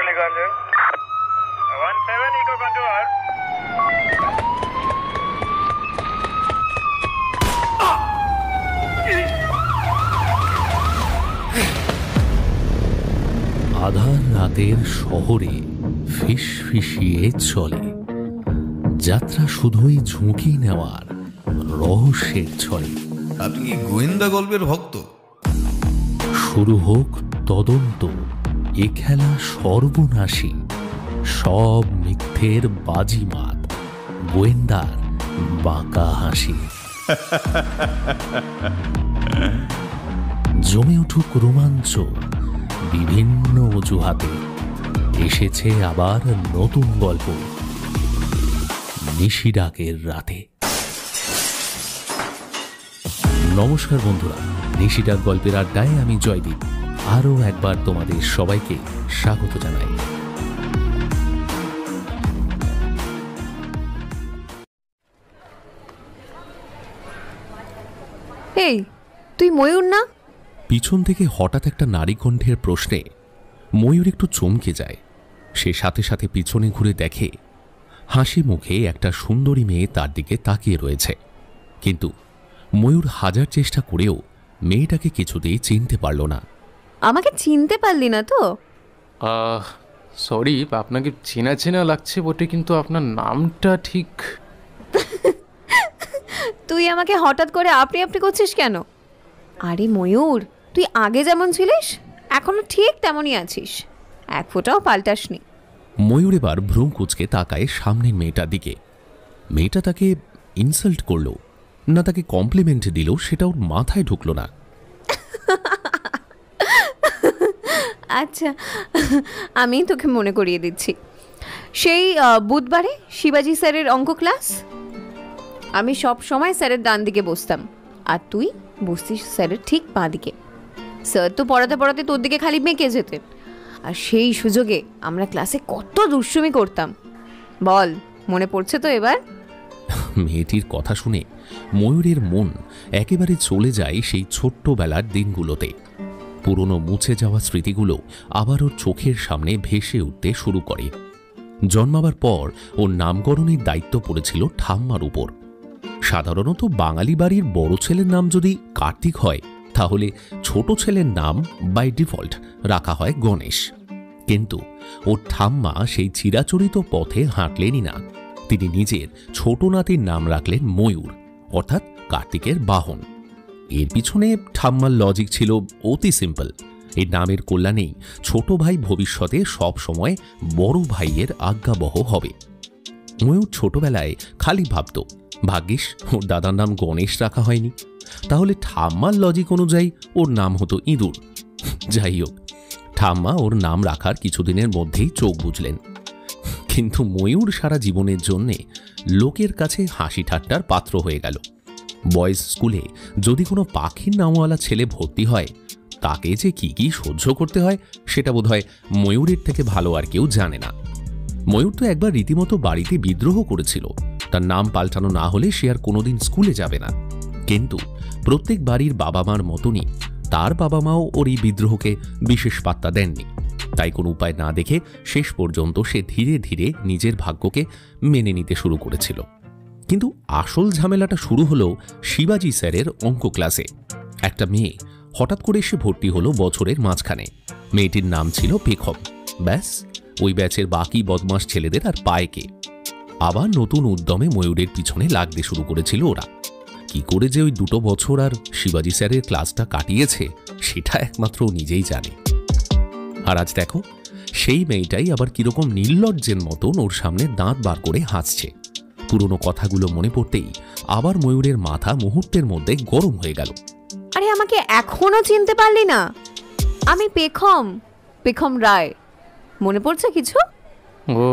Muruliganj. 17 Eco Contour. আধার রাতের শহরে ফিসফিসিয়ে চলে যাত্রা, শুধুই ঝুঁকি নেওয়ার রহস্যের ছলে। আপনি কি গোয়েন্দা গল্পের ভক্ত? শুরু হোক তদন্ত, এ খেলা সর্বনাশী, সব মিথ্যের বাজিমাত, গোয়েন্দার বাঁকা হাসি। জমে উঠুক রোমাঞ্চ, বিভিন্ন অজুহাতে এসেছে আবার নতুন গল্প নিশিডাকের রাতে। নমস্কার বন্ধুরা, নিশিডাক গল্পের আড্ডায় আমি জয়দীপ আরও একবার তোমাদের সবাইকে স্বাগত জানাই। এই, তুই ময়ূর না? পিছন থেকে হঠাৎ একটা নারী কণ্ঠের প্রশ্নে ময়ূর একটু চমকে যায়। সে সাথে সাথে পিছনে ঘুরে দেখে হাসি মুখে একটা সুন্দরী মেয়ে তার দিকে তাকিয়ে রয়েছে। কিন্তু ময়ূর হাজার চেষ্টা করেও মেয়েটাকে কিছুতেই চিনতে পারল না। আমাকে চিনতে পারলি না তো? সরি, আপনাকে চেনা চেনা লাগছে বটে, কিন্তু আপনার নামটা ঠিক। তুই আমাকে হঠাৎ করে আপনি আপনি করছিস কেন? আরে ময়ূর, তুই আগে যেমন ছিলিস এখনো ঠিক তেমনই আছিস, এক ফোঁটাও পাল্টাসনি। ময়ূর এবার ভ্রু কুঁচকে তাকায় সামনের মেয়েটার দিকে। মেয়েটা তাকে ইনসাল্ট করলো না তাকে কমপ্লিমেন্ট দিল সেটা ওর মাথায় ঢুকলো না। আচ্ছা, আমি তোকে মনে করিয়ে দিচ্ছি, সেই বুধবারে শিবাজি স্যারের অঙ্ক ক্লাস। আমি সব সময় স্যারের ডান দিকে বসতাম, আর তুই বসতিস স্যারের ঠিক বাঁ দিকে। স্যার তো পড়াতে পড়াতে তোর দিকে খালি মেঁকে যেতেন, আর সেই সুযোগে আমরা ক্লাসে কত দুষ্টুমি করতাম, বল মনে পড়ছে তো এবার? মেয়েটির কথা শুনে ময়ূরের মন একেবারে চলে যায় সেই ছোট্টবেলার দিনগুলোতে। পুরনো মুছে যাওয়া স্মৃতিগুলো আবার ওর চোখের সামনে ভেসে উঠতে শুরু করে। জন্মাবার পর ওর নামকরণের দায়িত্ব পড়েছিল ঠাম্মার উপর। সাধারণত বাঙালি বাড়ির বড় ছেলের নাম যদি কার্তিক হয়, তাহলে ছোট ছেলের নাম বাই ডিফল্ট রাখা হয় গণেশ। কিন্তু ওর ঠাম্মা সেই চিরাচরিত পথে হাঁটলেনই না। তিনি নিজের ছোট নাতির নাম রাখলেন ময়ূর, অর্থাৎ কার্তিকের বাহন। এর পিছনে ঠাম্মার লজিক ছিল অতি সিম্পল। এই নামের কল্যাণেই ছোট ভাই ভবিষ্যতে সব সময় বড় ভাইয়ের আজ্ঞাবহ হবে। ময়ূর ছোটবেলায় খালি ভাবত, ভাগ্যিস ওর দাদার নাম গণেশ রাখা হয়নি, তাহলে ঠাম্মার লজিক অনুযায়ী ওর নাম হতো ইঁদুর। যাই হোক, ঠাম্মা ওর নাম রাখার কিছুদিনের মধ্যেই চোখ বুঝলেন। কিন্তু ময়ূর সারা জীবনের জন্যে লোকের কাছে হাসি ঠাট্টার পাত্র হয়ে গেল। বয়েজ স্কুলে যদি কোনো পাখির নামওয়ালা ছেলে ভর্তি হয়, তাকে যে কি কি সহ্য করতে হয় সেটা বোধহয় ময়ূরের থেকে ভালো আর কেউ জানে না। ময়ূর তো একবার রীতিমতো বাড়িতে বিদ্রোহ করেছিল, তার নাম পাল্টানো না হলে সে আর কোনোদিন স্কুলে যাবে না। কিন্তু প্রত্যেক বাড়ির বাবা মার মতনই তার বাবা মাও ওর এই বিদ্রোহকে বিশেষ পাত্তা দেননি। তাই কোনো উপায় না দেখে শেষ পর্যন্ত সে ধীরে ধীরে নিজের ভাগ্যকে মেনে নিতে শুরু করেছিল। কিন্তু আসল ঝামেলাটা শুরু হলো শিবাজি স্যারের অঙ্ক ক্লাসে। একটা মেয়ে হঠাৎ করে এসে ভর্তি হলো বছরের মাঝখানে। মেয়েটির নাম ছিল পেখম। ব্যাস, ওই ব্যাচের বাকি বদমাস ছেলেদের আর পায় কে। আবার নতুন উদ্যমে ময়ূরের পিছনে লাগতে শুরু করেছিল ওরা। কি করে যে ওই 2 বছর আর শিবাজি স্যারের ক্লাসটা কাটিয়েছে সেটা একমাত্র নিজেই জানে। আর আজ দেখো, সেই মেয়েটাই আবার কিরকম নির্লজ্জের মতন ওর সামনে দাঁত বার করে হাসছে। পুরনো কথাগুলো মনে পড়তেই আবার ময়ূরের মাথা মুহূর্তের মধ্যে গরম হয়ে গেল। আরে আমাকে এখনো চিনতে পারলি না? আমি পেখম রায়, মনে পড়ছে কিছু? ও,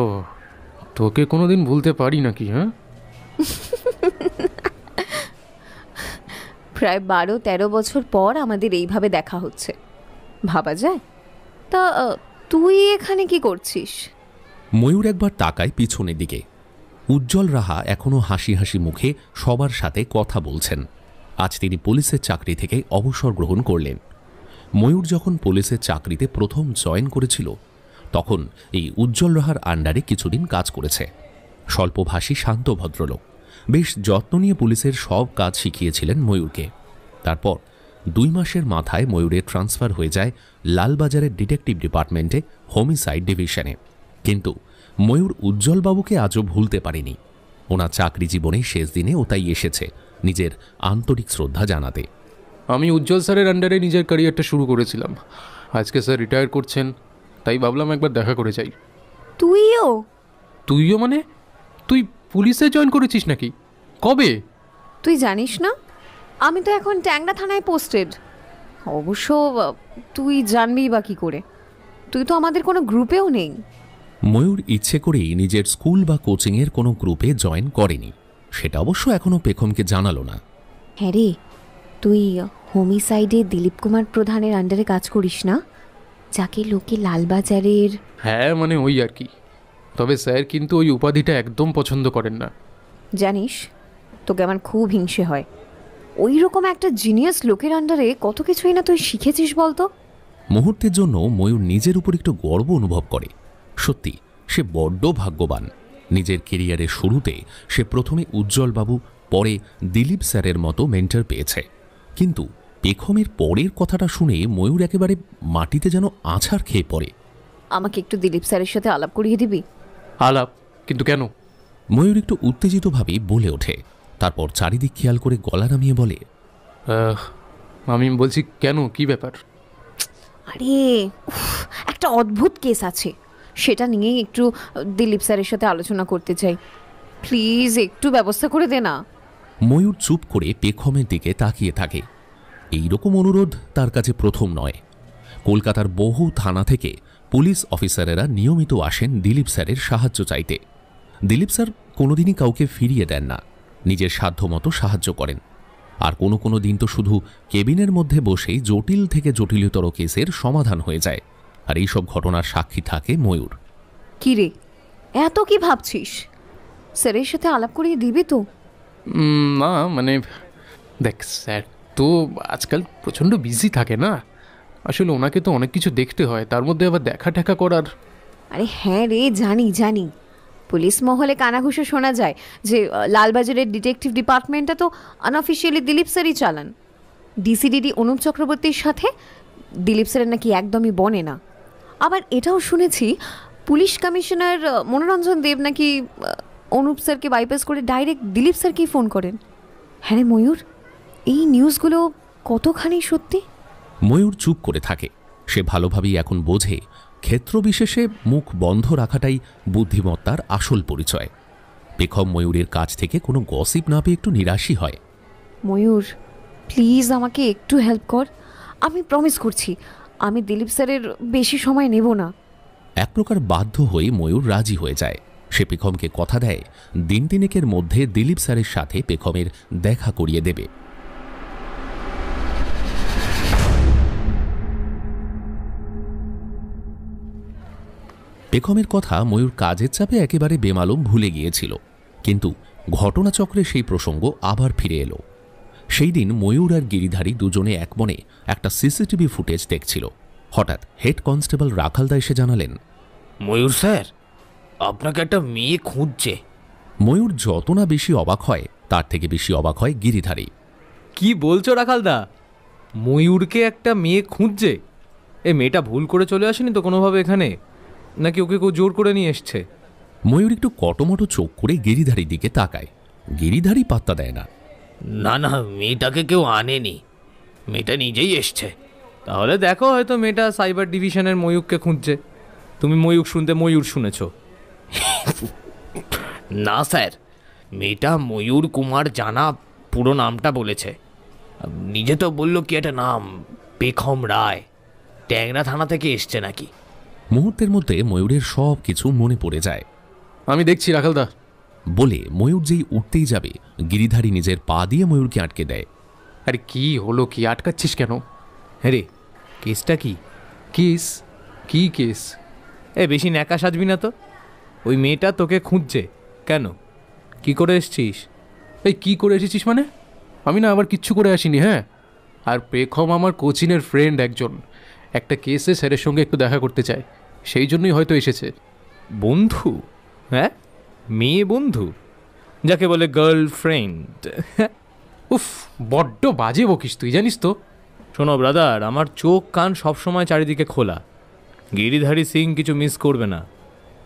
তোকে কোনোদিন ভুলতে পারি নাকি? হ্যাঁ, প্রায় 12-13 বছর পর আমাদের এইভাবে দেখা হচ্ছে, ভাবা যায়? তা তুই এখানে কি করছিস? ময়ূর একবার তাকায় পিছনের দিকে। উজ্জ্বল রাহা এখনো হাসি হাসি মুখে সবার সাথে কথা বলছেন। আজ তিনি পুলিশের চাকরি থেকে অবসর গ্রহণ করলেন। ময়ূর যখন পুলিশের চাকরিতে প্রথম জয়েন করেছিল, তখন এই উজ্জ্বল রাহার আন্ডারে কিছুদিন কাজ করেছে। স্বল্পভাষী শান্ত ভদ্রলোক, বেশ যত্ন নিয়ে পুলিশের সব কাজ শিখিয়েছিলেন ময়ূরকে। তারপর 2 মাসের মাথায় ময়ূরের ট্রান্সফার হয়ে যায় লালবাজারের ডিটেকটিভ ডিপার্টমেন্টে হোমিসাইড ডিভিশনে। কিন্তু ময়ূর উজ্জ্বলবাবুকে আজও ভুলতে পারেনি। ওনার চাকরি জীবনের শেষ দিনে ও তাই এসেছে নিজের আন্তরিক শ্রদ্ধা জানাতে। আমি উজ্জ্বল স্যারের আন্ডারে নিজের ক্যারিয়ারটা শুরু করেছিলাম। আজকে স্যার রিটায়ার করছেন, তাই ভাবলাম একবার দেখা করে যাই। তুইও? তুইও মানে? তুই পুলিশে জয়েন করেছিস নাকি? কবে? তুই জানিস না, আমি তো এখন ট্যাংরা থানায় পোস্টেড। অবশ্য তুই জানবি বা কী করে, তুই তো আমাদের কোনো গ্রুপেও নেই। ময়ূর ইচ্ছে করেই নিজের স্কুল বা কোচিংয়ের কোনো গ্রুপে জয়েন করেনি, সেটা অবশ্য এখনও পেখমকে জানালো না। হ্যাঁ রে, তুই হোমিসাইডে দিলীপ কুমার প্রধানের আন্ডারে কাজ করিস না, যাকে লোকে লালবাজারের... হ্যাঁ মানে ওই আর কি। তবে স্যার কিন্তু ওই উপাধিটা একদম পছন্দ করেন না। জানিস, তোকে আমার খুব হিংসে হয়। ওই রকম একটা জিনিয়াস লোকের আন্ডারে কত কিছুই না তুই শিখেছিস বলতো। মুহূর্তের জন্য ময়ূর নিজের উপর একটু গর্ব অনুভব করে। সত্যি সে বড্ড ভাগ্যবান। নিজের কেরিয়ারের শুরুতে সে প্রথমে উজ্জ্বলবাবু, পরে দিলীপ স্যারের মতো মেন্টর পেয়েছে। কিন্তু পেখমের পরের কথাটা শুনে ময়ূর একেবারে মাটিতে যেন আছাড় খেয়ে পড়ে। আমাকে একটু দিলীপ স্যারের সাথে আলাপ করিয়ে দিবি? আলাপ? কিন্তু কেন? ময়ূর একটু উত্তেজিতভাবে বলে ওঠে, তারপর চারিদিক খেয়াল করে গলা নামিয়ে বলে, আমি বলছি কেন, কি ব্যাপার? আরে একটা অদ্ভুত কেস আছে, সেটা নিয়েই একটু দিলীপ স্যারের সাথে আলোচনা করতে চাই। প্লিজ একটু ব্যবস্থা করে দে না। ময়ূর চুপ করে পেখমের দিকে তাকিয়ে থাকে। এই রকম অনুরোধ তার কাছে প্রথম নয়। কলকাতার বহু থানা থেকে পুলিশ অফিসারেরা নিয়মিত আসেন দিলীপ স্যারের সাহায্য চাইতে। দিলীপ স্যার কোনোদিনই কাউকে ফিরিয়ে দেন না, নিজের সাধ্যমতো সাহায্য করেন। আর কোনো কোনো দিন তো শুধু কেবিনের মধ্যে বসেই জটিল থেকে জটিলতর কেসের সমাধান হয়ে যায়। আর এইসব ঘটনার সাক্ষী থাকে ময়ূর। কি রে, এত কি ভাবছিস? স্যারের সাথে আলাপ করিয়ে দিবি তো? না মানে দেখ, স্যার তো আজকাল প্রচণ্ড বিজি থাকে না, আসলে ওনাকে তো অনেক কিছু দেখতে হয়, তার মধ্যে আবার দেখা টেকা করার। আরে হ্যাঁ রে, জানি জানি, পুলিশ মহলে কানাঘুষো শোনা যায় যে লালবাজারের ডিটেকটিভ ডিপার্টমেন্টটা তো আনঅফিসিয়ালি দিলীপ স্যারই চালান। ডিসিডিডি অনুপ চক্রবর্তীর সাথে দিলীপ স্যারের নাকি একদমই বনে না। আবার এটাও শুনেছি পুলিশ কমিশনার মনোরঞ্জন দেব নাকি অনুপ স্যারকে বাইপাস করে ডাইরেক্ট দিলীপ স্যারকেই ফোন করেন। হ্যাঁ রে ময়ূর, এই নিউজগুলো কতখানি সত্যি? ময়ূর চুপ করে থাকে। সে ভালোভাবেই এখন বোঝে ক্ষেত্রবিশেষে মুখ বন্ধ রাখাটাই বুদ্ধিমত্তার আসল পরিচয়। পেখম ময়ূরের কাছ থেকে কোনো গসিপ না পেয়ে একটু নিরাশই হয়। ময়ূর প্লিজ আমাকে একটু হেল্প কর, আমি প্রমিস করছি আমি দিলীপ স্যারের বেশি সময় নেব না। এক প্রকার বাধ্য হয়ে ময়ূর রাজি হয়ে যায়। সে পেখমকে কথা দেয় 3 দিনেকের মধ্যে দিলীপ স্যারের সাথে পেখমের দেখা করিয়ে দেবে। পেখমের কথা ময়ূর কাজের চাপে একেবারে বেমালুম ভুলে গিয়েছিল, কিন্তু ঘটনাচক্রে সেই প্রসঙ্গ আবার ফিরে এলো। সেই দিন ময়ূর আর গিরিধারী দুজনে এক মনে একটা সিসিটিভি ফুটেজ দেখছিল। হঠাৎ হেড কনস্টেবল রাখালদা এসে জানালেন, ময়ূর স্যার, আপনাকে একটা মেয়ে খুঁজছে। ময়ূর যত না বেশি অবাক হয়, তার থেকে বেশি অবাক হয় গিরিধারী। কি বলছো রাখালদা? ময়ূরকে একটা মেয়ে খুঁজছে? এ মেয়েটা ভুল করে চলে আসেনি তো কোনোভাবে এখানে, নাকি ওকে কেউ জোর করে নিয়ে এসছে? ময়ূর একটু কটমটো চোখ করে গিরিধারীর দিকে তাকায়। গিরিধারী পাত্তা দেয় না। না না, মেয়েটাকে কেউ আনেনি, মেয়েটা নিজেই এসছে। তাহলে দেখো, হয়তো মেয়েটা সাইবার ডিভিশনের ময়ূরকে খুঁজছে। তুমি ময়ূর শুনতে ময়ূর শুনেছ? না স্যার, মেয়েটা ময়ূর কুমার জানা পুরো নামটা বলেছে। নিজে তো বলল কি একটা নাম, পেখম রায়, ট্যাংরা থানা থেকে এসছে নাকি। মুহূর্তের মধ্যে ময়ূরের সব কিছু মনে পড়ে যায়। আমি দেখছি রাখালদা বলে ময়ূর যেই উঠতেই যাবে, গিরিধারী নিজের পা দিয়ে ময়ূরকে আটকে দেয়। আরে কি হলো, কি আটকাচ্ছিস কেন? হ্যাঁ রে, কেসটা কি? কেস? কি কেস? এ বেশি ন্যাকা সাজবি না তো। ওই মেয়েটা তোকে খুঁজছে কেন? কি করে এসছিস? এই কি করে এসেছিস মানে? আমি না আবার কিচ্ছু করে আসিনি। হ্যাঁ, আর পেখম আমার কোচিনের ফ্রেন্ড একজন, একটা কেসে স্যারের সঙ্গে একটু দেখা করতে চায়, সেই জন্যই হয়তো এসেছে। বন্ধু? হ্যাঁ, মেয়ে বন্ধু, যাকে বলে গার্লফ্রেন্ড। উফ, বড্ড বাজে বকিস তুই, জানিস তো। শোনো ব্রাদার, আমার চোখ কান সবসময় চারিদিকে খোলা। গিরিধারী সিং কিছু মিস করবে না।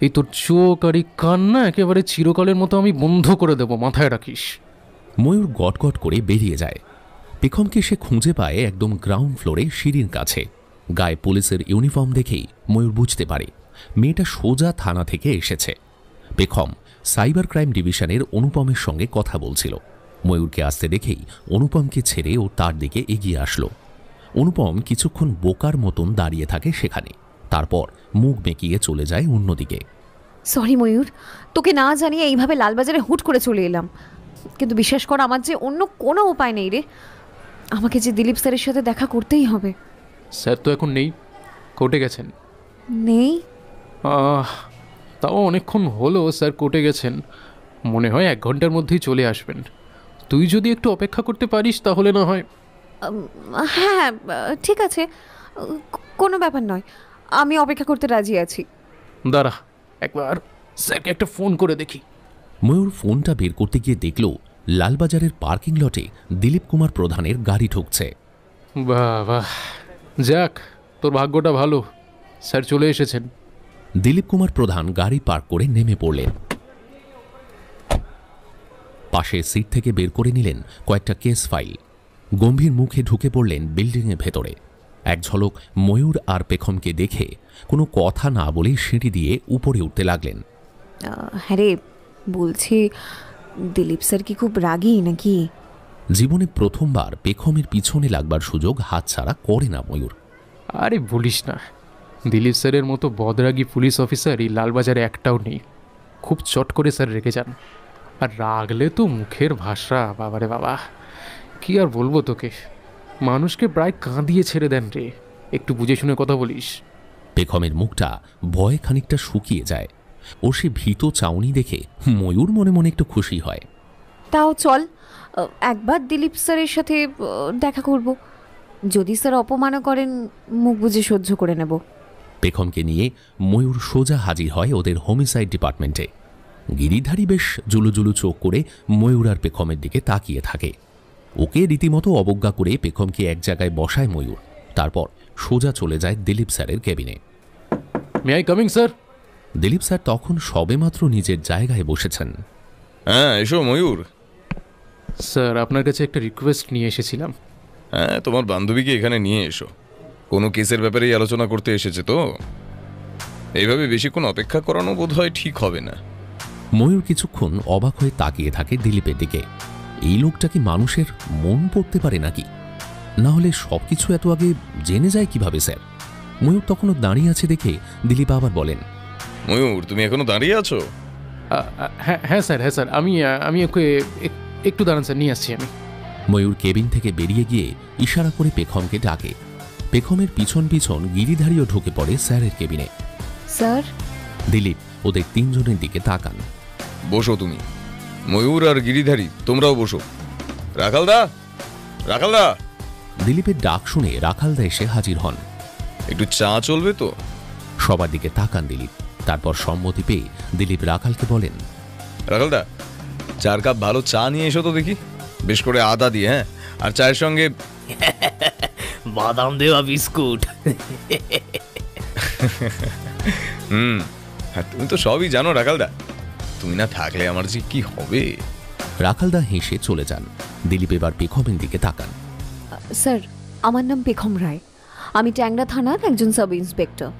এই তোর চোখ আর এই কান না একেবারে চিরকালের মতো আমি বন্ধ করে দেবো, মাথায় রাখিস। ময়ূর গটগট করে বেরিয়ে যায়। পেখমকে সে খুঁজে পায় একদম গ্রাউন্ড ফ্লোরে সিঁড়ির কাছে। গায়ে পুলিশের ইউনিফর্ম দেখেই ময়ূর বুঝতে পারে মেয়েটা সোজা থানা থেকে এসেছে। পেখম সাইবার ক্রাইম ডিভিশনের অনুপমের সঙ্গে কথা বলছিল। ময়ূরকে আসতে দেখেই অনুপমকে ছেড়ে ও তার দিকে এগিয়ে আসলো। অনুপম কিছুক্ষণ বোকার মতন দাঁড়িয়ে থাকে সেখানে, তারপর মুখ বেঁকিয়ে চলে যায় অন্যদিকে। সরি ময়ূর, তোকে না জানিয়ে এইভাবে লালবাজারে হুট করে চলে এলাম, কিন্তু বিশ্বাস কর আমার যে অন্য কোনো উপায় নেই রে। আমাকে যে দিলীপ স্যারের সাথে দেখা করতেই হবে। স্যার তো এখন নেই, কোর্টে গেছেন। নেই? তাও অনেকক্ষণ হলো স্যার কোর্টে গেছেন, মনে হয় 1 ঘন্টার মধ্যেই চলে আসবেন। তুই যদি একটু অপেক্ষা করতে পারিস তাহলে না হয়। হ্যাঁ ঠিক আছে, কোনো ব্যাপার নয়, আমি অপেক্ষা করতে রাজি আছি। দাঁড়া, একবার স্যারকে একটা ফোন করে দেখি। ময়ূর ফোনটা বের করতে গিয়ে দেখল লালবাজারের পার্কিং লটে দিলীপ কুমার প্রধানের গাড়ি ঢুকছে। বাহ বাহ, যাক তোর ভাগ্যটা ভালো, স্যার চলে এসেছেন। দিলীপ কুমার প্রধান গাড়ি পার্ক করে নেমে পড়লেন। পাশে সিট থেকে বের করে নিলেন কয়েকটা কেস ফাইল। গম্ভীর মুখে ঢুকে পড়লেন বিল্ডিংয়ের ভেতরে। এক ঝলক ময়ূর আর পেখমকে দেখে কোনো কথা না বলে সিঁড়ি দিয়ে উপরে উঠতে লাগলেন। হ্যাঁ রে, বলছি দিলীপ স্যার কি খুব রাগী নাকি? জীবনে প্রথমবার পেখমের পিছনে লাগবার সুযোগ হাতছাড়া করে না ময়ূর। আরে বলিস না, দিলীপ স্যারের মতো বদরাগী পুলিশ অফিসার এই লালবাজারে একটাও নেই। খুব চট করে স্যার রেগে যান, আর রাগলে তো মুখের ভাষা বাবারে বাবা, কি আর বলবো তোকে, মানুষকে প্রায় কাঁদিয়ে ছেড়ে দেন রে। একটু বুঝে শুনে কথা বলিস। পেখমের মুখটা ভয়ে খানিকটা শুকিয়ে যায়। ও সে ভীত চাউনি দেখে ময়ূর মনে মনে একটু খুশি হয়। তাও চল একবার দিলীপ স্যারের সাথে দেখা করব, যদি স্যার অপমান করেন মুখ বুঝে সহ্য করে নেব। পেখমকে নিয়ে ময়ূর সোজা হাজির হয় ওদের হোমিসাইড ডিপার্টমেন্টে। গিরিধারী বেশ জুলুজুলু চোখ করে ময়ূর আর পেখমের দিকে তাকিয়ে থাকে। ওকে রীতিমতো অবজ্ঞা করে পেখমকে এক জায়গায় বসায় ময়ূর, তারপর সোজা চলে যায় দিলীপ স্যারের কেবিনে। May I coming sir? Dilip sir তখন সবেমাত্র নিজের জায়গায় বসেছেন। হ্যাঁ এসো ময়ূর। স্যার আপনার কাছে একটা রিকোয়েস্ট নিয়ে এসেছিলাম। হ্যাঁ, তোমার বান্ধবীকে এখানে নিয়ে এসো, কোনো কেসের ব্যাপারেই আলোচনা করতে এসেছে তো। এইভাবে বেশিক্ষণ অপেক্ষা করানো বোধ হয় ঠিক হবে না। ময়ূর কিছুক্ষণ অবাক হয়ে তাকিয়ে থাকে দিলীপের দিকে। এই লোকটা কি মানুষের মন পড়তে পারে নাকি? না হলে সবকিছু এত আগে জেনে যায় কিভাবে স্যার? ময়ূর তখনও দাঁড়িয়ে আছে দেখে দিলীপ আবার বলেন, ময়ূর তুমি এখনো দাঁড়িয়ে আছো? হ্যাঁ স্যার, হ্যাঁ স্যার, আমি ওকে একটু দাঁড়ান স্যার, নিয়ে আসছি আমি। ময়ূর কেবিন থেকে বেরিয়ে গিয়ে ইশারা করে পেখমকে ডাকে। পেখমের পিছন পিছন গিরিধারীও ঢুকে পড়ে স্যারের কেবিনে। স্যার? দিলীপ ওদের 3 জনের দিকে তাকান। বসো তুমি, ময়ূর আর গিরিধারী তোমরাও বসো। রাখালদা, রাখালদা। দিলীপের ডাক শুনে রাখালদা এসে হাজির হন। একটু চা চলবে তো? সবার দিকে তাকান দিলীপ, তারপর সম্মতি পেয়ে দিলীপ রাখালকে বলেন, রাখালদা 4 কাপ ভালো চা নিয়ে এসো তো দেখি, বেশ করে আদা দিয়ে। হ্যাঁ, আর চায়ের সঙ্গে বাদাম দেওয়া বিস্কুট। আর তুমি তো সবই জানো রাখালদা, তুমি না থাকলে আমার যে কি হবে। রাখালদা হেসে চলে যান। দিলীপ এবার পেখমের দিকে তাকান। স্যার, আমার নাম পেখম রায়, আমি ট্যাংরা থানার একজন সাব ইন্সপেক্টর।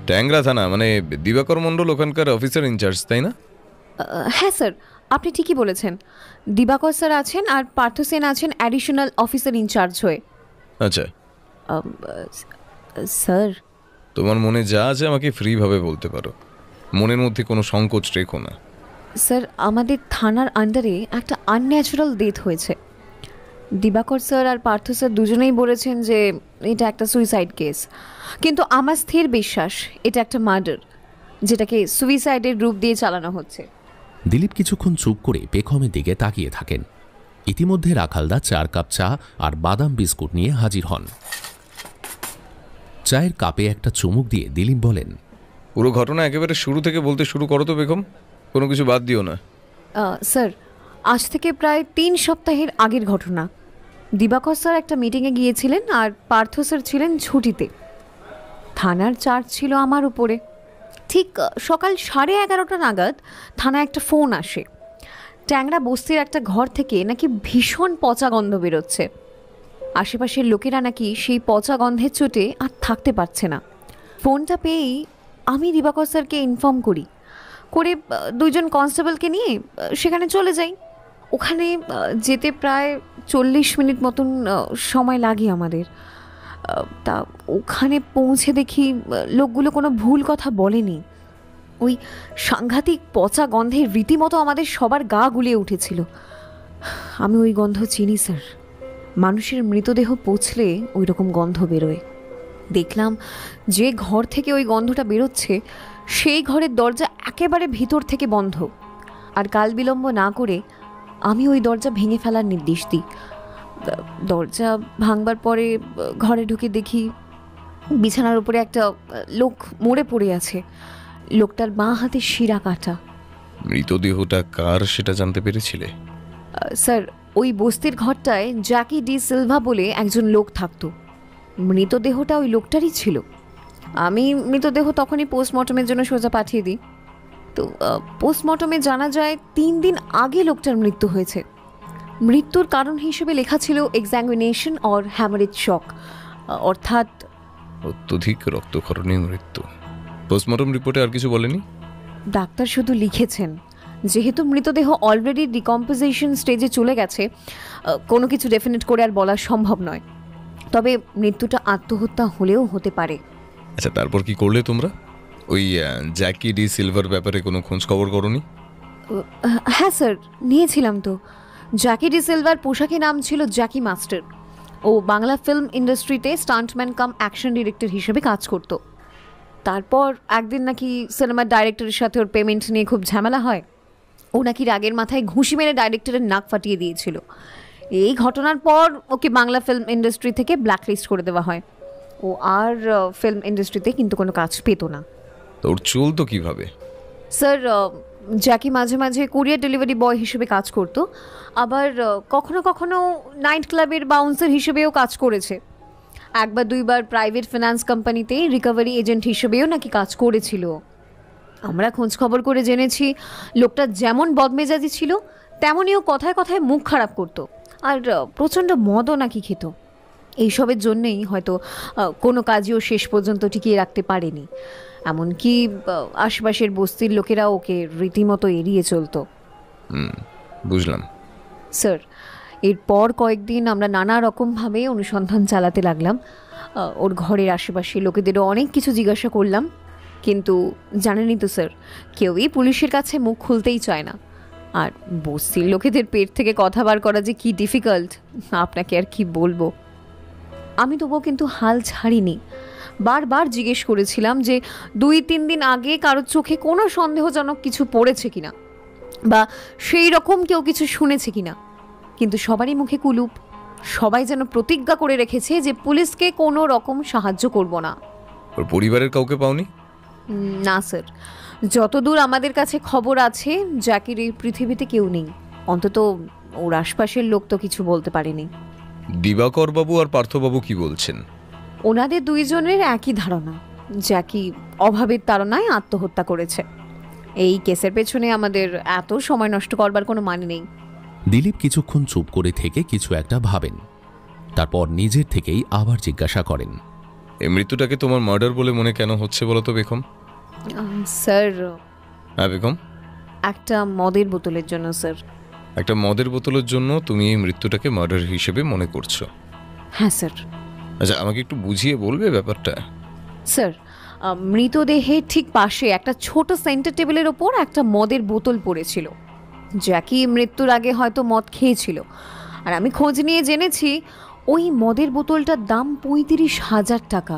ট্যাংরা থানা মানে দিবাকর মণ্ডল ওখানকার অফিসার ইনচার্জ, তাই না? হ্যাঁ স্যার, আপনি ঠিকই বলেছেন। দিবাকর স্যার আছেন আর পার্থ সেন আছেন অ্যাডিশনাল অফিসার ইনচার্জ হয়ে। আচ্ছা স্যার, তোমার মনে যা আছে আমাকে ফ্রিভাবে বলতে পারো, মনের মধ্যে কোনো সংকোচ রেখো না। স্যার, আমাদের থানার আন্ডারে একটা আনন্যাচারাল ডেথ হয়েছে। দিবাকর স্যার আর পার্থ স্যার দুজনেই বলেছেন যে এটা একটা সুইসাইড কেস, কিন্তু আমার স্থির বিশ্বাস এটা একটা মার্ডার, যেটাকে সুইসাইডের রূপ দিয়ে চালানো হচ্ছে। দিলীপ কিছুক্ষণ চুপ করে পেখমের দিকে তাকিয়ে থাকেন। ইতিমধ্যে রাখালদা 4 কাপ চা আর বাদাম বিস্কুট নিয়ে হাজির হন। চায়ের কাপে একটা চুমুক দিয়ে দিলীপ বলেন, পুরো ঘটনা একেবারে শুরু থেকে বলতে শুরু করো তো বেগম, কোনো কিছু বাদ দিও না। স্যার, আজ থেকে প্রায় 3 সপ্তাহের আগের ঘটনা। দিবাকর স্যার একটা মিটিংয়ে গিয়েছিলেন আর পার্থ স্যার ছিলেন ছুটিতে। থানার চার্জ ছিল আমার উপরে। ঠিক সকাল 11:30 নাগাদ থানায় একটা ফোন আসে। ট্যাংরা বস্তির একটা ঘর থেকে নাকি ভীষণ পচা গন্ধ বেরোচ্ছে। আশেপাশের লোকেরা নাকি সেই পচা গন্ধের চোটে আর থাকতে পারছে না। ফোনটা পেয়েই আমি দিবাকর স্যারকে ইনফর্ম করি, করে 2 জন কনস্টেবলকে নিয়ে সেখানে চলে যাই। ওখানে যেতে প্রায় 40 মিনিট মতন সময় লাগে আমাদের। তা ওখানে পৌঁছে দেখি লোকগুলো কোনো ভুল কথা বলেনি। ওই সাংঘাতিক পচা গন্ধের রীতিমতো আমাদের সবার গা গুলিয়ে উঠেছিল। আমি ওই গন্ধ চিনি স্যার। মানুষের মৃতদেহ পচলে ওই রকম গন্ধ বেরোয়। দেখলাম যে ঘর থেকে ওই গন্ধটা বেরোচ্ছে সেই ঘরের দরজা একেবারে ভিতর থেকে বন্ধ। আর কাল বিলম্ব না করে আমি ওই দরজা ভেঙে ফেলার নির্দেশ দিই। দরজা ভাঙবার পরে ঘরে ঢুকে দেখি বিছানার উপরে একটা লোক মরে পড়ে আছে। লোকটার বাঁ হাতে শিরা কাটা। মৃতদেহটা কার সেটা জানতে পেরেছিলে? স্যার, ওই বস্তির ঘরটায় জ্যাকি ডি সিলভা বলে একজন লোক থাকতো। মৃতদেহটা ওই লোকটারই ছিল। আমি মৃতদেহ তখনই পোস্টমর্টমের জন্য সোজা পাঠিয়ে দিই। তো পোস্টমর্টমে জানা যায় 3 দিন আগে লোকটার মৃত্যু হয়েছে। মৃত্যুর কারণ হিসেবে লেখা ছিল এক্সাঙ্গুইনেশন অর হ্যামারেজ শক, অর্থাৎ অত্যধিক রক্তক্ষরণে মৃত্যু। পোস্টমর্টম রিপোর্টে আর কিছু বলেনি? ডাক্তার শুধু লিখেছেন যেহেতু মৃতদেহ অলরেডি ডিকম্পোজিশন স্টেজে চলে গেছে, কোনো কিছু ডেফিনেট করে আর বলা সম্ভব নয়। তবে মৃত্যুটা আত্মহত্যা হলেও হতে পারে। আচ্ছা, তারপর কি করলে তোমরা? ওই জ্যাকি ডি সিলভার ব্যাপারে কোনো খোঁজ খবর করোনি? হ্যাঁ স্যার, নিয়েছিলাম তো। জ্যাকি ডি সিলভার পোশাকি নাম ছিল জ্যাকি মাস্টার। ও বাংলা ফিল্ম ইন্ডাস্ট্রিতে স্টান্টম্যান কাম অ্যাকশন ডিরেক্টর হিসেবে কাজ করতো। তারপর একদিন নাকি সিনেমার ডাইরেক্টরের সাথে ওর পেমেন্ট নিয়ে খুব ঝামেলা হয়। ও নাকি রাগের মাথায় ঘুষি মেরে ডাইরেক্টরের নাক ফাটিয়ে দিয়েছিল। এই ঘটনার পর ওকে বাংলা ফিল্ম ইন্ডাস্ট্রি থেকে ব্ল্যাকলিস্ট করে দেওয়া হয়। ও আর ফিল্ম ইন্ডাস্ট্রিতে কিন্তু কোনো কাজ পেত না। তোর চলতো কিভাবে? স্যার, জ্যাকি মাঝে মাঝে কুরিয়ার ডেলিভারি বয় হিসেবে কাজ করত। আবার কখনো কখনো নাইট ক্লাবের বাউন্সার হিসেবেও কাজ করেছে। 1 বা 2 বার প্রাইভেট ফিনান্স কোম্পানিতে রিকভারি এজেন্ট হিসেবেও নাকি কাজ করেছিল। আমরা খোঁজ খবর করে জেনেছি লোকটা যেমন বদমেজাজি ছিল তেমনই ও কথায় কথায় মুখ খারাপ করতো। আর প্রচণ্ড মদও নাকি খেত। এইসবের জন্যেই হয়তো কোনো কাজও শেষ পর্যন্ত টিকিয়ে রাখতে পারেনি। এমনকি আশেপাশের বস্তির লোকেরা ওকে রীতিমতো এড়িয়ে চলতো। বুঝলাম স্যার, এরপর কয়েকদিন আমরা নানা রকমভাবে অনুসন্ধান চালাতে লাগলাম। ওর ঘরের আশেপাশে লোকেদেরও অনেক কিছু জিজ্ঞাসা করলাম, কিন্তু জানেনই তো স্যার, কেউই পুলিশের কাছে মুখ খুলতেই চায় না। আর বস্তির লোকেদের পেট থেকে কথা বার করা যে কি ডিফিকাল্ট আপনাকে আর কি বলবো। আমি তবুও কিন্তু হাল ছাড়িনি। বারবার জিজ্ঞেস করেছিলাম যে 2-3 দিন আগে কারোর চোখে কোনো সন্দেহজনক কিছু পড়েছে কিনা, বা সেই রকম কেউ কিছু শুনেছে কিনা। কিন্তু সবারই মুখে কুলুপ। সবাই যেন প্রতিজ্ঞা করে রেখেছে যে পুলিশকে কোনো রকম সাহায্য করব না। ওর পরিবারের কাউকে পাওনি? না স্যার, যতদূর আমাদের কাছে খবর আছে জ্যাকির এই পৃথিবীতে কেউ নেই। অন্তত ওর আশপাশের লোক তো কিছু বলতে পারেনি। দিবাকর বাবু আর পার্থবাবু কি বলছেন? ওনাদের 2 জনের একই ধারণা, জ্যাকি অভাবের তাড়নায় আত্মহত্যা করেছে। এই কেসের পেছনে আমাদের এত সময় নষ্ট করবার কোনো মানে নেই। দিলীপ কিছুক্ষণ চুপ করে থেকে কিছু একটা ভাবেন। তারপর নিজের থেকেই আবার জিজ্ঞাসা করেন, এই মৃত্যুটাকে তোমার মার্ডার বলে মনে কেন হচ্ছে বলো তো বেগম? স্যার, হ্যাঁ বেগম? একটা মদের বোতলের জন্য স্যার। একটা মদের বোতলের জন্য তুমি এই মৃত্যুটাকে মার্ডার হিসেবে মনে করছো? হ্যাঁ স্যার। আচ্ছা, আমাকে একটু বুঝিয়ে বলবে ব্যাপারটা? স্যার, মৃতদেহের ঠিক পাশে একটা ছোট সেন্টার টেবিলের ওপর একটা মদের বোতল পড়েছিল। জ্যাকি মৃত্যুর আগে হয়তো মদ খেয়েছিল। আর আমি খোঁজ নিয়ে জেনেছি ওই মদের বোতলটার দাম 35,000 টাকা।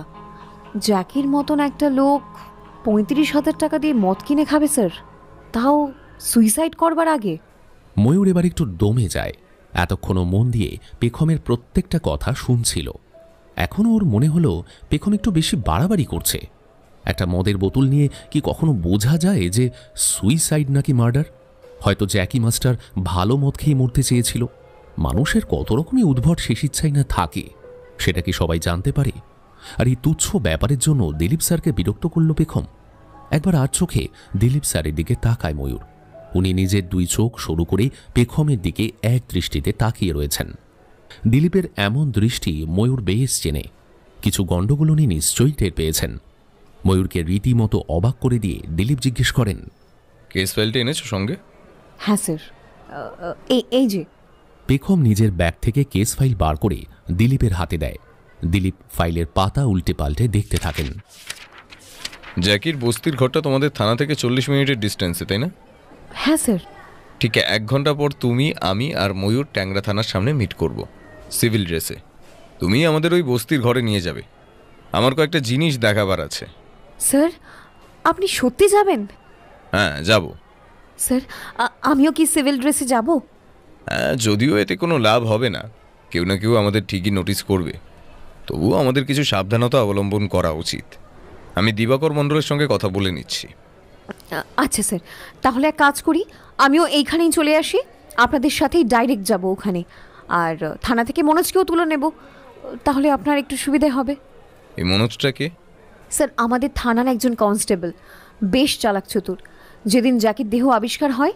জ্যাকির মতন একটা লোক 35,000 টাকা দিয়ে মদ কিনে খাবে স্যার, তাও সুইসাইড করবার আগে? ময়ূর এবার একটু দমে যায়। এতক্ষণও মন দিয়ে পেখমের প্রত্যেকটা কথা শুনছিল। এখনও ওর মনে হলো পেখম একটু বেশি বাড়াবাড়ি করছে। একটা মদের বোতল নিয়ে কি কখনো বোঝা যায় যে সুইসাইড নাকি মার্ডার? হয়তো জ্যাকি মাস্টার ভালো মদ খেয়ে মরতে চেয়েছিল। মানুষের কত রকমই উদ্ভট শেষিচ্ছাই না থাকে, সেটা কি সবাই জানতে পারে? আর এই তুচ্ছ ব্যাপারের জন্য দিলীপ স্যারকে বিরক্ত করল পেখম। একবার আর চোখে দিলীপ স্যারের দিকে তাকায় ময়ূর। উনি নিজের দুই চোখ সরু করে পেখমের দিকে এক দৃষ্টিতে তাকিয়ে রয়েছেন। দিলীপের এমন দৃষ্টি ময়ূর বেশ চেনে। কিছু গণ্ডগোল উনি নিশ্চয়ই টের পেয়েছেন। ময়ূরকে রীতিমতো অবাক করে দিয়ে দিলীপ জিজ্ঞেস করেন, কেস ফাইলটা এনেছো সঙ্গে? হ্যাঁ স্যার, এই যে। পেখম নিজের ব্যাগ থেকে কেস ফাইল বার করে দিলীপের হাতে দেয়। দিলীপ ফাইলের পাতা উল্টে পাল্টে দেখতে থাকেন। জ্যাকির বস্তির ঘরটা তোমাদের থানা থেকে 40 মিনিটের ডিস্টেন্সে, তাই না? হ্যাঁ স্যার। ঠিক 1 ঘন্টা পর তুমি, আমি আর ময়ূর ট্যাংরা থানার সামনে মিট করব, সিভিল ড্রেসে। তুমি আমাদের ওই বস্তির ঘরে নিয়ে যাবে। আমার কয়েকটা জিনিস দেখাবার আছে। স্যার, আপনি সত্যি যাবেন? হ্যাঁ, যাব। স্যার, আমিও কি সিভিল ড্রেসে যাব? হ্যাঁ, যদিও এতে কোনো লাভ হবে না, কেউ না কেউ আমাদের ঠিকই নোটিস করবে। তবুও আমাদের কিছু সাবধানতা অবলম্বন করা উচিত। আমি দিবাকর মণ্ডলের সঙ্গে কথা বলে নিচ্ছি। আচ্ছা স্যার, তাহলে এক কাজ করি, আমিও এইখানেই চলে আসি, আপনাদের সাথেই ডাইরেক্ট যাব ওখানে। আর থানা থেকে মনোজকেও তুলে নেব, তাহলে আপনার একটু সুবিধে হবে। এই মনোজটা কে? স্যার, আমাদের থানার একজন কনস্টেবল, বেশ চালাক চতুর। যেদিন জ্যাকির দেহ আবিষ্কার হয়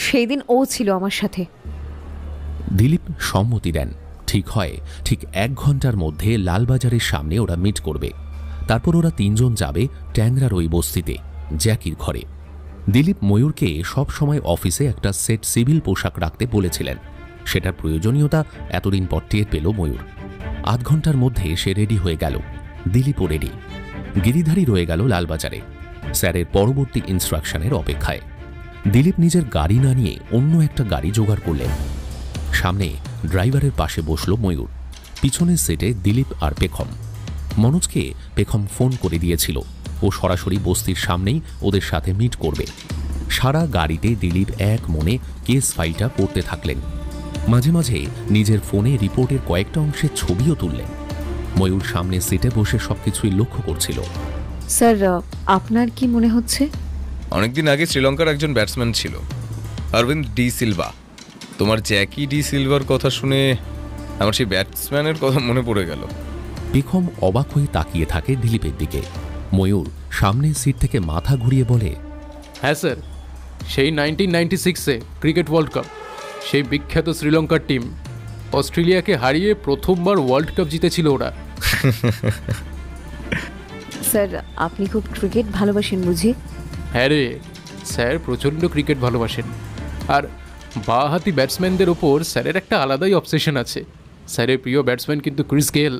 সেই দিন ও ছিল আমার সাথে। দিলীপ সম্মতি দেন। ঠিক হয়, ঠিক 1 ঘন্টার মধ্যে লালবাজারের সামনে ওরা মিট করবে। তারপর ওরা 3 জন যাবে ট্যাংরার ওই বস্তিতে, জ্যাকির ঘরে। দিলীপ ময়ূরকে সব সময় অফিসে একটা সেট সিভিল পোশাক রাখতে বলেছিলেন। সেটার প্রয়োজনীয়তা এতদিন পর টের পেল ময়ূর। 8 ঘন্টার মধ্যে সে রেডি হয়ে গেল। দিলীপও রেডি। গিরিধারী রয়ে গেল লালবাজারে স্যারের পরবর্তী ইনস্ট্রাকশনের অপেক্ষায়। দিলীপ নিজের গাড়ি না নিয়ে অন্য একটা গাড়ি জোগাড় করলেন। সামনে ড্রাইভারের পাশে বসল ময়ূর, পিছনের সিটে দিলীপ আর পেখম। মনোজকে পেখম ফোন করে দিয়েছিল, ও সরাসরি বস্তির সামনেই ওদের সাথে মিট করবে। সারা গাড়িতে দিলীপ এক মনে কেস ফাইলটা পড়তে থাকলেন। মাঝে মাঝে নিজের ফোনে রিপোর্টের কয়েকটা অংশের ছবিও তুললেন। ময়ূর সামনে সিটে বসে সবকিছুই লক্ষ্য করছিল। স্যার, আপনার কি মনে হচ্ছে? অনেকদিন আগে শ্রীলঙ্কার একজন ব্যাটসম্যান ছিল, অরবিন্দ ডি সিলভা। তোমার জ্যাকি ডি সিলভার কথা শুনে আমার সেই ব্যাটসম্যানের কথা মনে পড়ে গেল। পেখম অবাক হয়ে তাকিয়ে থাকে দিলীপের দিকে। ময়ূর সামনের সিট থেকে মাথা ঘুরিয়ে বলে, হ্যাঁ স্যার, সেই 1996-এ ক্রিকেট ওয়ার্ল্ড কাপ, সেই বিখ্যাত শ্রীলঙ্কার টিম অস্ট্রেলিয়াকে হারিয়ে প্রথমবার ওয়ার্ল্ড কাপ জিতেছিল ওরা। স্যার, আপনি খুব ক্রিকেট ভালোবাসেন বুঝি? হ্যাঁ রে স্যার, প্রচণ্ড ক্রিকেট ভালোবাসেন। আর বাঁহাতি ব্যাটসম্যানদের ওপর স্যারের একটা আলাদাই অবসেশন আছে। স্যারের প্রিয় ব্যাটসম্যান কিন্তু ক্রিস গেল।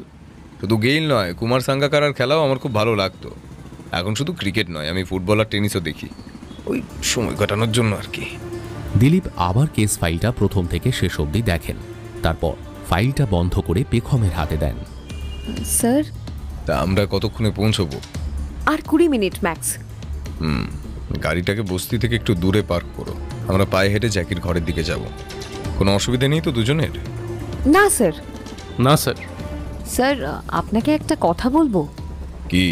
শুধু গেইল নয়, কুমার সাঙ্গাকারার খেলাও আমার খুব ভালো লাগতো। এখন শুধু ক্রিকেট নয়, আমি ফুটবল আর টেনিসও দেখি, ওই সময় কাটানোর জন্য আর কি। দিলীপ আবার কেস ফাইলটা প্রথম থেকে শেষ অবধি দেখেন। তারপর ফাইলটা বন্ধ করে পেখমের হাতে দেন। স্যার, তা আমরা কতক্ষণে পৌঁছবো? আর 20 মিনিট ম্যাক্স। গাড়িটাকে বস্তি থেকে একটু দূরে পার্ক করো, আমরা পায়ে হেঁটে জ্যাকির ঘরের দিকে যাব। কোনো অসুবিধা নেই তো দুজনের? না স্যার। না স্যার। স্যার, আপনাকে একটা কথা বলবো। কি?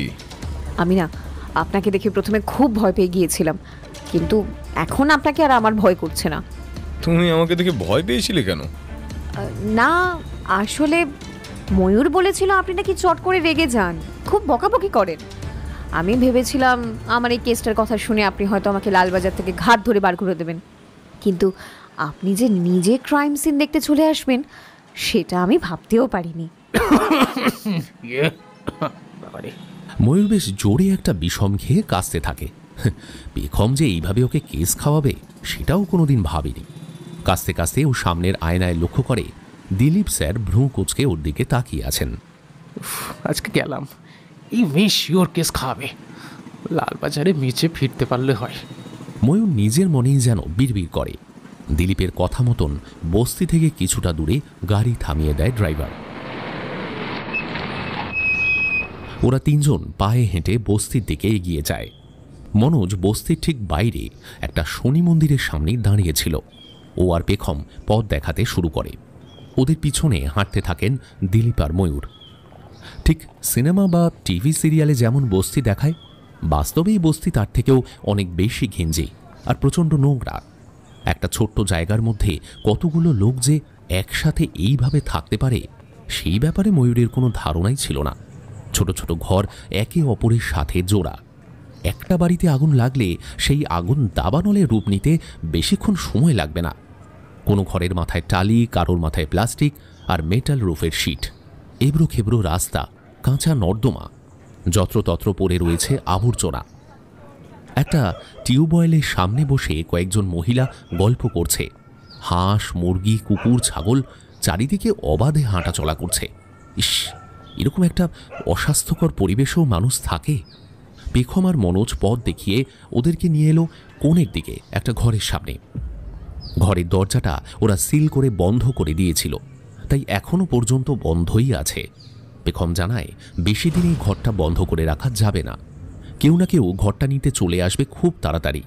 আমি না আপনাকে দেখে প্রথমে খুব ভয় পেয়ে গিয়েছিলাম, কিন্তু এখন আপনাকে আর আমার ভয় করছে না। তুমি আমাকে দেখে ভয় পেয়েছিলে কেন? না, আসলে ময়ূর বলেছিল আপনি নাকি চট করে রেগে যান, খুব বকাবকি করেন। আমি ভেবেছিলাম আমার এই কেসটার কথা শুনে আপনি হয়তো আমাকে লালবাজার থেকে ঘাট ধরে বার করে দেবেন, কিন্তু আপনি যে নিজে ক্রাইম সিন দেখতে চলে আসবেন সেটা আমি ভাবতেও পারিনি। ময়ূর বেশ জোরে একটা বিষম খেয়ে কাশতে থাকে। পেখম যে এইভাবে ওকে কেস খাওয়াবে সেটাও কোনোদিন ভাবেনি। কাশতে কাশতে ও সামনের আয়নায় লক্ষ্য করে দিলীপ স্যার ভ্রু কুঁচকে ওর দিকে তাকিয়ে আছেন। আজকে গেলাম, এই মেয়ে শিওর কেস খাওয়াবে। লালবাজারে মেচে ফিরতে পারলে হয়। ময়ূর নিজের মনেই যেন বিড়বিড় করে। দিলীপের কথা মতন বস্তি থেকে কিছুটা দূরে গাড়ি থামিয়ে দেয় ড্রাইভার। ওরা 3 জন পায়ে হেঁটে বস্তির দিকে এগিয়ে যায়। মনোজ বস্তির ঠিক বাইরে একটা শনি মন্দিরের সামনেই দাঁড়িয়েছিল। ও আর পেখম পথ দেখাতে শুরু করে। ওদের পিছনে হাঁটতে থাকেন দিলীপ আর ময়ূর। ঠিক সিনেমা বা টিভি সিরিয়ালে যেমন বস্তি দেখায় বাস্তবে এই বস্তি তার থেকেও অনেক বেশি ঘিঞ্জি আর প্রচণ্ড নোংরা। একটা ছোট্ট জায়গার মধ্যে কতগুলো লোক যে একসাথে এইভাবে থাকতে পারে সেই ব্যাপারে ময়ূরের কোনো ধারণাই ছিল না। ছোট ছোট ঘর একে অপরের সাথে জোড়া। একটা বাড়িতে আগুন লাগলে সেই আগুন দাবানলে রূপ নিতে বেশিক্ষণ সময় লাগবে না। কোনো ঘরের মাথায় টালি, কারোর মাথায় প্লাস্টিক আর মেটাল রুফের শিট, এবড়ো খেবড়ো রাস্তা, কাঁচা নর্দমা, যত্রতত্র পড়ে রয়েছে আবর্জনা। একটা টিউবওয়েলের সামনে বসে কয়েকজন মহিলা গল্প করছে। হাঁস, মুরগি, কুকুর, ছাগল চারিদিকে অবাধে হাঁটাচলা করছে। ইস, এরকম একটা অস্বাস্থ্যকর পরিবেশেও মানুষ থাকে। পেখম আর মনোজ পথ দেখিয়ে ওদেরকে নিয়ে এলো কোণের দিকে একটা ঘরের সামনে। ঘরের দরজাটা ওরা সিল করে বন্ধ করে দিয়েছিল, তাই এখনো পর্যন্ত বন্ধই আছে। পেখম জানায় বেশি দিন এই ঘরটা বন্ধ করে রাখা যাবে না, কেউ না কেউ ঘরটা নিতে চলে আসবে খুব তাড়াতাড়ি।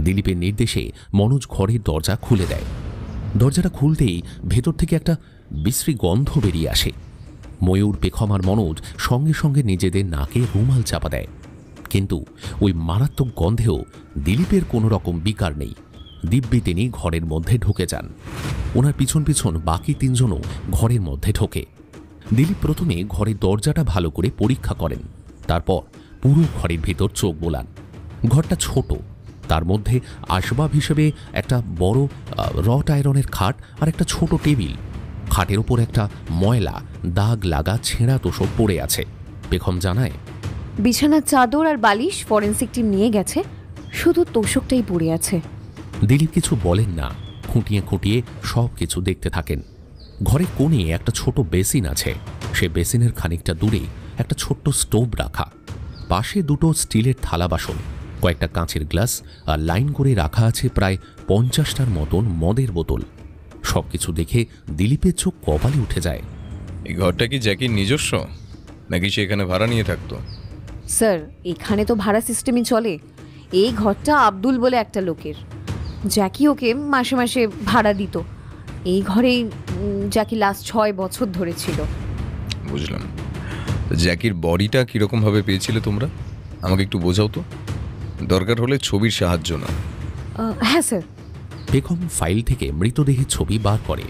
দিলীপের নির্দেশে মনোজ ঘরের দরজা খুলে দেয়। দরজাটা খুলতেই ভেতর থেকে একটা বিশ্রী গন্ধ বেরিয়ে আসে। ময়ূর, পেখম আর মনোজ সঙ্গে সঙ্গে নিজেদের নাকে রুমাল চাপা দেয়, কিন্তু ওই মারাত্মক গন্ধেও দিলীপের কোনো রকম বিকার নেই। দিব্যি তিনি ঘরের মধ্যে ঢুকে যান। ওনার পিছন পিছন বাকি তিনজনও ঘরের মধ্যে ঢোকে। দিলীপ প্রথমে ঘরের দরজাটা ভালো করে পরীক্ষা করেন, তারপর পুরো ঘরের ভেতর চোখ বোলান। ঘরটা ছোট, তার মধ্যে আসবাব হিসেবে একটা বড় রট আয়রনের খাট আর একটা ছোট টেবিল। খাটের ওপর একটা ময়লা দাগ লাগা ছেঁড়া তোষক পড়ে আছে। পেখম জানায়, বিছানার চাদর আর বালিশ ফরেন্সিক টিম নিয়ে গেছে, শুধু তোষকটাই পড়ে আছে। দিলীপ কিছু বলেন না, খুঁটিয়ে খুঁটিয়ে সব কিছু দেখতে থাকেন। ঘরের কোণে একটা ছোট বেসিন আছে, সে বেসিনের খানিকটা দূরে একটা ছোট্ট স্টোভ রাখা, পাশে দুটো স্টিলের থালা বাসন, কয়েকটা কাঁচের গ্লাস আর লাইন করে রাখা আছে প্রায় 50টার মতন মদের বোতল। সব কিছু দেখে দিলীপের চোখ কপালে উঠে যায়। এই ঘরটা কি জ্যাকির নিজস্ব, নাকি সে এখানে ভাড়া নিয়ে থাকতো? স্যার, এখানে তো ভাড়া সিস্টেমই চলে। এই ঘরটা আব্দুল বলে একটা লোকের, জ্যাকি ওকে মাসে মাসে ভাড়া দিত। এই ঘরেই জ্যাকি লাস্ট 6 বছর ধরে ছিল। বুঝলাম। জ্যাকির বডিটা কীরকমভাবে পেয়েছিলে তোমরা? আমাকে একটু বোঝাও তো, দরকার হলে ছবির সাহায্য না। হ্যাঁ স্যার। পেখম ফাইল থেকে মৃতদেহের ছবি বার করে।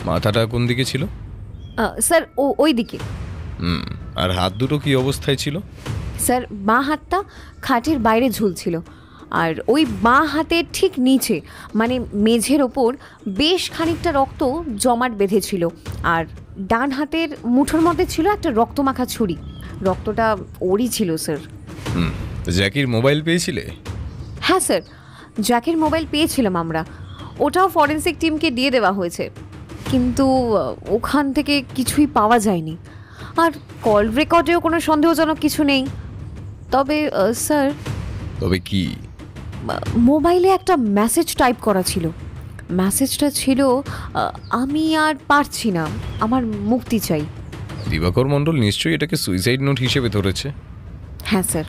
মাথাটা কোন দিকে ছিল? স্যার ওই দিকে। আর হাত দুটো কি অবস্থায় ছিল? স্যার, বাঁ হাতটা খাটের বাইরে ঝুলছিল, আর ওই বাঁ হাতের ঠিক নিচে মানে মেঝের ওপর বেশ খানিকটা রক্ত জমাট বেঁধেছিল। আর ডান হাতের মুঠোর মধ্যে ছিল একটা রক্তমাখা ছুরি। রক্তটা ওরই ছিল স্যার। জ্যাকির মোবাইল পেয়েছিলে? হ্যাঁ স্যার, জ্যাকের মোবাইল পেয়েছিলাম আমরা। ওটাও ফরেন্সিক টিমকে দিয়ে দেওয়া হয়েছে, কিন্তু ওখান থেকে কিছুই পাওয়া যায়নি। আর কল রেকর্ডেও কোনো সন্দেহজনক কিছু নেই। তবে স্যার, তবে কি? মোবাইলে একটা মেসেজ টাইপ করা ছিল। মেসেজটা ছিল, আমি আর পারছি না, আমার মুক্তি চাই। দিবাকর মণ্ডল নিশ্চয়ই এটাকে সুইসাইড নোট হিসেবে ধরেছে। হ্যাঁ স্যার।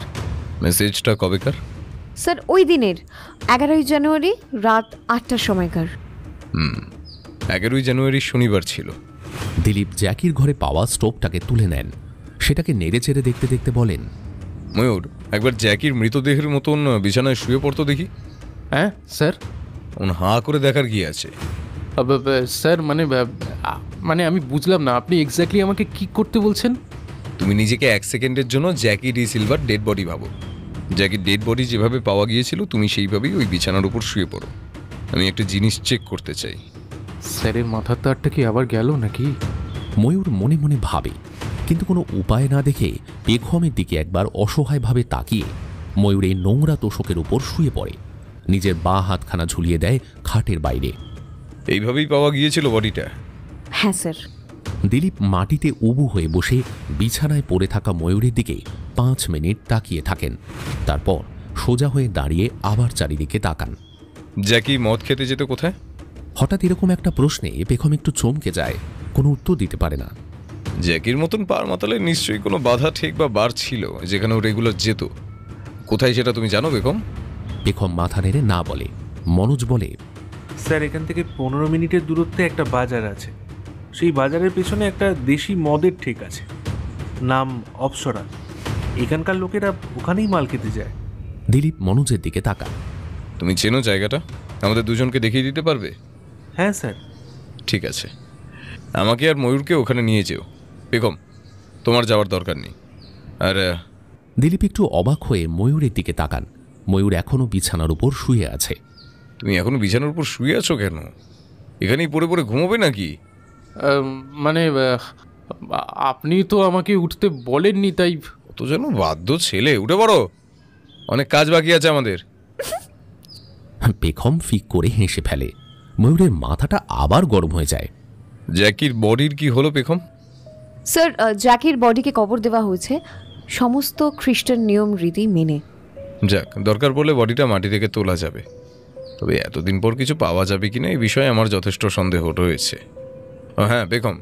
মেসেজটা কবেকার? স্যার, ওই দিনের 11ই জানুয়ারি রাত 8টার সময়কার। 11ই জানুয়ারি শনিবার ছিল। দিলীপ জ্যাকির ঘরে পাওয়া স্টোভটাকে তুলে নেন, সেটাকে নেড়ে চেড়ে দেখতে দেখতে বলেন, ময়ূর, একবার জ্যাকির মৃতদেহের মতন বিছানায় শুয়ে পড়তো দেখি। হ্যাঁ স্যার। হাঁ করে দেখার কি আছে? স্যার মানে আমি বুঝলাম না, আপনি এক্স্যাক্টলি আমাকে কি করতে বলছেন? তুমি নিজেকে 1 সেকেন্ডের জন্য Jackie D silver dead body ভাবো। জ্যাকির ডেড বডি যেভাবে পাওয়া গিয়েছিল তুমি সেইভাবেই ওই বিছানার উপর শুয়ে পড়ো। আমি একটা জিনিস চেক করতে চাই। স্যারের মাথার তারটা কি আবার গেল নাকি? ময়ূর মনে মনে ভাবে, কিন্তু কোনো উপায় না দেখে পেখমের দিকে একবার অসহায়ভাবে তাকিয়ে ময়ূর এই নোংরা তোষকের উপর শুয়ে পড়ে, নিজের বাঁ হাতখানা ঝুলিয়ে দেয় খাটের বাইরে। এইভাবেই পাওয়া গিয়েছিল বডিটা? হ্যাঁ স্যার। দিলীপ মাটিতে উবু হয়ে বসে বিছানায় পড়ে থাকা ময়ূরের দিকে 5 মিনিট তাকিয়ে থাকেন, তারপর সোজা হয়ে দাঁড়িয়ে আবার চারিদিকে তাকান। জ্যাকি মদ খেতে যেত কোথায়? হঠাৎ এরকম একটা প্রশ্নে পেখম একটু চমকে যায়, কোনো উত্তর দিতে পারে না। জ্যাকির মতন পার মাতালে নিশ্চয়ই কোনো বাধা ঠেক বা বার ছিল যেখানে ও রেগুলার যেত। কোথায় সেটা তুমি জানো বেগম? পেখম মাথা নেড়ে না বলে। মনোজ বলে, স্যার, এখান থেকে 15 মিনিটের দূরত্বে একটা বাজার আছে। সেই বাজারের পেছনে একটা দেশি মদের ঠেক আছে, নাম অপসরা। এখানকার লোকেরা ওখানেই মাল খেতে যায়। দিলীপ মনোজের দিকে তাকান। তুমি চেনো জায়গাটা? আমাদের দুজনকে দেখিয়ে দিতে পারবে? হ্যাঁ স্যার। ঠিক আছে, আমাকে আর ময়ূরকে ওখানে নিয়ে যেও। বেগম, তোমার যাওয়ার দরকার নেই। আর দিলীপ একটু অবাক হয়ে ময়ূরের দিকে তাকান। ময়ূর এখনো বিছানার উপর শুয়ে আছে। তুমি এখনো বিছানার উপর শুয়ে আছো কেন? এখানেই পড়ে পড়ে ঘুমোবে নাকি? মানে আপনি তো আমাকে উঠতে বলেননি, তাই। কত যেন বাধ্য ছেলে, উঠে পড়ো, অনেক কাজ বাকি আছে আমাদের। পেখম ফিক করে হেসে ফেলে। ময়ূরের মাথাটা আবার গরম হয়ে যায়। জ্যাকির বডির কি হলো পেখম? স্যার, জ্যাকির বডিকে কবর দেওয়া হয়েছে সমস্ত খ্রিস্টান নিয়ম রীতি মেনে। যাক, দরকার পড়লে বডিটা মাটি থেকে তোলা যাবে। তবে এতদিন পর কিছু পাওয়া যাবে কিনা এই বিষয়ে আমার যথেষ্ট সন্দেহ রয়েছে। ও হ্যাঁ পেখম,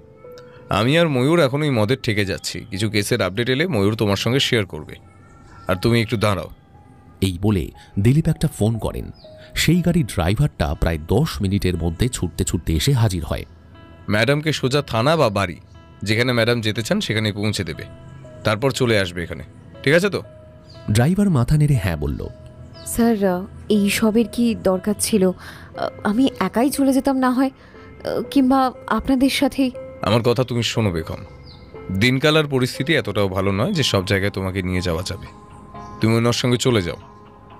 আমি আর ময়ূর এখন ওই মদের ঠেকে যাচ্ছি। কিছু কেসের আপডেট এলে ময়ূর তোমার সঙ্গে শেয়ার করবে। আর তুমি একটু দাঁড়াও। এই বলে দিলীপ একটা ফোন করেন। সেই গাড়ির ড্রাইভারটা প্রায় 10 মিনিটের মধ্যে ছুটতে ছুটতে এসে হাজির হয়। ম্যাডামকে সোজা থানা বা বাড়ি, যেখানে ম্যাডাম যেতে চান সেখানে পৌঁছে দেবে, তারপর চলে আসবে এখানে। ঠিক আছে তো? ড্রাইভার মাথা নেড়ে হ্যাঁ বলল। স্যার, এই সবের কি দরকার ছিল? আমি একাই চলে যেতাম না হয়, কিংবা আপনাদের সাথেই। আমার কথা তুমি শোনো বেগম, দিনকাল আর পরিস্থিতি এতটাও ভালো নয় যে সব জায়গায় তোমাকে নিয়ে যাওয়া যাবে। তুমি ওনার সঙ্গে চলে যাও,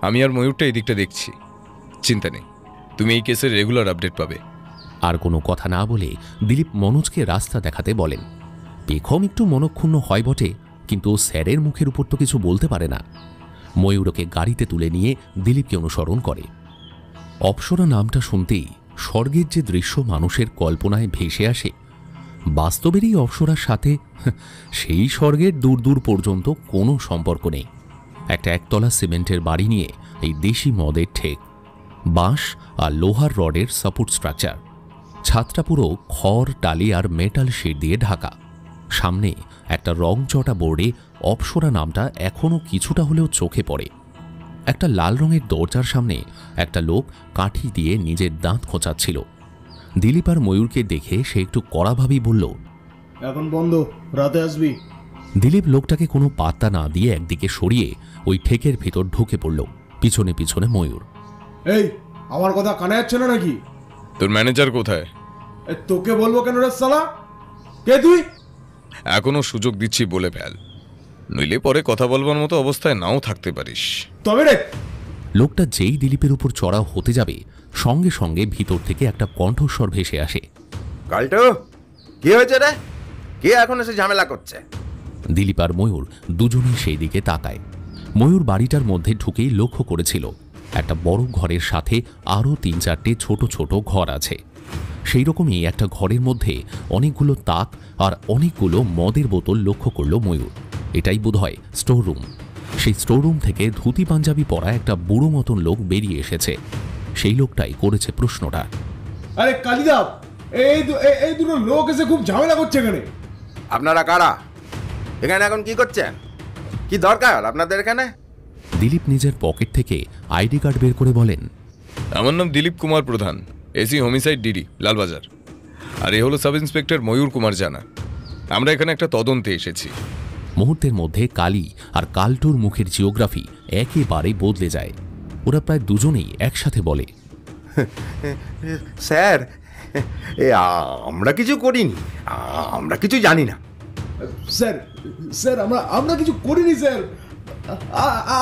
আমি আর ময়ূরটা এই দিকটা দেখছি। চিন্তা নেই, তুমি এই কেসের রেগুলার আপডেট পাবে। আর কোনো কথা না বলে দিলীপ মনোজকে রাস্তা দেখাতে বলেন। পেখম একটু মনক্ষুণ্ণ হয় বটে, কিন্তু স্যারের মুখের উপর তো কিছু বলতে পারে না। ময়ূরকে গাড়িতে তুলে নিয়ে দিলীপকে অনুসরণ করে। অপ্সরা নামটা শুনতেই স্বর্গের যে দৃশ্য মানুষের কল্পনায় ভেসে আসে, বাস্তবেরই অপ্সরার সাথে সেই স্বর্গের দূর দূর পর্যন্ত কোনো সম্পর্ক নেই। একটা একতলা সিমেন্টের বাড়ি নিয়ে এই দেশি মদের ঠেক, বাঁশ আর লোহার রডের সাপোর্ট স্ট্রাকচার, ছাদটা পুরো খড় টালি আর মেটাল শিট দিয়ে ঢাকা। সামনে একটা রংচটা বোর্ডে অপ্সরা নামটা এখনও কিছুটা হলেও চোখে পড়ে। একটা লাল রঙের দরজার সামনে একটা লোক কাঠি দিয়ে নিজের দাঁত খোঁচাচ্ছিল। দিলীপ আর ময়ূরকে দেখে সে একটু কড়াভাবেই বলল, এখন বন্ধ, রাতে আসবি। দিলীপ লোকটাকে কোনো পাত্তা না দিয়ে একদিকে সরিয়ে ওই ঠেকের ভেতর ঢুকে পড়ল, পিছনে পিছনে ময়ূর। এই, আমার কথা কানে যাচ্ছে না নাকি? তোর ম্যানেজার কোথায়? তোকে বলবো কেন রে সালা? কে তুই? এখনো সুযোগ দিচ্ছি বলে ফেল, নইলে পরে কথা বলবার মতো অবস্থায় নাও থাকতে পারিস। তবে রে। লোকটা যেই দিলীপের উপর চড়াও হতে যাবে, সঙ্গে সঙ্গে ভিতর থেকে একটা কণ্ঠস্বর ভেসে আসে। কালটো, কি হয়েছে রে? কে এখন এসে ঝামেলা করছে? দিলীপ আর ময়ূর দুজনেই সেই দিকে তাকায়। ময়ূর বাড়িটার মধ্যে ঢুকেই লক্ষ্য করেছিল একটা বড় ঘরের সাথে আরও 3-4টে ছোট ছোট ঘর আছে। সেই রকমই একটা ঘরের মধ্যে অনেকগুলো তাক আর অনেকগুলো মদের বোতল লক্ষ্য করল ময়ূর। এটাই বোধহয় স্টোর রুম। সেই স্টোর রুম থেকে ধুতি পাঞ্জাবি পরা একটা বুড়ো মতন লোক বেরিয়ে এসেছে। সেই লোকটাই করেছে প্রশ্নটা। আরে কালিদা, এই দুটো লোক এসে খুব ঝামেলা করছে এখানে। আপনারা কারা? এখানে এখন কি করছেন? কি দরকার আপনাদের এখানে? দিলীপ নিজের পকেট থেকে আইডি কার্ড বের করে বলেন, আমার নাম দিলীপ কুমার প্রধান, এসি হোমিসাইড ডিডি, লালবাজার। আর এ হলো সাব ইন্সপেক্টর ময়ূর কুমার জানা। আমরা এখানে একটা তদন্তে এসেছি। মুহূর্তের মধ্যে কালী আর কালটুর মুখের জিওগ্রাফি একেবারে বদলে যায়। ওরা প্রায় দুজনেই একসাথে বলে, স্যার, আমরা কিছু করিনি, আমরা কিছু জানি না। স্যার স্যার আমরা কিছু করিনি স্যার,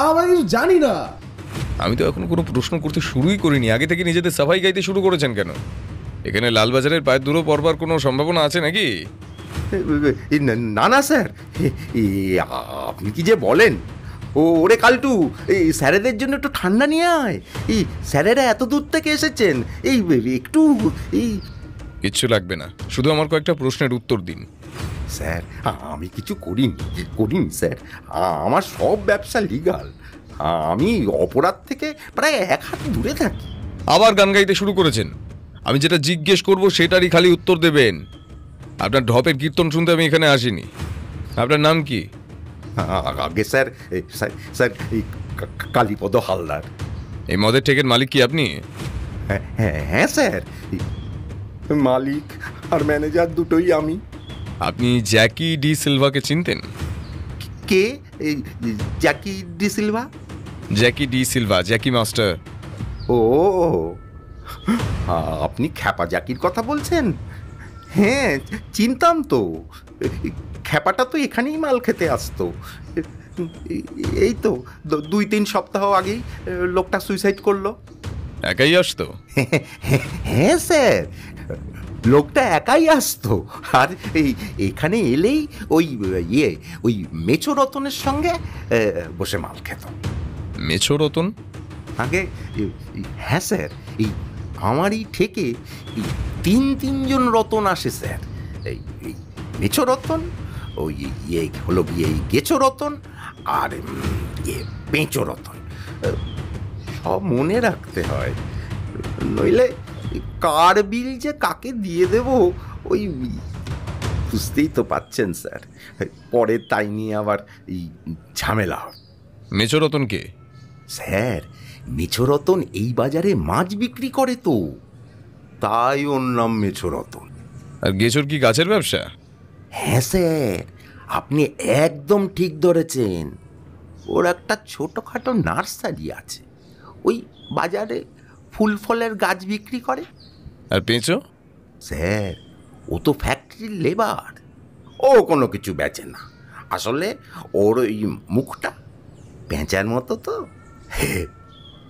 আমরা কিছু জানি না। আমি তো এখনো কোনো প্রশ্ন করতে শুরুই করিনি, আগে থেকে নিজেদের সাফাই গাইতে শুরু করেছেন কেন? এখানে লালবাজারের পায়ের দূরও পড়বার কোনো সম্ভাবনা আছে নাকি? না না স্যার, আপনি কি যে বলেন। ওরে কালটু, এই স্যারেদের জন্য একটু ঠান্ডা নিয়ে আয়। এই স্যারেরা এত দূর থেকে এসেছেন, এই একটু এই কিচ্ছু লাগবে না, শুধু আমার কয়েকটা প্রশ্নের উত্তর দিন। স্যার, আমি কিছু করিনি স্যার। আমার সব ব্যবসা লিগাল। আমি অপরাধ থেকে প্রায় 1 হাত দূরে থাকি। আবার গান গাইতে শুরু করেছেন। আমি যেটা জিজ্ঞেস করব সেটারই খালি উত্তর দেবেন। আপনার ঢপের কীর্তন শুনতে আমি এখানে আসিনি। আপনার নাম কি? আগে স্যার, স্যার কালীপদ হালদার। এই মদের ঠেকের মালিক কি আপনি? হ্যাঁ স্যার, মালিক আর ম্যানেজার দুটোই আমি। আপনি জ্যাকি ডি সিলভাকে চিনতেন? কে? এই Jackie de Silva. Jackie de Silva, Jackie master. ও, আপনি খ্যাপা জ্যাকির কথা বলছেন? হ্যাঁ, চিনতাম তো। খ্যাপাটা তো এখানেই মাল খেতে আসতো। এই তো 2-3 সপ্তাহ আগেই লোকটা সুইসাইড করলো। একাই আসতো? হ্যাঁ স্যার, লোকটা একাই আসতো। আর এখানে এলেই ওই মেছো রতনের সঙ্গে বসে মাল খেত। মেছো রতন? আগে হ্যাঁ স্যার, এই আমারই থেকে 3জন রতন আসে স্যার। এই মেছো রতন, ওই হলো এই গেছো রতন, আর পেঁচো রতন। সব মনে রাখতে হয়, নইলে কার বিল যে কাকে দিয়ে দেব ওই বুঝতেই তো পাচ্ছেন স্যার। পরে তাই নিয়ে আবার এই ঝামেলা হবে। মেছো রতন কে? স্যার, মেছো রতন এই বাজারে মাছ বিক্রি করে তো, তাই ওর নাম মেছো রতন। আর গেছোর কি গাছের ব্যবসা? হ্যাঁ স্যার, আপনি একদম ঠিক ধরেছেন। ওর একটা ছোটোখাটো নার্সারি আছে, ওই বাজারে ফুল ফলের গাছ বিক্রি করে। আর পেঁচো? স্যার, ও তো ফ্যাক্টরির লেবার, ও কোনো কিছু বেচে না। আসলে ওর ওই মুখটা পেঁচার মতো তো,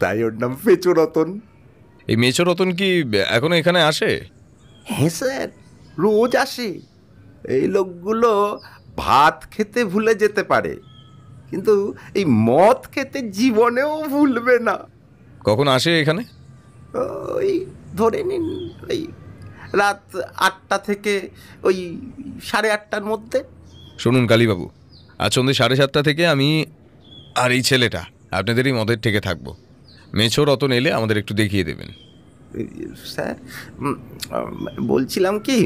তাই ওর নাম পেঁচো রতন। এই মেছো রতন কি এখনো এখানে আসে? হ্যাঁ স্যার, রোজ আসে। এই লোকগুলো ভাত খেতে ভুলে যেতে পারে, কিন্তু এই মদ খেতে জীবনেও ভুলবে না। কখন আসে এখানে? ওই ধরে নিন ওই রাত 8টা থেকে ওই 8:30টার মধ্যে। শুনুন কালীবাবু, আজ সন্ধ্যে 7:30 থেকে আমি আর এই ছেলেটা আপনাদেরই মদের থেকে থাকবো। মেছো রতন এলে আমাদের একটু দেখিয়ে দেবেন। স্যার, বলছিলাম কি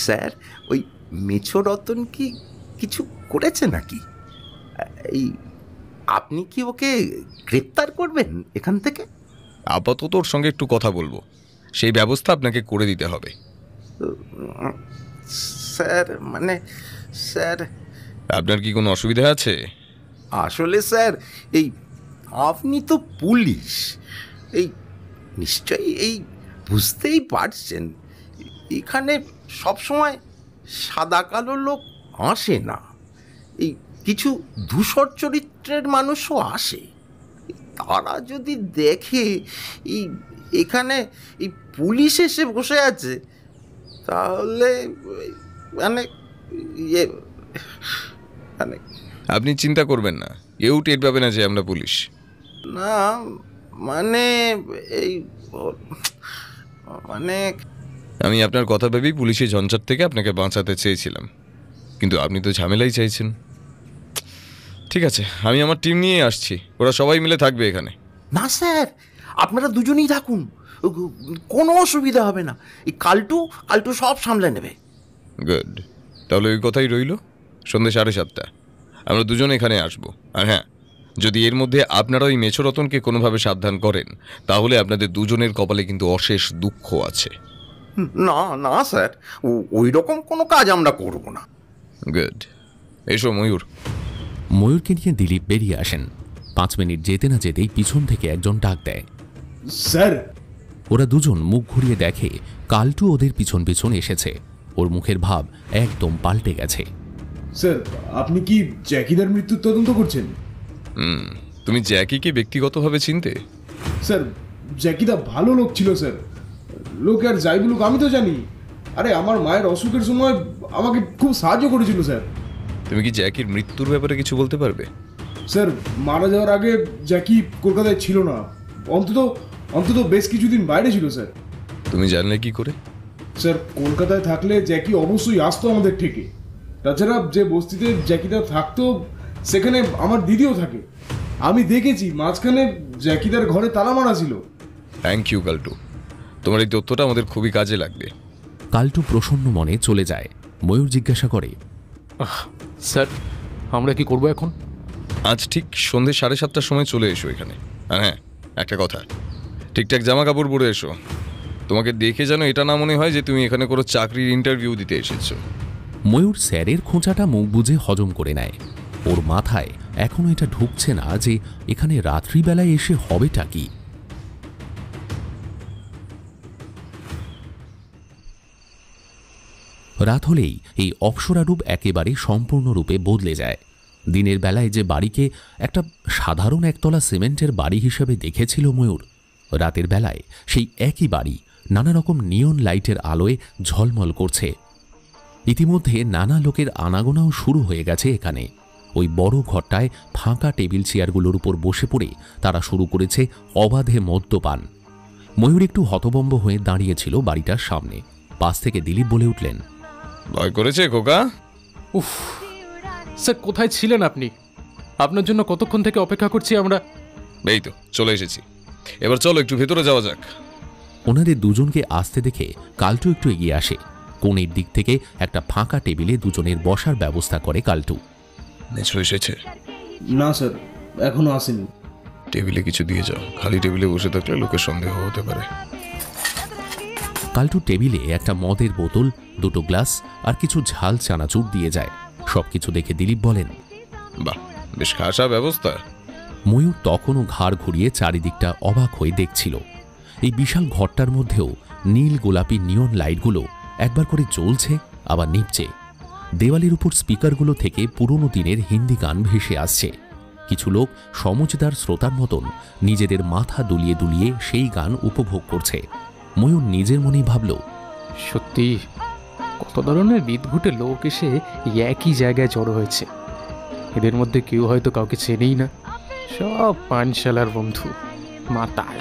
স্যার, ওই মেছো রতন কি কিছু করেছে নাকি? এই আপনি কি ওকে গ্রেপ্তার করবেন এখান থেকে? আপাতত ওর সঙ্গে একটু কথা বলবো, সেই ব্যবস্থা আপনাকে করে দিতে হবে। স্যার মানে স্যার, আপনার কি কোনো অসুবিধা আছে? আসলে স্যার, এই আপনি তো পুলিশ, এই নিশ্চয়ই এই বুঝতেই পারছেন এখানে সবসময় সাদা কালো লোক আসে না, এই কিছু ধূসর চরিত্রের মানুষও আসে। তারা যদি দেখে এই এখানে এই পুলিশ এসে বসে আছে, তাহলে মানে মানে আপনি চিন্তা করবেন না, কেউ টের পাবে না যে আমরা পুলিশ। না মানে এই মানে আমি আপনার কথা ভেবেই পুলিশের ঝঞ্ঝাট থেকে আপনাকে বাঁচাতে চেয়েছিলাম, কিন্তু আপনি তো ঝামেলাই চাইছেন। ঠিক আছে, আমি আমার টিম নিয়ে আসছি, ওরা সবাই মিলে থাকবে এখানে। না স্যার, আপনারা দুজনেই থাকুন, কোনো অসুবিধা হবে না। এই কালটু সব সামলে নেবে। গুড, তাহলে ওই কথাই রইল। সন্ধ্যে 7:30 আমরা দুজন এখানে আসবো। আর হ্যাঁ, যদি এর মধ্যে আপনারা ওই মেছো রতনকে কোনোভাবে সাবধান করেন, তাহলে আপনাদের দুজনের কপালে কিন্তু অশেষ দুঃখ আছে। না না স্যার, ওই রকম কোনো কাজ আমরা করব না। গুড, এসো ময়ূর। ময়ূরকে নিয়ে দিলীপ বেরিয়ে আসেন। 5 মিনিট যেতে না যেতেই পিছন থেকে একজন ডাক দেয়, স্যার। ওরা দুজন মুখ ঘুরিয়ে দেখে কালটু ওদের পিছন পিছন এসেছে। ওর মুখের ভাব একদম পাল্টে গেছে। স্যার, আপনি কি জ্যাকিদার মৃত্যুর তদন্ত করছেন? তুমি জ্যাকিকে ব্যক্তিগতভাবে চিনতে? স্যার, জ্যাকিদা ভালো লোক ছিল স্যার। লোক আর যাই বলুক, আমি তো জানি। আরে আমার মায়ের অসুখের সময় আমাকে খুব সাহায্য করেছিল স্যার। তুমি কি জ্যাকির মৃত্যুর ব্যাপারে কিছু বলতে পারবে? স্যার, মারা যাওয়ার আগে জ্যাকি কলকাতায় ছিল না, অন্তত বেশ কিছুদিন বাইরে ছিল স্যার। তুমি জানলে কি করে? স্যার, কলকাতায় থাকলে জ্যাকি অবশ্যই আসতো আমাদের থেকে। তাছাড়া যে বস্তিতে জ্যাকিদা থাকতো সেখানে আমার দিদিও থাকে। আমি দেখেছি মাঝখানে জ্যাকিদার ঘরে তালা মারা ছিল। থ্যাংক ইউ কালটু, তোমার এই তথ্যটা আমাদের খুবই কাজে লাগবে। কালটু প্রসন্ন মনে চলে যায়। ময়ূর জিজ্ঞাসা করে, স্যার, আমরা কি করব এখন? আজ ঠিক সন্ধ্যে 7:30টার সময় চলে এসো এখানে। আর হ্যাঁ, একটা কথা, ঠিকঠাক জামা কাপড় পরে এসো। তোমাকে দেখে যেন এটা না মনে হয় যে তুমি এখানে কোনো চাকরির ইন্টারভিউ দিতে এসেছো। ময়ূর স্যারের খোঁচাটা মুখ বুজে হজম করে নেয়। ওর মাথায় এখনো এটা ঢুকছে না যে এখানে রাত্রিবেলায় এসে হবেটা কি। রাত হলেই এই অপ্সরারূপ একেবারে সম্পূর্ণরূপে বদলে যায়। দিনের বেলায় যে বাড়িকে একটা সাধারণ একতলা সিমেন্টের বাড়ি হিসেবে দেখেছিল ময়ূর, রাতের বেলায় সেই একই বাড়ি নানা রকম নিয়ন লাইটের আলোয় ঝলমল করছে। ইতিমধ্যে নানা লোকের আনাগোনাও শুরু হয়ে গেছে এখানে। ওই বড় ঘরটায় ফাঁকা টেবিল চেয়ারগুলোর উপর বসে পড়ে তারা শুরু করেছে অবাধে মদ্যপান। ময়ূর একটু হতবম্ব হয়ে দাঁড়িয়েছিল বাড়িটার সামনে। পাশ থেকে দিলীপ বলে উঠলেন, ভয় করেছে খোকা? উফ স্যার, কোথায় ছিলেন আপনি? আপনার জন্য কতক্ষণ থেকে অপেক্ষা করছি আমরা। এই তো চলে এসেছি, এবার চলো একটু ভেতরে যাওয়া যাক। ওনাদের দুজনকে আসতে দেখে কালটু একটু এগিয়ে আসে। কোণের দিক থেকে একটা ফাঁকা টেবিলে দুজনের বসার ব্যবস্থা করে কালটু। নেছো এসেছে? না স্যার, এখনো আসেনি। টেবিলে কিছু দিয়ে যাও, খালি টেবিলে বসে থাকলে লোকের সন্দেহ হতে পারে। কালটু টেবিলে একটা মদের বোতল, দুটো গ্লাস আর কিছু ঝাল চানাচুর দিয়ে যায়। সবকিছু দেখে দিলীপ বলেন, বাহ, বেশ খাসা ব্যবস্থা। ময়ূর তখনও ঘাড় ঘুরিয়ে চারিদিকটা অবাক হয়ে দেখছিল। এই বিশাল ঘরটার মধ্যেও নীল গোলাপি নিয়ন লাইটগুলো একবার করে জ্বলছে আবার নিভছে। দেওয়ালের উপর স্পিকারগুলো থেকে পুরনো দিনের হিন্দি গান ভেসে আসছে। কিছু লোক সমঝদার শ্রোতার মতন নিজেদের মাথা দুলিয়ে দুলিয়ে সেই গান উপভোগ করছে। ময়ূর নিজের মনেই ভাবল, সত্যি কত ধরনের বিদঘুটে লোক এসে একই জায়গায় জড়ো হয়েছে। এদের মধ্যে কেউ হয়তো কাউকে চেনেই না, সব পানশালার বন্ধু মাতাল।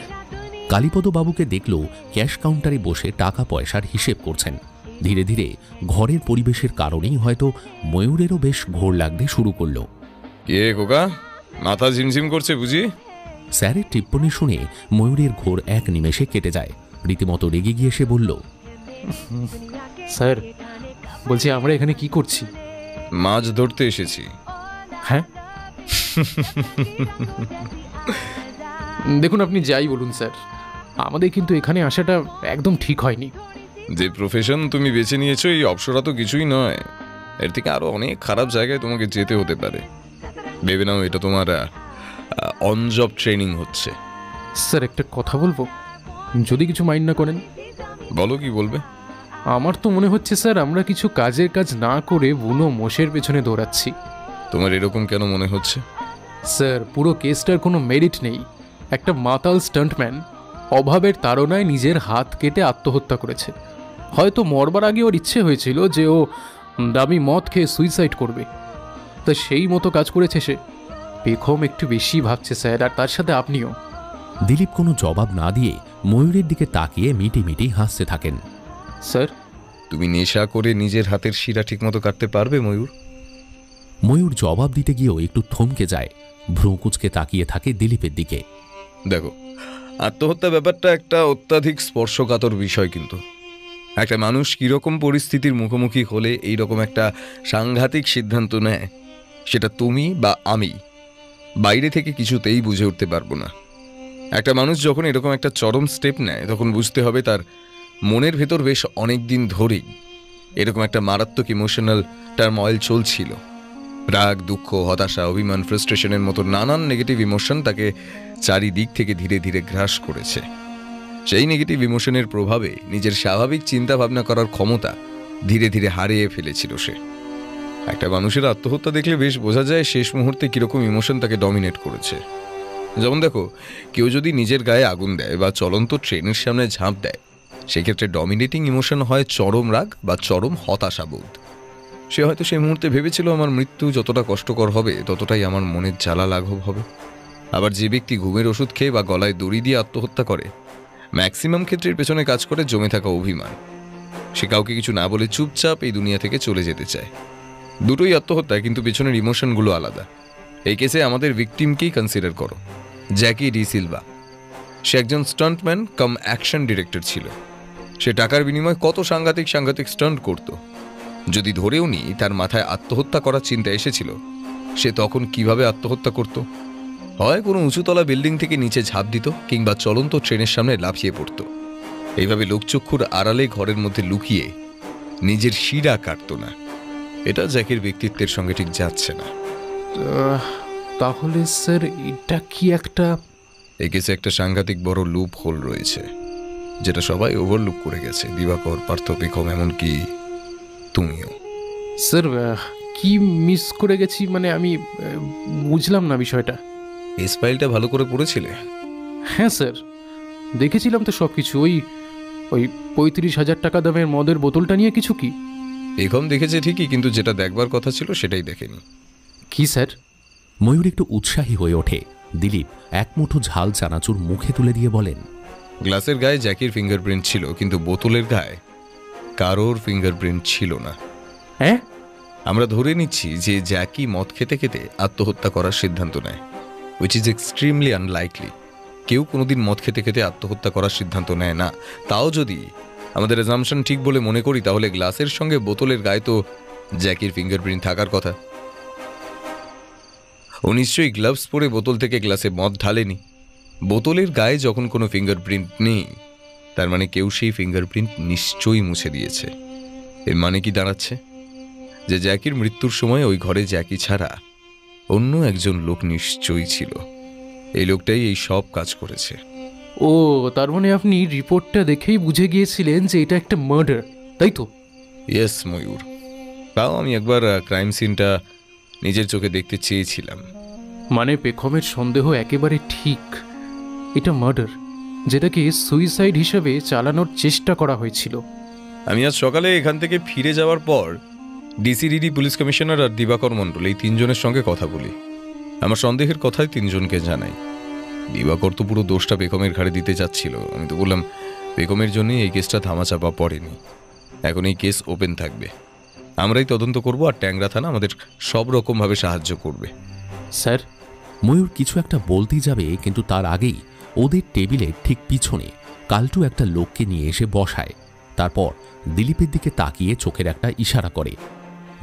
কালীপদ বাবুকে দেখল ক্যাশ কাউন্টারে বসে টাকা পয়সার হিসেব করছেন। ধীরে ধীরে ঘরের পরিবেশের কারণেই হয়তো ময়ূরেরও বেশ ঘোর লাগতে শুরু করল। কে খোকা, মাথা ঝিমঝিম করছে বুঝি? স্যারের টিপ্পনি শুনে ময়ূরের ঘোর এক নিমেষে কেটে যায়। রীতিমতো রেগে গিয়ে সে বলল, স্যার বলছি আমরা এখানে কি করছি? মাছ ধরতে এসেছি। হ্যাঁ দেখুন, আপনি যাই বলুন স্যার, আমাদের কিন্তু এখানে আসাটা একদম ঠিক হয়নি। যে প্রফেশন তুমি বেছে নিয়েছো, এই অপসরা তো কিছুই নয়। এর থেকে আরো অনেক খারাপ জায়গায় তোমাকে যেতে হতে পারে। ভেবে নাও এটা তোমার অন জব ট্রেনিং হচ্ছে। স্যার একটা কথা বলবো, যদি কিছু মাইন্ড না করেন। বলো, কি বলবে? আমার তো মনে হচ্ছে স্যার আমরা কিছু কাজের কাজ না করে বুনো মোষের পেছনে দৌড়াচ্ছি। তোমার এরকম কেন মনে হচ্ছে? স্যার পুরো কেসটার কোনো মেরিট নেই। একটা মাতাল স্টান্টম্যান অভাবের তাড়নায় নিজের হাত কেটে আত্মহত্যা করেছে। হয়তো মরবার আগে ওর ইচ্ছে হয়েছিল যে ও দামি মদ খেয়ে সুইসাইড করবে, তা সেই মতো কাজ করেছে সে। বেগম একটু বেশি ভাবছে স্যার, আর তার সাথে আপনিও। দিলীপ কোনো জবাব না দিয়ে ময়ূরের দিকে তাকিয়ে মিটি মিটি হাসতে থাকেন। স্যার তুমি নেশা করে নিজের হাতের শিরা ঠিকমতো কাটতে পারবে ময়ূর? ময়ূর জবাব দিতে গিয়েও একটু থমকে যায়। ভ্রু কুঁচকে তাকিয়ে থাকে দিলীপের দিকে। দেখো, আত্মহত্যা ব্যাপারটা একটা অত্যাধিক স্পর্শকাতর বিষয়, কিন্তু একটা মানুষ কিরকম পরিস্থিতির মুখোমুখি হলে এইরকম একটা সাংঘাতিক সিদ্ধান্ত নেয়, সেটা তুমি বা আমি বাইরে থেকে কিছুতেই বুঝে উঠতে পারবো না। একটা মানুষ যখন এরকম একটা চরম স্টেপ নেয়, তখন বুঝতে হবে তার মনের ভেতর বেশ অনেক দিন ধরেই এরকম একটা মারাত্মক ইমোশনাল টার্ময়েল চলছিল। রাগ, দুঃখ, হতাশা, অভিমান, ফ্রাস্ট্রেশনের মতো নানান নেগেটিভ ইমোশন তাকে চারিদিক থেকে ধীরে ধীরে গ্রাস করেছে। সেই নেগেটিভ ইমোশনের প্রভাবে নিজের স্বাভাবিক চিন্তা ভাবনা করার ক্ষমতা ধীরে ধীরে হারিয়ে ফেলেছিল সে। একটা মানুষের আত্মহত্যা দেখলে বেশ বোঝা যায় শেষ মুহূর্তে কিরকম ইমোশন তাকে ডমিনেট করেছে। যেমন দেখো, কেউ যদি নিজের গায়ে আগুন দেয় বা চলন্ত ট্রেনের সামনে ঝাঁপ দেয়, সেক্ষেত্রে ডমিনেটিং ইমোশন হয় চরম রাগ বা চরম হতাশাবোধ। সে হয়তো সেই মুহূর্তে ভেবেছিল আমার মৃত্যু যতটা কষ্টকর হবে ততটাই আমার মনের জ্বালা লাঘব হবে। আবার যে ব্যক্তি ঘুমের ওষুধ খেয়ে বা গলায় দড়ি দিয়ে আত্মহত্যা করে, ম্যাক্সিমাম ক্ষেত্রের পেছনে কাজ করে জমে থাকা অভিমান। সে কাউকে কিছু না বলে চুপচাপ এই দুনিয়া থেকে চলে যেতে চায়। দুটোই আত্মহত্যা, কিন্তু পেছনের ইমোশনগুলো আলাদা। এই কেসে আমাদের ভিকটিমকেই কনসিডার করো, জ্যাকি ডি সিলভা। সে একজন স্টান্টম্যান কাম অ্যাকশন ডিরেক্টর ছিল। সে টাকার বিনিময়ে কত সাংঘাতিক সাংঘাতিক স্টান্ট করত। যদি ধরেও নি তার মাথায় আত্মহত্যা করার চিন্তা এসেছিল, সে তখন কিভাবে আত্মহত্যা করত? হয় কোনো উঁচুতলা বিল্ডিং থেকে নিচে ঝাঁপ দিত, কিংবা চলন্ত ট্রেনের সামনে লাফিয়ে পড়ত। এইভাবে লোকচক্ষুর আড়ালে ঘরের মধ্যে লুকিয়ে নিজের শিরা কাটত না। এটা জ্যাকের ব্যক্তিত্বের সঙ্গে ঠিক যাচ্ছে না। তাহলে স্যার এটা কি একটা... এই কেসে একটা সাংঘাতিক বড় লুপ হোল রয়েছে, যেটা সবাই ওভারলুক করে গেছে। দিবাকর, পার্থ, পেখম, এমনকি তুমিও। স্যার কি মিস করে গেছি মানে আমি বুঝলাম না বিষয়টা। এই ফাইলটা ভালো করে পড়েছিলে? হ্যাঁ স্যার, দেখেছিলাম তো সব কিছু। ওই 35,000 টাকা দামের মদের বোতলটা নিয়ে কিছু কি? পেখম দেখেছে ঠিকই, কিন্তু যেটা দেখবার কথা ছিল সেটাই দেখেনি। কি স্যার? ময়ূর একটু উৎসাহী হয়ে ওঠে। দিলীপ এক মুঠো ঝাল চানাচুর মুখে তুলে দিয়ে বলেন, গ্লাসের গায়ে জ্যাকির ফিঙ্গারপ্রিন্ট ছিল, কিন্তু বোতলের গায়ে কারোর ফিঙ্গারপ্রিন্ট ছিল না। হ্যাঁ, আমরা ধরে নিচ্ছি যে জ্যাকি মদ খেতে খেতে আত্মহত্যা করার সিদ্ধান্ত নেয়, উইচ ইজ এক্সট্রিমলি আনলাইকলি। কেউ কোনোদিন মদ খেতে খেতে আত্মহত্যা করার সিদ্ধান্ত নেয় না। তাও যদি আমাদের অ্যাজাম্পশন ঠিক বলে মনে করি, তাহলে গ্লাসের সঙ্গে বোতলের গায়ে তো জ্যাকির ফিঙ্গারপ্রিন্ট থাকার কথা। ও নিশ্চয়ই গ্লাভস পরে বোতল থেকে গ্লাসে মদ ঢালেনি। বোতলের গায়ে যখন কোনো ফিঙ্গারপ্রিন্ট নেই, তার মানে কেউ সেই ফিঙ্গারপ্রিন্ট নিশ্চয়ই মুছে দিয়েছে। এর মানে কি দাঁড়াচ্ছে? যে জ্যাকির মৃত্যুর সময় ওই ঘরে জ্যাকি ছাড়া অন্য একজন লোক নিশ্চয়ই ছিল। এই লোকটাই এই সব কাজ করেছে। ও তার মানে আপনি রিপোর্টটা দেখেই বুঝে গিয়েছিলেন যে এটা একটা মার্ডার, তাই তো? ইয়েস ময়ূর, তাও আমি একবার ক্রাইম সিনটা নিজের চোখে দেখতে চেয়েছিলাম। মানে পেখমের সন্দেহ একেবারে ঠিক, এটা মার্ডার, যেটাকে সুইসাইড হিসেবে চালানোর চেষ্টা করা হয়েছিল। আমি আজ সকালে এখান থেকে ফিরে যাওয়ার পর ডিসিডিডি, পুলিশ কমিশনার আর দিবাকর মণ্ডল, এই তিনজনের সঙ্গে কথা বলি। আমার সন্দেহের কথাই তিনজনকে জানাই। দিবাকর তো পুরো দোষটা বেগমের ঘাড়ে দিতে যাচ্ছিল। আমি তো বললাম বেগমের জন্যই এই কেসটা ধামাচাপা পড়েনি, এখন এই কেস ওপেন থাকবে, আমরাই তদন্ত করব, আর ট্যাংরা থানা আমাদের সব রকমভাবে সাহায্য করবে। স্যার, ময়ূর কিছু একটা বলতেই যাবে, কিন্তু তার আগেই ওদের টেবিলের ঠিক পিছনে কালটু একটা লোককে নিয়ে এসে বসায়। তারপর দিলীপের দিকে তাকিয়ে চোখের একটা ইশারা করে।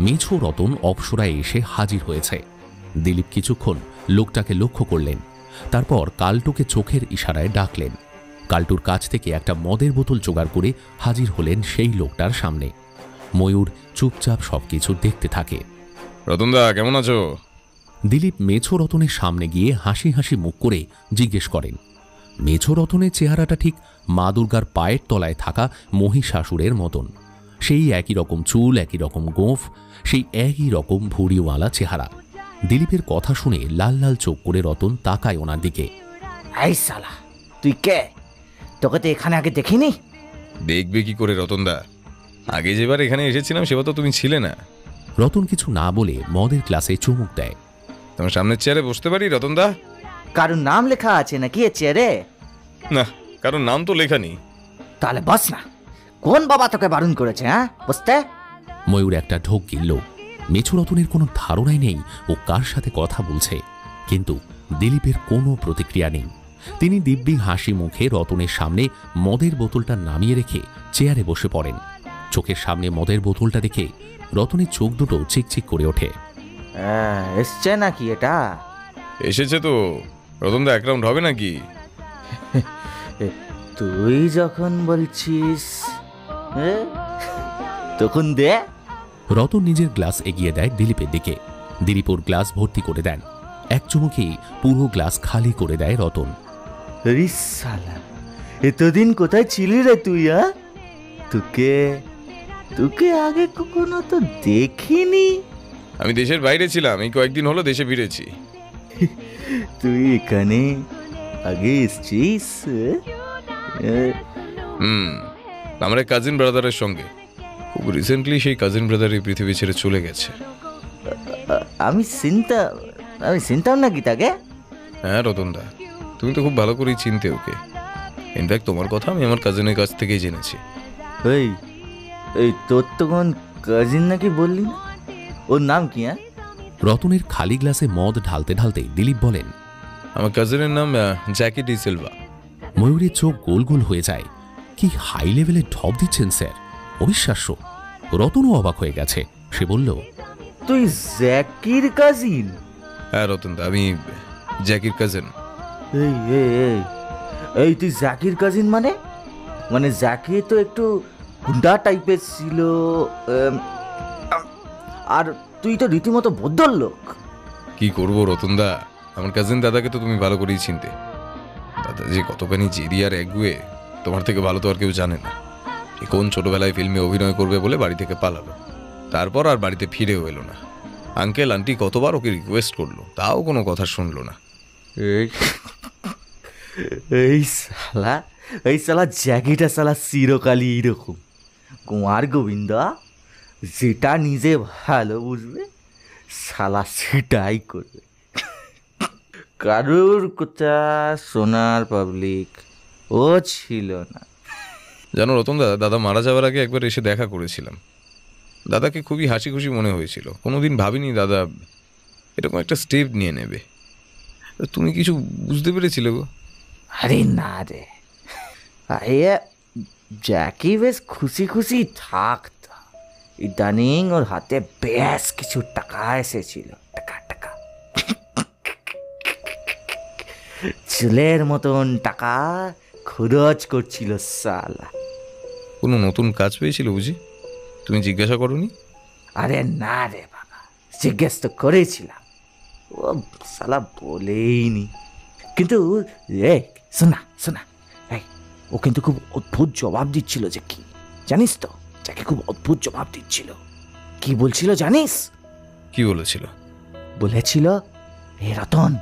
মেছো রতন অপসরায় এসে হাজির হয়েছে। দিলীপ কিছুক্ষণ লোকটাকে লক্ষ্য করলেন, তারপর কালটুকে চোখের ইশারায় ডাকলেন। কালটুর কাছ থেকে একটা মদের বোতল জোগাড় করে হাজির হলেন সেই লোকটার সামনে। ময়ূর চুপচাপ সবকিছু দেখতে থাকে। রতনদা, কেমন আছো? দিলীপ মেছো রতনের সামনে গিয়ে হাসি হাসি মুখ করে জিজ্ঞেস করেন। মেছো রতনের চেহারাটা ঠিক মা দুর্গার পায়ের তলায় থাকা মহিষাসুরের মতন। সেই একই রকম চুল, একই রকম গোঁফ, সেই একই রকম ভুঁড়িওয়ালা চেহারা। দিলীপের কথা শুনে লাল লাল চোখ করে রতন তাকায় ওনার দিকে। এই শালা, তুই কে? তোকে তো এখানে আগে দেখিনি। দেখবে কি করে রতনদা, আগে যেবার এখানে এসেছিলাম সেবার তো তুমি ছিলে না। রতন কিছু না বলে মদের গ্লাসে চুমুক দেয়। তোমার সামনের চেয়ারে বসতে পারি রতনদা? কারোর নাম লেখা আছে নাকি এ চেয়ারে? না, কারণ নাম তো লেখা নেই। তাহলে বস না। কোন বাবা তোকে বারণ করেছে হ্যাঁ বসতে? ময়ূর একটা ঢোক গিলল। মেছো রতনের কোনো ধারণাই নেই ও কার সাথে কথা বলছে, কিন্তু দিলীপের কোনো প্রতিক্রিয়া নেই। তিনি দিব্যি হাসি মুখে রতনের সামনে মদের বোতলটা নামিয়ে রেখে চেয়ারে বসে পড়েন। চোখের সামনে মদের বোতলটা দেখে রতনের চোখ দুটো চিকচিক করে ওঠে। এসছে নাকি এটা? এসেছে তো। রতনদা, এক রাউন্ড হবে নাকি? তুই যখন বলছিস তখন দে। রতন নিজের গ্লাস এগিয়ে দেয় দিলীপের দিকে। দিলীপ ওর গ্লাস ভর্তি করে দেন। এক চুমুকেই পুরো গ্লাস খালি করে দেয় রতন। শালা, এতদিন কোথায় ছিলি রে তুই? তোকে আগে কখনো তো দেখিনি। আমি দেশের বাইরে ছিলাম, এই কয়েকদিন হলো দেশে ফিরেছি। তুই এখানে আগে এসছিস? আমার এক কাজিন ব্রাদারের সঙ্গে। খুব রিসেন্টলি সেই কাজিন ব্রাদার এই পৃথিবী ছেড়ে চলে গেছে। আমি চিনতাম নাকি তাকে? হ্যাঁ রতনদা, তুমি তো খুব ভালো করেই চিনতে ওকে। ইনফ্যাক্ট তোমার কথা আমি আমার কাজিনের কাছ থেকেই জেনেছি। এই তোর তো কোন কাজিন নাকি বললি না? ওর নাম কি? রতনের খালি গ্লাসে মদ ঢালতে ঢালতে দিলীপ বলেন, আমার কাজিনের নাম জ্যাকি ডি সিলভা। ময়ূরের চোখ গোল গোল হয়ে যায়। কি হাই লেভেলে ঢপ দিচ্ছেন স্যার, অবিশ্বাস্য। রতনও অবাক হয়ে গেছে। সে বলল, তুই জ্যাকির কাজিন? হ্যাঁ রতনদা, আমি জ্যাকির কাজিন। এই তুই জ্যাকির কাজিন মানে জ্যাকি তো একটু গুন্ডা টাইপের ছিল, আর তুই তো রীতিমতো বদ্ধর লোক। কি করবো রতনদা, আমার কাজিন দাদাকে তো তুমি ভালো করেই চিনতে। দাদা যে কতখানি জেদি আর একগুয়ে তোমার থেকে ভালো তো আর কেউ জানে না। সে কোন ছোটবেলায় ফিল্মে অভিনয় করবে বলে বাড়ি থেকে পালালো, তারপর আর বাড়িতে ফিরেও এলো না। আঙ্কেল আন্টি কতবার ওকে রিকোয়েস্ট করলো, তাও কোনো কথা শুনলো না। এই শালা জ্যাকেটা শালা চিরকালই এইরকম। কুমার গোবিন্দা যেটা নিজে ভালো বুঝবে শালা সেটাই করবে। কারুর কথা সোনার পাবলিক ও ছিল না। জানো রতনদা, দাদা মারা যাওয়ার আগে একবার এসে দেখা করেছিলাম। দাদাকে খুবই হাসি খুশি মনে হয়েছিল। কোনোদিন ভাবিনি দাদা এরকম একটা স্টেপ নিয়ে নেবে। তুমি কিছু বুঝতে পেরেছিলে গো? আরে না রে, আরে জ্যাকি বেশ খুশি খুশি থাকত। ইদানিং ওর হাতে বেশ কিছু টাকা এসেছিল, টাকা টাকা চুলের মতন টাকা খরচ করছিল সালা। কোনো নতুন কাজ পেয়েছিল বুঝি? তুমি জিজ্ঞাসা করোনি? আরে না রে বাবা, জিজ্ঞেস তো করেছিলাম, ও সালা বলেইনি। কিন্তু শোনা শোনা, ও কিন্তু খুব অদ্ভুত জবাব দিচ্ছিল। যে কি জানিস তো, যাকে খুব অদ্ভুত জবাব দিচ্ছিল। কি বলছিল জানিস? কি বলেছিল? বলেছিল, হে রতন,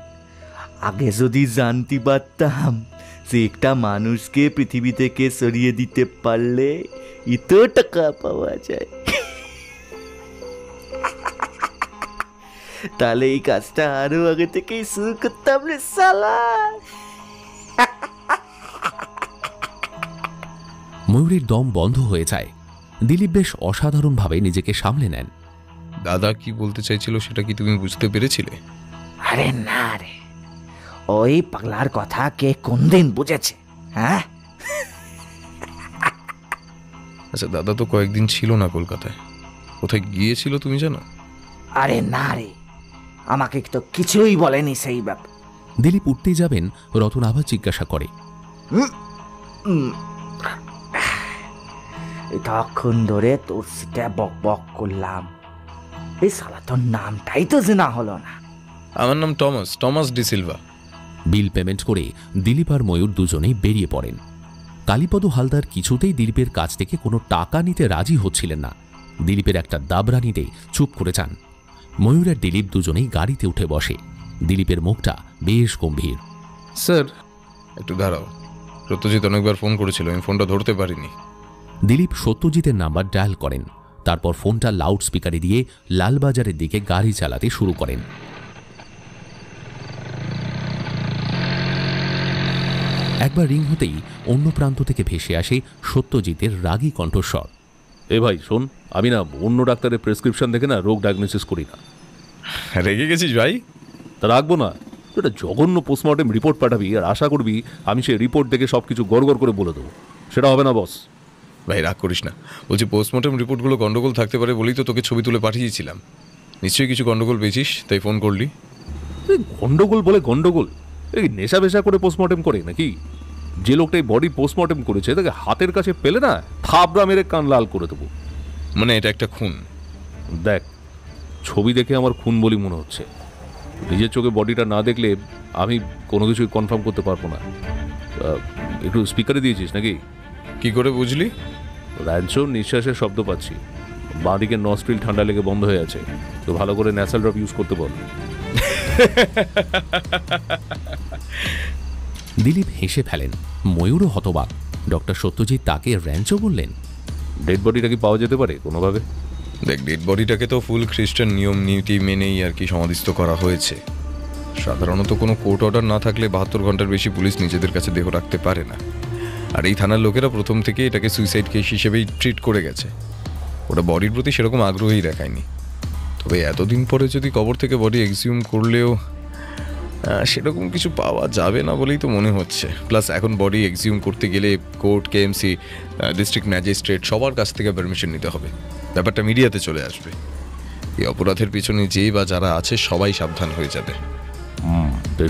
আগে যদি জানতে পারতাম যে একটা মানুষকে পৃথিবী থেকে সরিয়ে দিতে পারলে এত টাকা পাওয়া যায়, তাহলে এই কাজটা আরো আগে থেকেই শুরু করতাম রে শালা। ময়ূরের দম বন্ধ হয়ে যায়। দিলীপ বেশ অসাধারণভাবে নিজেকে সামলে নেন। দাদা কি বলতে চাইছিল সেটা কি তুমি বুঝতে পেরেছিলে? আরে না রে, ওই পাগলার কথা কে কোন দিন বুঝেছে? হ্যাঁ, আচ্ছা দাদা তো কয়েকদিন ছিল না কলকাতায়, কোথায় গিয়েছিল তুমি জানো? আরে না রে, আমাকে তো কিছুই বলেনি সেই ব্যাপার। দিলীপ উঠতেই যাবেন, রতন আবার জিজ্ঞাসা করে, তখন ধরে তোর সাথে বক বক করলাম, এই শালা তোর নামটাই তো জানা হলো না। আমার নাম Thomas D Silva. Bill payment করে দিলীপ আর ময়ূর দুজনেই বেরিয়ে পড়েন। কালীপদ হালদার কিছুতেই দিলীপের কাছ থেকে কোনো টাকা নিতে রাজি হচ্ছিলেন না। দিলীপের একটা দাবরা নিতে চুপ করে যান। ময়ূর আর দিলীপ দুজনেই গাড়িতে উঠে বসে। দিলীপের মুখটা বেশ গম্ভীর। স্যার একটু দাঁড়াও, সত্যজিৎ অনেকবার ফোন করেছিল, আমি ফোনটা ধরতে পারিনি। দিলীপ সত্যজিতের নাম্বার ডায়াল করেন, তারপর ফোনটা লাউড স্পিকারে দিয়ে লালবাজারের দিকে গাড়ি চালাতে শুরু করেন। একবার রিং হতেই অন্য প্রান্ত থেকে ভেসে আসে সত্যজিতের রাগী কণ্ঠস্বর। এ ভাই শোন, আমি না অন্য ডাক্তারের প্রেসক্রিপশন দেখে না রোগ ডায়াগনোসিস করি না। রেগে গেছিস ভাই? তা রাখবো না, এটা জঘন্য পোস্টমর্টেম রিপোর্ট পাঠাবি আর আশা করবি আমি সেই রিপোর্ট দেখে সব কিছু গড়গড় করে বলে দেবো, সেটা হবে না বস। ভাই রাগ করিস না, বলছি পোস্টমর্টেম রিপোর্টগুলো গন্ডগোল থাকতে পারে বলেই তো তোকে ছবি তুলে পাঠিয়েছিলাম। নিশ্চয়ই কিছু গন্ডগোল পেয়েছিস, তাই ফোন করলি। গন্ডগোল বলে গন্ডগোল? এই নেশা বেশা করে পোস্টমর্টেম করে নাকি? যে লোকটা এই বডি পোস্টমর্টেম করেছে তাকে হাতের কাছে পেলে না থাবড়া মেরে কান লাল করে দেবো। মানে এটা একটা খুন? দেখ, ছবি দেখে আমার খুন বলি মনে হচ্ছে, নিজের চোখে বডিটা না দেখলে আমি কোনো কিছুই কনফার্ম করতে পারবো না। একটু স্পিকারে দিয়েছিস নাকি? কি করে বুঝলি? র্যাঞ্চোর নিঃশ্বাসের শব্দ পাচ্ছি। বাঁদিকে নস্ট্রিল ঠান্ডা লেগে বন্ধ হয়ে আছে, তো ভালো করে ন্যাসাল ড্রপ ইউজ করতে বল। দিলীপ হেসে ফেলেন। ময়ূরও হতবাক। ডক্টর সত্যজিৎ তাকে র্যাঞ্চো বললেন। ডেড বডিটা কি পাওয়া যেতে পারে কোনোভাবে? দেখ, ডেড বডিটাকে তো ফুল খ্রিস্টান নিয়ম নীতি মেনেই আর কি সমাধিস্থ করা হয়েছে। সাধারণত কোনো কোর্ট অর্ডার না থাকলে 72 ঘন্টার বেশি পুলিশ নিজেদের কাছে দেহ রাখতে পারে না। আর এই থানার লোকেরা প্রথম থেকে এটাকে সুইসাইড কেস হিসেবেই ট্রিট করে গেছে। ওটা বডির প্রতি সেরকম আগ্রহই দেখায়নি। তবে এতদিন পরে যদি কবর থেকে বডি এক্সিউম করলেও সেরকম কিছু পাওয়া যাবে না বলেই তো মনে হচ্ছে। প্লাস এখন বডি এক্সিউম করতে গেলে কোর্ট, কেএমসি, ডিস্ট্রিক্ট ম্যাজিস্ট্রেট সবার কাছ থেকে পারমিশন নিতে হবে। ব্যাপারটা মিডিয়াতে চলে আসবে। এই অপরাধের পিছনে যেই বা যারা আছে সবাই সাবধান হয়ে যাবে।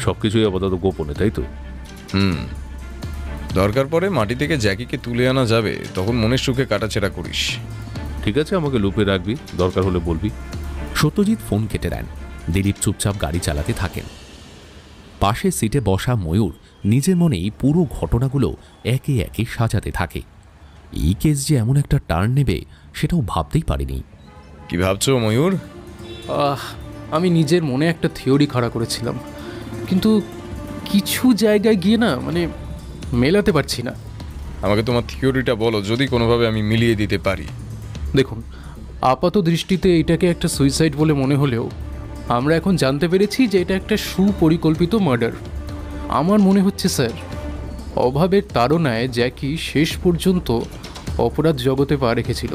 সব কিছুই আপাতত গোপনে, তাই তো? দরকার পড়ে মাটি থেকে জ্যাকিকে তুলে আনা যাবে, তখন মনের সুখে কাটাছেড়া করিস। ঠিক আছে, আমাকে লুপে রাখবি, দরকার হলে বলবি। সত্যজিৎ ফোন কেটে দেন। দিলীপ চুপচাপ গাড়ি চালাতে থাকেন। পাশে সিটে বসা ময়ূর নিজের মনেই পুরো ঘটনাগুলো একে একে সাজাতে থাকে। এই কেস যে এমন একটা টার্ন নেবে সেটাও ভাবতেই পারেনি। কি ভাবছো ময়ূর? আমি নিজের মনে একটা থিওরি খাড়া করেছিলাম, কিন্তু কিছু জায়গায় গিয়ে না মেলাতে পারছি না। আমাকে তোমার থিওরিটা বলো, যদি কোনোভাবে আমি মিলিয়ে দিতে পারি। দেখুন, আপাত দৃষ্টিতে এটাকে একটা সুইসাইড বলে মনে হলেও আমরা এখন জানতে পেরেছি যে এটা একটা সুপরিকল্পিত মার্ডার। আমার মনে হচ্ছে স্যার, অভাবের তাড়নায় জ্যাকি শেষ পর্যন্ত অপরাধ জগতে পা রেখেছিল।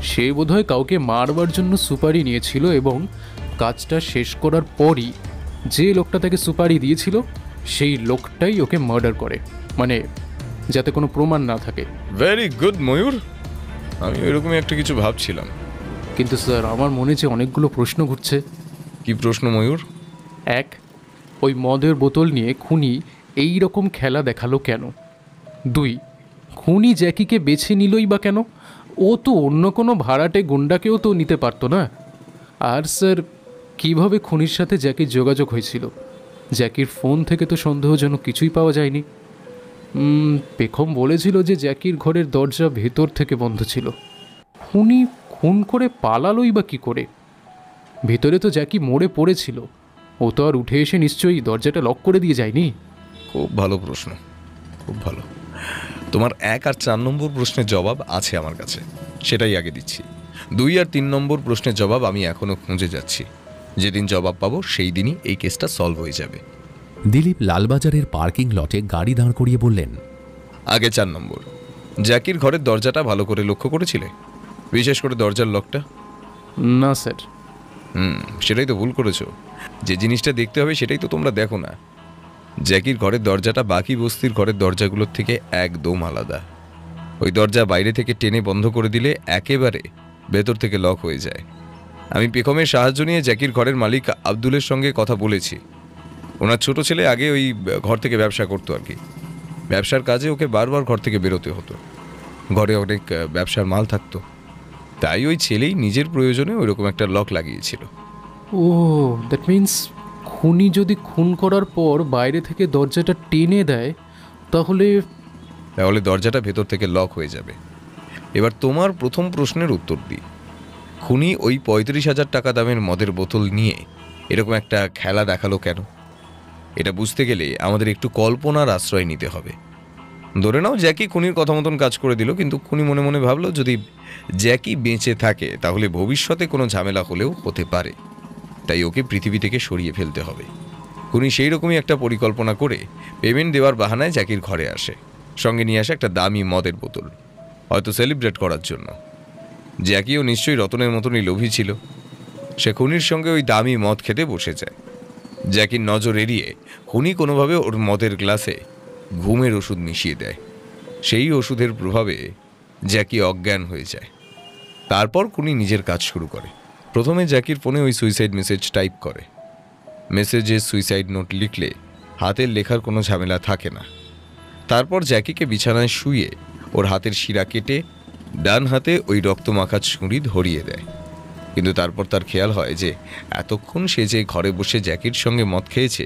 সে বোধহয় কাউকে মারবার জন্য সুপারি নিয়েছিল এবং কাজটা শেষ করার পরই যে লোকটা তাকে সুপারি দিয়েছিল সেই লোকটাই ওকে মার্ডার করে, যাতে কোনো প্রমাণ না থাকে। ভেরি গুড ময়ূর, আমি এরকমই একটা কিছু ভাবছিলাম। কিন্তু স্যার, আমার মনে যে অনেকগুলো প্রশ্ন ঘুরছে। কি প্রশ্ন ময়ূর? 1, ওই মদের বোতল নিয়ে খুনি এই রকম খেলা দেখালো কেন? 2, খুনি জ্যাকিকে বেছে নিলই বা কেন? ও তো অন্য কোনো ভাড়াটে গুন্ডাকেও তো নিতে পারতো না। আর স্যার, কিভাবে খুনির সাথে জ্যাকির যোগাযোগ হয়েছিল? জ্যাকির ফোন থেকে তো সন্দেহজনক কিছুই পাওয়া যায়নি। পেখম বলেছিল যে জ্যাকির ঘরের দরজা ভেতর থেকে বন্ধ ছিল। খুনি খুন করে পালালোই বা কী করে? ভেতরে তো জ্যাকি মরে পড়েছিল, ও তো আর উঠে এসে নিশ্চয়ই দরজাটা লক করে দিয়ে যায়নি। খুব ভালো প্রশ্ন, খুব ভালো। তোমার 1 আর 4 নম্বর প্রশ্নের জবাব আছে আমার কাছে, সেটাই আগে দিচ্ছি। 2 আর 3 নম্বর প্রশ্নের জবাব আমি এখনো খুঁজে যাচ্ছি। যেদিন জবাব পাবো সেই দিনই এই কেসটা সলভ হয়ে যাবে। দিলীপ লালবাজারের পার্কিং লটে গাড়ি দাঁড় করিয়ে বললেন, আগে 4 নম্বর, জ্যাকির ঘরের দরজাটা ভালো করে লক্ষ্য করেছিলে? বিশেষ করে দরজার লকটা? না স্যার। সেটাই তো ভুল করেছো। যে জিনিসটা দেখতে হবে সেটাই তো তোমরা দেখো না। জ্যাকির ঘরের দরজাটা বাকি বস্তির ঘরের দরজাগুলোর থেকে একদম আলাদা। ওই দরজা বাইরে থেকে টেনে বন্ধ করে দিলে একেবারে ভেতর থেকে লক হয়ে যায়। আমি পেখমের সাহায্য নিয়ে জ্যাকির ঘরের মালিক আব্দুলের সঙ্গে কথা বলেছি। ওনার ছোট ছেলে আগে ওই ঘর থেকে ব্যবসা করতো আর কি। ব্যবসার কাজে ওকে বারবার ঘর থেকে বেরোতে হতো। ঘরে অনেক ব্যবসার মাল থাকতো, তাই ওই ছেলেই নিজের প্রয়োজনে ওইরকম একটা লক লাগিয়েছিল। ও, দ্যাট মিন্স খুনি যদি খুন করার পর বাইরে থেকে দরজাটা টেনে দেয় তাহলে দরজাটা ভেতর থেকে লক হয়ে যাবে। এবার তোমার প্রথম প্রশ্নের উত্তর দিই। খুনি ওই 35,000 টাকা দামের মদের বোতল নিয়ে এরকম একটা খেলা দেখালো কেন? এটা বুঝতে গেলে আমাদের একটু কল্পনার আশ্রয় নিতে হবে। ধরে নাও জ্যাকি খুনির কথা মতন কাজ করে দিল, কিন্তু খুনি মনে মনে ভাবলো যদি জ্যাকি বেঁচে থাকে তাহলে ভবিষ্যতে কোনো ঝামেলা হলেও হতে পারে, তাই ওকে পৃথিবী থেকে সরিয়ে ফেলতে হবে। খুনি সেই রকমই একটা পরিকল্পনা করে পেমেন্ট দেওয়ার বাহানায় জ্যাকির ঘরে আসে, সঙ্গে নিয়ে আসে একটা দামি মদের বোতল, হয়তো সেলিব্রেট করার জন্য। জ্যাকিও নিশ্চয়ই রতনের মতনই লোভী ছিল। সে খুনির সঙ্গে ওই দামি মদ খেতে বসে যায়। জ্যাকির নজর এড়িয়ে খুনি কোনোভাবে ওর মদের গ্লাসে ঘুমের ওষুধ মিশিয়ে দেয়। সেই ওষুধের প্রভাবে জ্যাকি অজ্ঞান হয়ে যায়। তারপর খুনি নিজের কাজ শুরু করে। প্রথমে জ্যাকির ফোনে ওই সুইসাইড মেসেজ টাইপ করে। মেসেজে সুইসাইড নোট লিখলে হাতের লেখার কোনো ঝামেলা থাকে না। তারপর জ্যাকিকে বিছানায় শুয়ে ওর হাতের শিরা কেটে ডান হাতে ওই রক্তমাখা ছুরি ধরিয়ে দেয়। কিন্তু তারপর তার খেয়াল হয় যে এতক্ষণ সে যে ঘরে বসে জ্যাকির সঙ্গে মদ খেয়েছে,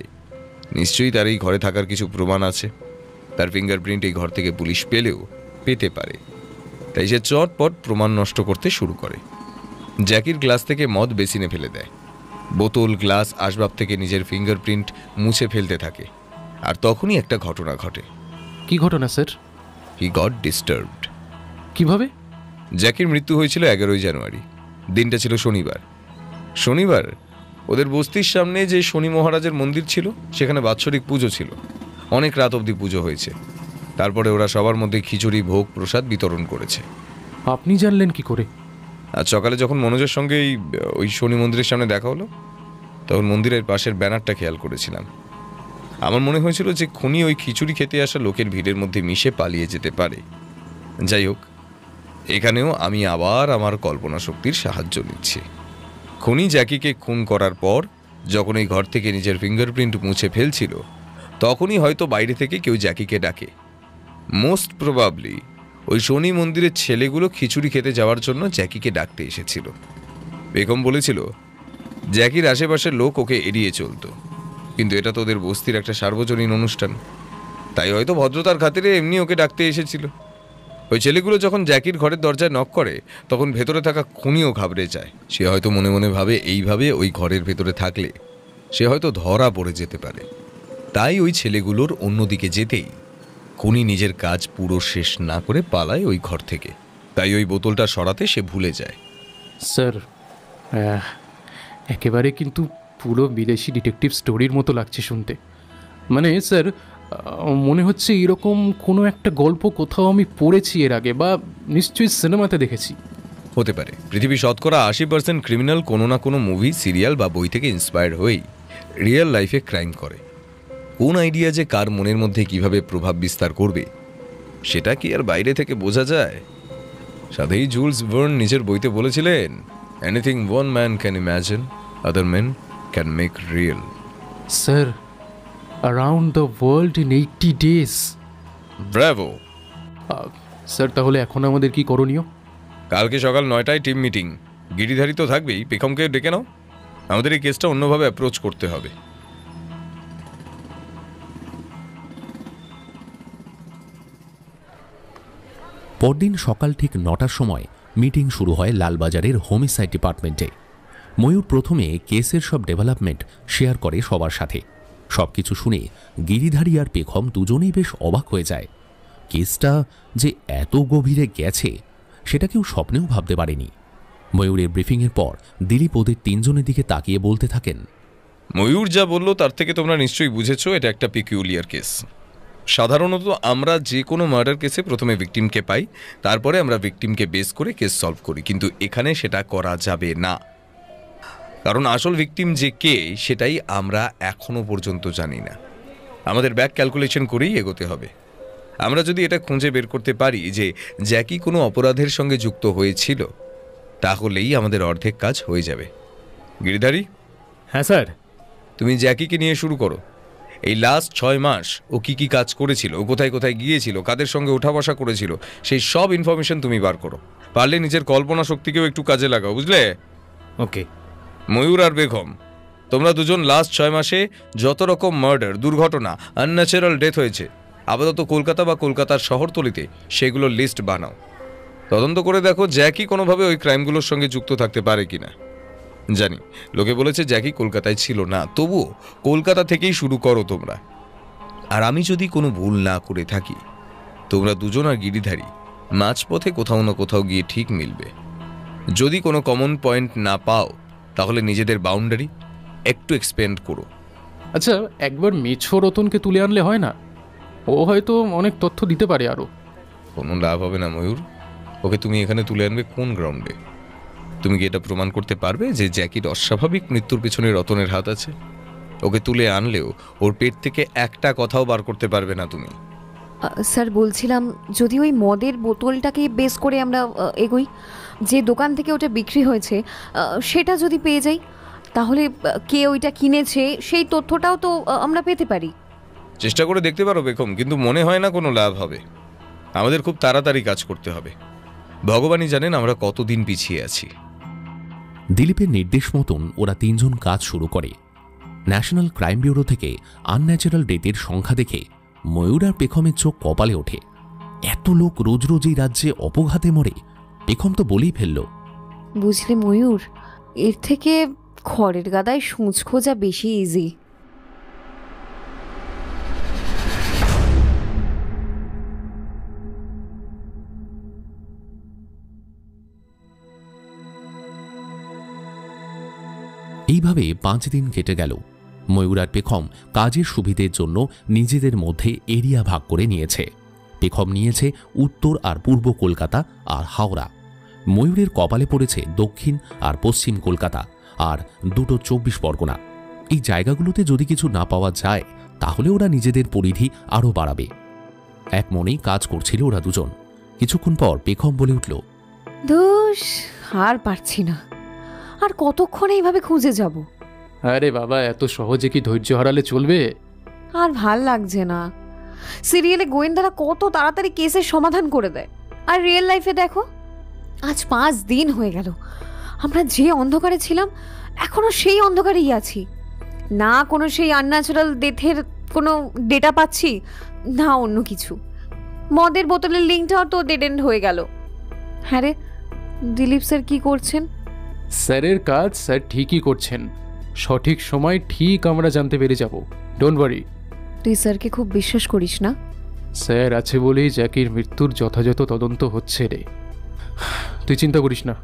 নিশ্চয়ই তার এই ঘরে থাকার কিছু প্রমাণ আছে। তার ফিঙ্গারপ্রিন্ট এই ঘর থেকে পুলিশ পেলেও পেতে পারে, তাই সে চটপট প্রমাণ নষ্ট করতে শুরু করে। জ্যাকির গ্লাস থেকে মদ বেসিনে ফেলে দেয়। বোতল, গ্লাস, আসবাব থেকে নিজের ফিঙ্গারপ্রিন্ট মুছে ফেলতে থাকে। আর তখনই একটা ঘটনা ঘটে। কি ঘটনা স্যার? He got disturbed. কিভাবে? জ্যাকির মৃত্যু হয়েছিল 11 জানুয়ারি। দিনটা ছিল শনিবার। শনিবার ওদের বস্তির সামনে যে শনি মহারাজের মন্দির ছিল সেখানে বাৎসরিক পুজো ছিল। অনেক রাত অবধি পুজো হয়েছে। তারপরে ওরা সবার মধ্যে খিচুড়ি, ভোগ, প্রসাদ বিতরণ করেছে। আপনি জানলেন কি করে? আজ সকালে যখন মনোজের সঙ্গে ওই শনি মন্দিরের সামনে দেখা হলো, তখন মন্দিরের পাশের ব্যানারটা খেয়াল করেছিলাম। আমার মনে হয়েছিল যে খুনি ওই খিচুড়ি খেতে আসা লোকের ভিড়ের মধ্যে মিশে পালিয়ে যেতে পারে। যাই হোক, এখানেও আমি আবার আমার কল্পনা শক্তির সাহায্য নিচ্ছি। খুনি জ্যাকিকে খুন করার পর যখন এই ঘর থেকে নিজের ফিঙ্গারপ্রিন্ট মুছে ফেলছিল, তখনই হয়তো বাইরে থেকে কেউ জ্যাকিকে ডাকে। মোস্ট প্রবাবলি ওই শনি মন্দিরের ছেলেগুলো খিচুড়ি খেতে যাওয়ার জন্য জ্যাকিকে ডাকতে এসেছিল। বেগম বলেছিল জ্যাকির আশেপাশের লোক ওকে এড়িয়ে চলতো, কিন্তু এটা তো ওদের বস্তির একটা সার্বজনীন অনুষ্ঠান, তাই হয়তো ভদ্রতার খাতিরে এমনি ওকে ডাকতে এসেছিল। ওই ছেলেগুলো যখন জ্যাকির ঘরের দরজায় নক করে তখন ভেতরে থাকা খুনিও ঘাবড়ে যায়। সে হয়তো মনে মনে ভাবে এইভাবে ওই ঘরের ভেতরে থাকলে সে হয়তো ধরা পড়ে যেতে পারে। তাই ওই ছেলেগুলোর অন্যদিকে যেতেই খুনি নিজের কাজ পুরো শেষ না করে পালায় ওই ঘর থেকে। তাই ওই বোতলটা সরাতে সে ভুলে যায়। স্যার একেবারে কিন্তু পুরো বিদেশি ডিটেকটিভ স্টোরির মতো লাগছে শুনতে। মানে স্যার মনে হচ্ছে এরকম কোনো একটা গল্প কোথাও আমি পড়েছি এর আগে, বা নিশ্চয়ই সিনেমাতে দেখেছি। হতে পারে। পৃথিবীর শতকরা 80% ক্রিমিনাল কোনো না কোনো মুভি, সিরিয়াল বা বই থেকে ইন্সপায়ার্ড হয়েই রিয়েল লাইফে ক্রাইম করে। কোন আইডিয়া যে কার মনের মধ্যে কিভাবে প্রভাব বিস্তার করবে সেটা কি আর বাইরে থেকে বোঝা যায়? সাথেই জুলস ভার্ন নিজের বইতে বলেছিলেন, anything one man can imagine other main can make real. Sir around the world in 80 days। Bravo sir, তাহলে এখন আমাদের কি করণীয়? কালকে সকাল 9টায় টিম মিটিং। গিরিধারী তো থাকবেই, পেখমকে ডেকে নাও। আমাদের এই কেসটা অন্যভাবে অ্যাপ্রোচ করতে হবে। পরদিন সকাল ঠিক 9টার সময় মিটিং শুরু হয় লালবাজারের হোমিসাইড ডিপার্টমেন্টে। ময়ূর প্রথমে কেসের সব ডেভেলপমেন্ট শেয়ার করে সবার সাথে। সব কিছু শুনে গিরিধারী আর পেখম দুজনেই বেশ অবাক হয়ে যায়। কেসটা যে এত গভীরে গেছে সেটা কেউ স্বপ্নেও ভাবতে পারেনি। ময়ূরের ব্রিফিংয়ের পর দিলীপ ওদের তিনজনের দিকে তাকিয়ে বলতে থাকেন, ময়ূর যা বলল তার থেকে তোমরা নিশ্চয়ই বুঝেছো এটা একটা পিকিউলিয়ার কেস। সাধারণত আমরা যে কোনো মার্ডার কেসে প্রথমে ভিকটিমকে পাই, তারপরে আমরা ভিকটিমকে বেস করে কেস সলভ করি, কিন্তু এখানে সেটা করা যাবে না। কারণ আসল ভিকটিম যে কে সেটাই আমরা এখনো পর্যন্ত জানি না। আমাদের ব্যাক ক্যালকুলেশন করেই এগোতে হবে। আমরা যদি এটা খুঁজে বের করতে পারি যে জ্যাকি কোনো অপরাধের সঙ্গে যুক্ত হয়েছিল, তাহলেই আমাদের অর্ধেক কাজ হয়ে যাবে। গিরিধারী? হ্যাঁ স্যার। তুমি জ্যাকিকে নিয়ে শুরু করো। এই লাস্ট 6 মাস ও কি কি কাজ করেছিল, ও কোথায় কোথায় গিয়েছিল, কাদের সঙ্গে ওঠা বসা করেছিল, সেই সব ইনফরমেশন তুমি বার করো। পারলে নিজের কল্পনা শক্তিকেও একটু কাজে লাগাও, বুঝলে? ওকে। ময়ূর আর বেগম, তোমরা দুজন লাস্ট 6 মাসে যত রকম মার্ডার, দুর্ঘটনা, আনন্যাচারাল ডেথ হয়েছে আপাতত কলকাতা বা কলকাতার শহরতলিতে, সেগুলোর লিস্ট বানাও। তদন্ত করে দেখো জ্যাকি কোনোভাবে ওই ক্রাইমগুলোর সঙ্গে যুক্ত থাকতে পারে কিনা। জানি লোকে বলেছে জ্যাকি কলকাতায় ছিল না, তবুও কলকাতা থেকেই শুরু করো তোমরা। আর আমি যদি কোনো ভুল না করে থাকি, তোমরা দুজন আর গিরিধারী মাঝপথে কোথাও না কোথাও গিয়ে ঠিক মিলবে। যদি কোনো কমন পয়েন্ট না পাও তাহলে নিজেদের বাউন্ডারি একটু এক্সপেন্ড করো। আচ্ছা, একবার মেছো রতনকে তুলে আনলে হয় না? ও হয়তো অনেক তথ্য দিতে পারে আরও। কোনো লাভ হবে না ময়ূর। ওকে তুমি এখানে তুলে আনবে কোন গ্রাউন্ডে? তুমি কি এটা প্রমাণ করতে পারবে যে জ্যাকির অস্বাভাবিক মৃত্যুর পেছনে রতনের হাত আছে? ওকে তুলে আনলেও ওর পেট থেকে একটা কথাও বার করতে পারবে না তুমি। স্যার বলছিলাম, যদি ওই মদের বোতলটাকে বেস করে আমরা এগোই, যে দোকান থেকে ওটা বিক্রি হয়েছে সেটা যদি পেয়ে যাই, তাহলে কে ওইটা কিনেছে সেই তথ্যটাও তো আমরা পেতে পারি। চেষ্টা করে দেখতে পারো বেগম, কিন্তু মনে হয় না কোনো লাভ হবে। আমাদের খুব তাড়াতাড়ি কাজ করতে হবে। ভগবানই জানেন আমরা কতদিন পিছিয়ে আছি। দিলীপের নির্দেশ মতন ওরা তিনজন কাজ শুরু করে। ন্যাশনাল ক্রাইম ব্যুরো থেকে আনন্যাচারাল ডেথের সংখ্যা দেখে ময়ূর আর পেখমের চোখ কপালে ওঠে। এত লোক রোজ রোজ এই রাজ্যে অপঘাতে মরে, পেখম তো বলেই ফেলল, বুঝলে ময়ূর, এর থেকে খড়ের গাদায় সূঁচ খোঁজা বেশি ইজি। এইভাবে 5 দিন কেটে গেল। ময়ূর আর পেখম কাজের সুবিধের জন্য নিজেদের মধ্যে এরিয়া ভাগ করে নিয়েছে। পেখম নিয়েছে উত্তর আর পূর্ব কলকাতা আর হাওড়া। ময়ূরের কপালে পড়েছে দক্ষিণ আর পশ্চিম কলকাতা আর 2টো 24 পরগনা। এই জায়গাগুলোতে যদি কিছু না পাওয়া যায় তাহলে ওরা নিজেদের পরিধি আরও বাড়াবে। এক মনেই কাজ করছিল ওরা দুজন। কিছুক্ষণ পর পেখম বলে উঠল, দোষ, আর পারছি না, আর কতক্ষণ এইভাবে খুঁজে যাব? আরে বাবা, এত সহজে কি ধৈর্য হারালে চলবে? আর ভাল লাগছে না। সিরিয়ালে গোয়েন্দারা কত তাড়াতাড়ি কেসের সমাধান করে দেয়, আর রিয়েল লাইফে দেখো আজ 5 দিন হয়ে গেল আমরা যে অন্ধকারে ছিলাম এখনো সেই অন্ধকারেই আছি। না কোনো সেই আনন্যাচারাল ডেথের কোনো ডেটা পাচ্ছি, না অন্য কিছু। মদের বোতলের লিঙ্কটাও তো ডেড এন্ড হয়ে গেল। হ্যাঁ রে, দিলীপ স্যার কি করছেন? স্যারের কাজ স্যার ঠিকই করছেন। সঠিক সময় ঠিক আমরা জানতে পেরে যাব, ডোন্ট ওয়ারি। তুই স্যারকে খুব বিশ্বাস করিস না? স্যার আছে বলেই জ্যাকির মৃত্যুর যথাযথ তদন্ত হচ্ছে রে। তুই চিন্তা করিস না,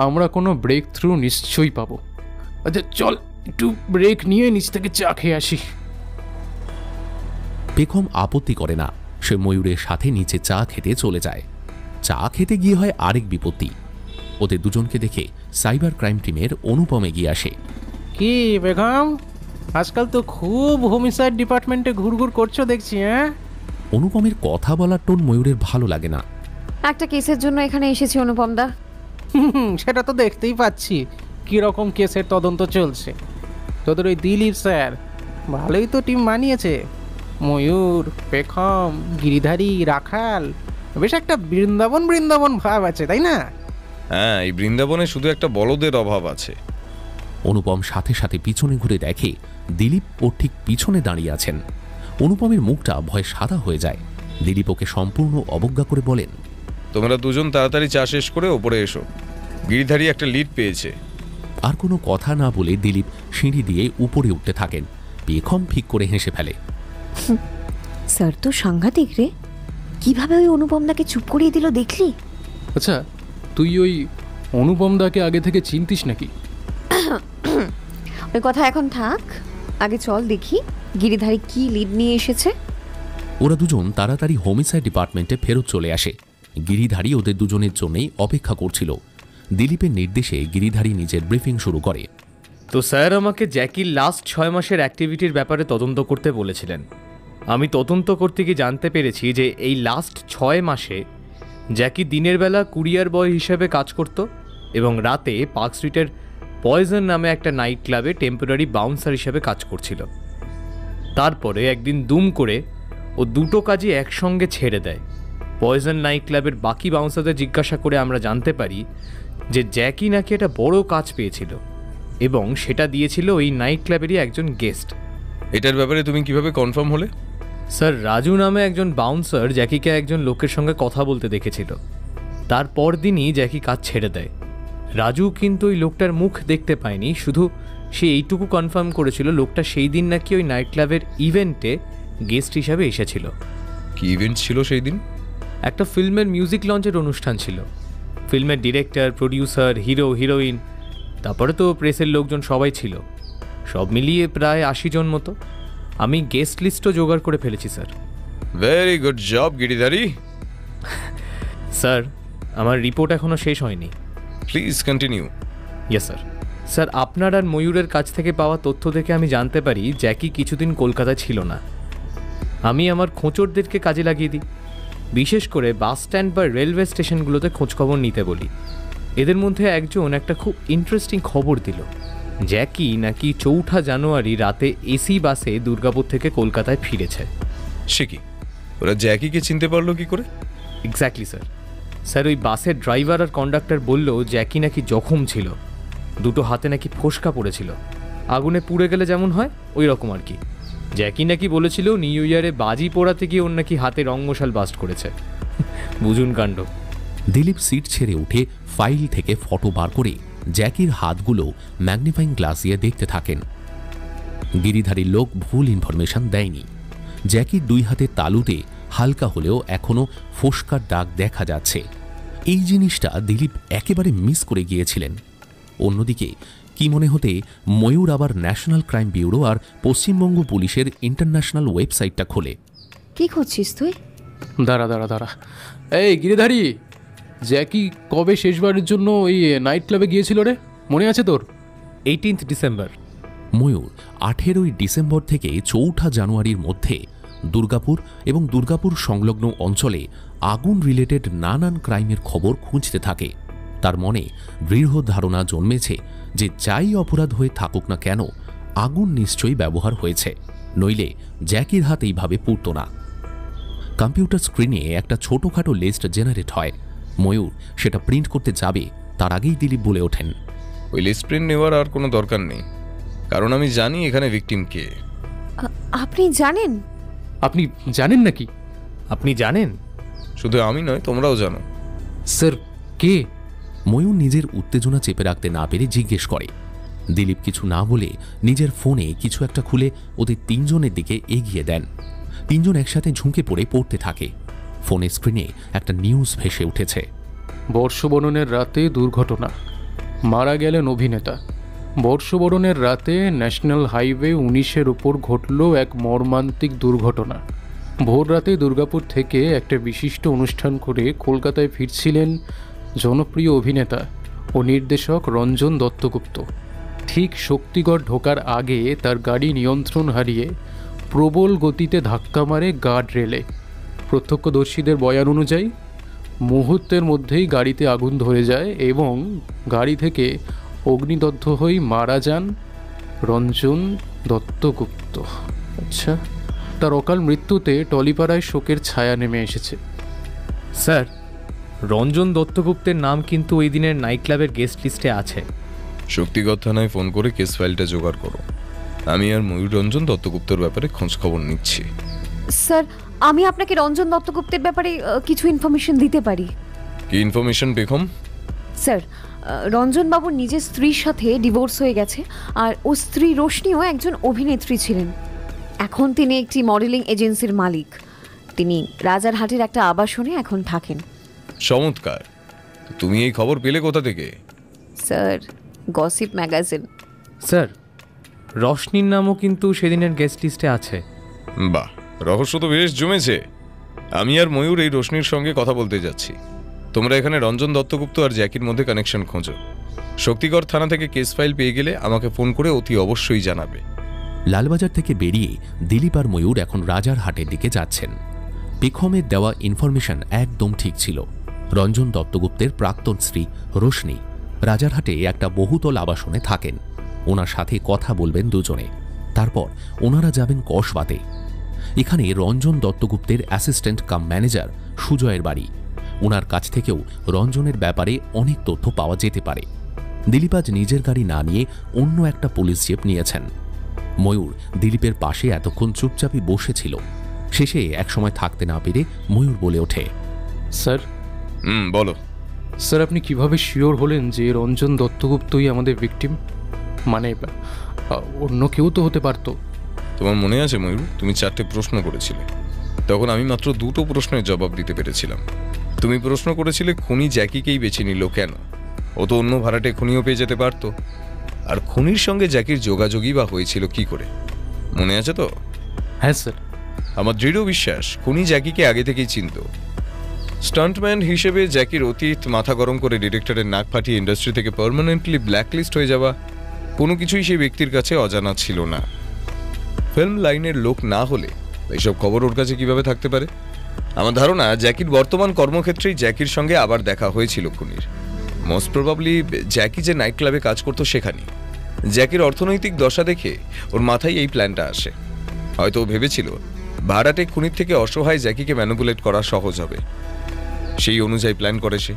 আমরা কোনো ব্রেক থ্রু নিশ্চয়ই পাবো। আচ্ছা চল একটু ব্রেক নিয়ে নিচ থেকে চা খেয়ে আসি। পেখম আপত্তি করে না। সে ময়ূরের সাথে নিচে চা খেতে চলে যায়। চা খেতে গিয়ে হয় আরেক বিপত্তি। ওদের দুজনকে দেখে সাইবার ক্রাইম টিমের অনুপম এগিয়ে আসে। কি বেগম, আজকাল তো খুব হোমিসাইড ডিপার্টমেন্টে ঘুরঘুর করছো দেখছি। হ্যাঁ, অনুপমের কথা বলার টোন ময়ূরের ভালো লাগে না। একটা কেসের জন্য এখানে এসেছি অনুপম দা। সেটা তো দেখতেই পাচ্ছি কিরকম কেসের তদন্ত চলছে। তোদের ওই দিলীপ স্যার ভালোই তো টিম বানিয়েছে। ময়ূর, পেখম, গিরিধারী, রাখাল, বেশ একটা বৃন্দাবন বৃন্দাবন ভাব আছে, তাই না? হ্যাঁ, এই বৃন্দাবনে শুধু একটা বলদের অভাব আছে। অনুপম সাথে সাথে পিছনে ঘুরে দেখে দিলীপ ওর ঠিক পিছনে দাঁড়িয়ে আছেন। অনুপমের মুখটা ভয়ে সাদা হয়ে যায়। দিলীপ ওকে সম্পূর্ণ অবজ্ঞা করে বলেন, তোমরা দুজন তাড়াতাড়ি চা শেষ করে ওপরে এসো, গিরিধারী একটা লিড পেয়েছে। আর কোনো কথা না বলে দিলীপ সিঁড়ি দিয়ে উপরে উঠতে থাকেন। পেখম ফিক করে হেসে ফেলে। স্যার তো সাংঘাতিক রে, কিভাবে ওই অনুপমদাকে চুপ করিয়ে দিল দেখলি? আচ্ছা, তুই ওই অনুপমদাকে আগে থেকে চিনতিস নাকি? ওই কথা এখন থাক, আগে চল দেখি গিরিধারী কি লিড নিয়ে এসেছে। ওরা দুজন তাড়াতাড়ি হোমিসাইড ডিপার্টমেন্টে ফেরত চলে আসে। গিরিধারী ওদের দুজনের জন্যই অপেক্ষা করছিল। দিলীপের নির্দেশে গিরিধারী নিজের ব্রিফিং শুরু করে। তো স্যার আমাকে জ্যাকির লাস্ট 6 মাসের অ্যাক্টিভিটির ব্যাপারে তদন্ত করতে বলেছিলেন। আমি তদন্ত করতে গিয়ে জানতে পেরেছি যে এই লাস্ট 6 মাসে জ্যাকি দিনের বেলা কুরিয়ার বয় হিসেবে কাজ করত এবং রাতে পার্ক স্ট্রিটের পয়জন নামে একটা নাইট ক্লাবে টেম্পোরারি বাউন্সার হিসেবে কাজ করছিল। তারপরে একদিন দুম করে ও দুটো কাজই একসঙ্গে ছেড়ে দেয়। পয়জন নাইট ক্লাবের বাকি বাউন্সারদের জিজ্ঞাসা করে আমরা জানতে পারি যে জ্যাকি নাকি একটা বড় কাজ পেয়েছিল এবং সেটা দিয়েছিল ওই নাইট ক্লাবেরই একজন গেস্ট। এটার ব্যাপারে তুমি কিভাবে কনফার্ম হলে? স্যার, রাজু নামে একজন বাউন্সার জ্যাকিকে একজন লোকের সঙ্গে কথা বলতে দেখেছিল। তারপর দিনই জ্যাকি কাজ ছেড়ে দেয়। রাজু কিন্তু ওই লোকটার মুখ দেখতে পায়নি, শুধু সে এইটুকু কনফার্ম করেছিল লোকটা সেই দিন নাকি ওই নাইট ক্লাবের ইভেন্টে গেস্ট হিসাবে এসেছিল। কি ইভেন্ট ছিল সেই দিন? একটা ফিল্মের মিউজিক লঞ্চের অনুষ্ঠান ছিল। ফিল্মের ডিরেক্টর, প্রডিউসার, হিরো, হিরোইন, তারপরে তো প্রেসের লোকজন সবাই ছিল। সব মিলিয়ে প্রায় 80 জন মতো। আমি গেস্ট লিস্টও জোগাড় করে ফেলেছি sir. Very good job Giridhari. Sir, আমার রিপোর্ট এখনো শেষ হয়নি। Please continue. Yes sir. Sir, আপনার আর ময়ূরের কাছ থেকে পাওয়া তথ্য থেকে আমি জানতে পারি জ্যাকি কিছুদিন কলকাতায় ছিল না। আমি আমার খোঁচরদেরকে কাজে লাগিয়ে দিই, বিশেষ করে বাস স্ট্যান্ড বা রেলওয়ে স্টেশনগুলোতে খোঁজখবর নিতে বলি। এদের মধ্যে একজন একটা খুব ইন্টারেস্টিং খবর দিল, জ্যাকি নাকি 4 জানুয়ারি রাতে এসি বাসে দুর্গাপুর থেকে কলকাতায় ফিরেছে। সে কি, ওরা জ্যাকিকে চিনতে পারলো কি করে? Exactly sir. স্যার, ওই বাসের ড্রাইভার আর কন্ডাক্টর বলল জ্যাকি নাকি জখম ছিল, দুটো হাতে নাকি ফোসকা পড়েছিল, আগুনে পুড়ে গেলে যেমন হয় ওই রকম আর কি। জ্যাকি নাকি বলেছিল নিউ ইয়ারে বাজি পোড়াতে গিয়ে ওর নাকি হাতে রংমশাল বাস্ট করেছে। বুঝুন কাণ্ড। দিলীপ সিট ছেড়ে উঠে ফাইল থেকে ফটো বার করে জ্যাকির হাতগুলো ম্যাগনিফাইং গ্লাস দিয়ে দেখতে থাকেন। গিরিধারীর লোক ভুল ইনফরমেশন দেয়নি। জ্যাকির 2 হাতের তালুতে হালকা হলেও এখনও ফোসকার দাগ দেখা যাচ্ছে। এই জিনিসটা দিলীপ একেবারে মিস করে গিয়েছিলেন। অন্যদিকে কি মনে হতে ময়ূর আবার ন্যাশনাল ক্রাইম ব্যুরো আর পশ্চিমবঙ্গ পুলিশের ইন্টারন্যাশনাল ওয়েবসাইটটা খোলে। কি করছিস তুই? দাঁড়া। এই গিরিধারী, জ্যাকি কবে শেষবারের জন্য ওই নাইট ক্লাবে গিয়েছিল রে, মনে আছে তোর? 18 ডিসেম্বর। ময়ূর 18 ডিসেম্বর থেকে 4 জানুয়ারির মধ্যে দুর্গাপুর এবং দুর্গাপুর সংলগ্ন অঞ্চলে আগুন রিলেটেড নানান ক্রাইমের খবর খুঁজতে থাকে। তার মনে দৃঢ় ধারণা জন্মেছে যে যাই অপরাধ হয়ে থাকুক না কেন আগুন নিশ্চয়ই ব্যবহার হয়েছে, নইলে জ্যাকির হাত এইভাবে পুড়ত না। কম্পিউটার স্ক্রিনে একটা ছোটখাটো লিস্ট জেনারেট হয়। ময়ূর সেটা প্রিন্ট করতে যাবে তার আগেই দিলীপ বলে ওঠেন, ওই লিস্ট প্রিন্ট নেওয়ার আর কোনো দরকার নেই, কারণ আমি জানি এখানে ভিকটিম কে। আপনি জানেন? আপনি জানেন নাকি? আপনি জানেন? শুধু আমি নয়, তোমরাও জানো। স্যার কে? ময়ূর নিজের উত্তেজনা চেপে রাখতে না পেরে জিজ্ঞেস করে। দিলীপ কিছু না বলে নিজের ফোনে কিছু একটা খুলে ওদের তিনজনের দিকে এগিয়ে দেন। তিনজন একসাথে ঝুঁকে পড়ে পড়তে থাকে। ফোনের স্ক্রিনে একটা নিউজ ভেসে উঠেছে। বর্ষবরণের রাতে দুর্ঘটনা, মারা গেলেন অভিনেতা। বর্ষবরণের রাতে ন্যাশনাল হাইওয়ে 19-এর উপর ঘটল এক মর্মান্তিক দুর্ঘটনা। ভোর রাতে দুর্গাপুর থেকে একটা বিশিষ্ট অনুষ্ঠান করে কলকাতায় ফিরছিলেন জনপ্রিয় অভিনেতা ও নির্দেশক রঞ্জন দত্তগুপ্ত। ঠিক শক্তিগড় ঢোকার আগে তার গাড়ি নিয়ন্ত্রণ হারিয়ে প্রবল গতিতে ধাক্কা মারে গার্ড রেলে। প্রত্যক্ষদর্শীদের বয়ান অনুযায়ী মুহূর্তের মধ্যেই গাড়িতে আগুন ধরে যায় এবং গাড়ি থেকে অগ্নিদগ্ধ হয়ে মারা যান রঞ্জন দত্তগুপ্ত। আচ্ছা, তার অকাল মৃত্যুতে টলিপাড়ায় শোকের ছায়া নেমে এসেছে। স্যার, রঞ্জন দত্তগুপ্তের নাম কিন্তু ওই দিনের নাইট ক্লাবের গেস্ট লিস্টে আছে। শক্তিগড় থানায় ফোন করে কেস ফাইলটা জোগাড় করো। আমি আর ময়ূর রঞ্জন দত্তগুপ্তের ব্যাপারে খোঁজ খবর নিচ্ছি। স্যার, আমি আপনাকে রঞ্জন দত্তগুপ্তের ব্যাপারে কিছু ইনফরমেশন দিতে পারি। কি ইনফরমেশন বেগম? স্যার, রঞ্জনবাবুর নিজের স্ত্রীর সাথে ডিভোর্স হয়ে গেছে, আর ও স্ত্রী রোশনিও একজন অভিনেত্রী ছিলেন। এখন তিনি একটি মডেলিং এজেন্সির মালিক। তিনি রাজারহাটের একটা আবাসনে এখন থাকেন। চমৎকার। তুমি এই খবর পেলে কোথা থেকে? Sir, gossip magazine. স্যার, রশনির নামও কিন্তু সেদিনের গেস্ট লিস্টে আছে। বাহ, রহস্য তো বেশ জমেছে। আমি আর ময়ূর এই রোশনির সঙ্গে কথা বলতে যাচ্ছি। তোমরা এখানে রঞ্জন দত্তগুপ্ত আর জ্যাকির মধ্যে কানেকশন খোঁজো। শক্তিগড় থানা থেকে কেস ফাইল পেয়ে গেলে আমাকে ফোন করে অতি অবশ্যই জানাবে। লালবাজার থেকে বেরিয়ে দিলীপ আর ময়ূর এখন রাজারহাটের দিকে যাচ্ছেন। পেখমের দেওয়া ইনফরমেশন একদম ঠিক ছিল। রঞ্জন দত্তগুপ্তের প্রাক্তন স্ত্রী রোশনি রাজারহাটে একটা বহুতল আবাসনে থাকেন। ওনার সাথে কথা বলবেন দুজনে, তারপর ওনারা যাবেন কসবাতে। এখানে রঞ্জন দত্তগুপ্তের অ্যাসিস্ট্যান্ট কাম ম্যানেজার সুজয়ের বাড়ি। ওনার কাছ থেকেও রঞ্জনের ব্যাপারে অনেক তথ্য পাওয়া যেতে পারে। দিলীপ আজ নিজের গাড়ি না নিয়ে অন্য একটা পুলিশ জিপ নিয়েছেন। ময়ূর দিলীপের পাশে এতক্ষণ চুপচাপই বসেছিল। শেষে একসময় থাকতে না পেরে ময়ূর বলে ওঠে, স্যার। বলো। স্যার, আপনি কিভাবে শিওর হলেন যে রঞ্জন দত্তগুপ্তই আমাদের ভিকটিম? মানে অন্য কেউ তো হতে পারতো। তোমার মনে আছে ময়ূর, তুমি 4টে প্রশ্ন করেছিলে। তখন আমি মাত্র 2টো প্রশ্নের জবাব দিতে পেরেছিলাম। তুমি প্রশ্ন করেছিলে খুনি জ্যাকিকেই বেছে নিল কেন? ও তো অন্য ভাড়াটে খুনিও পেয়ে যেতে পারত। আর খুনির সঙ্গে জ্যাকির যোগাযোগই বা হয়েছিল কি করে, মনে আছে তো? হ্যাঁ স্যার। আমার দৃঢ় বিশ্বাস খুনি জ্যাকিকে আগে থেকেই চিনত। স্টান্টম্যান হিসেবে জ্যাকির অতীত মাথা গরম করে ডিরেক্টরের নাক ফাটিয়ে ইন্ডাস্ট্রি থেকে পার্মানেন্টলি ব্ল্যাকলিস্ট হয়ে যাওয়া, কোনো কিছুই সেই ব্যক্তির কাছে অজানা ছিল না। ফিল্ম লাইনের লোক না হলে এইসব খবর ওর কাছে কিভাবে থাকতে পারে? আমার ধারণা জ্যাকির বর্তমান কর্মক্ষেত্রেই জ্যাকির সঙ্গে আবার দেখা হয়েছিল খুনির। মোস্ট প্রবাবলি জ্যাকি যে নাইট ক্লাবে কাজ করতো সেখানেই। জ্যাকির অর্থনৈতিক দশা দেখে ওর মাথায় এই প্ল্যানটা আসে। হয়তো ও ভেবেছিল ভাড়াটে খুনির থেকে অসহায় জ্যাকিকে ম্যানিপুলেট করা সহজ হবে। সেই অনুযায়ী প্ল্যান করে সে।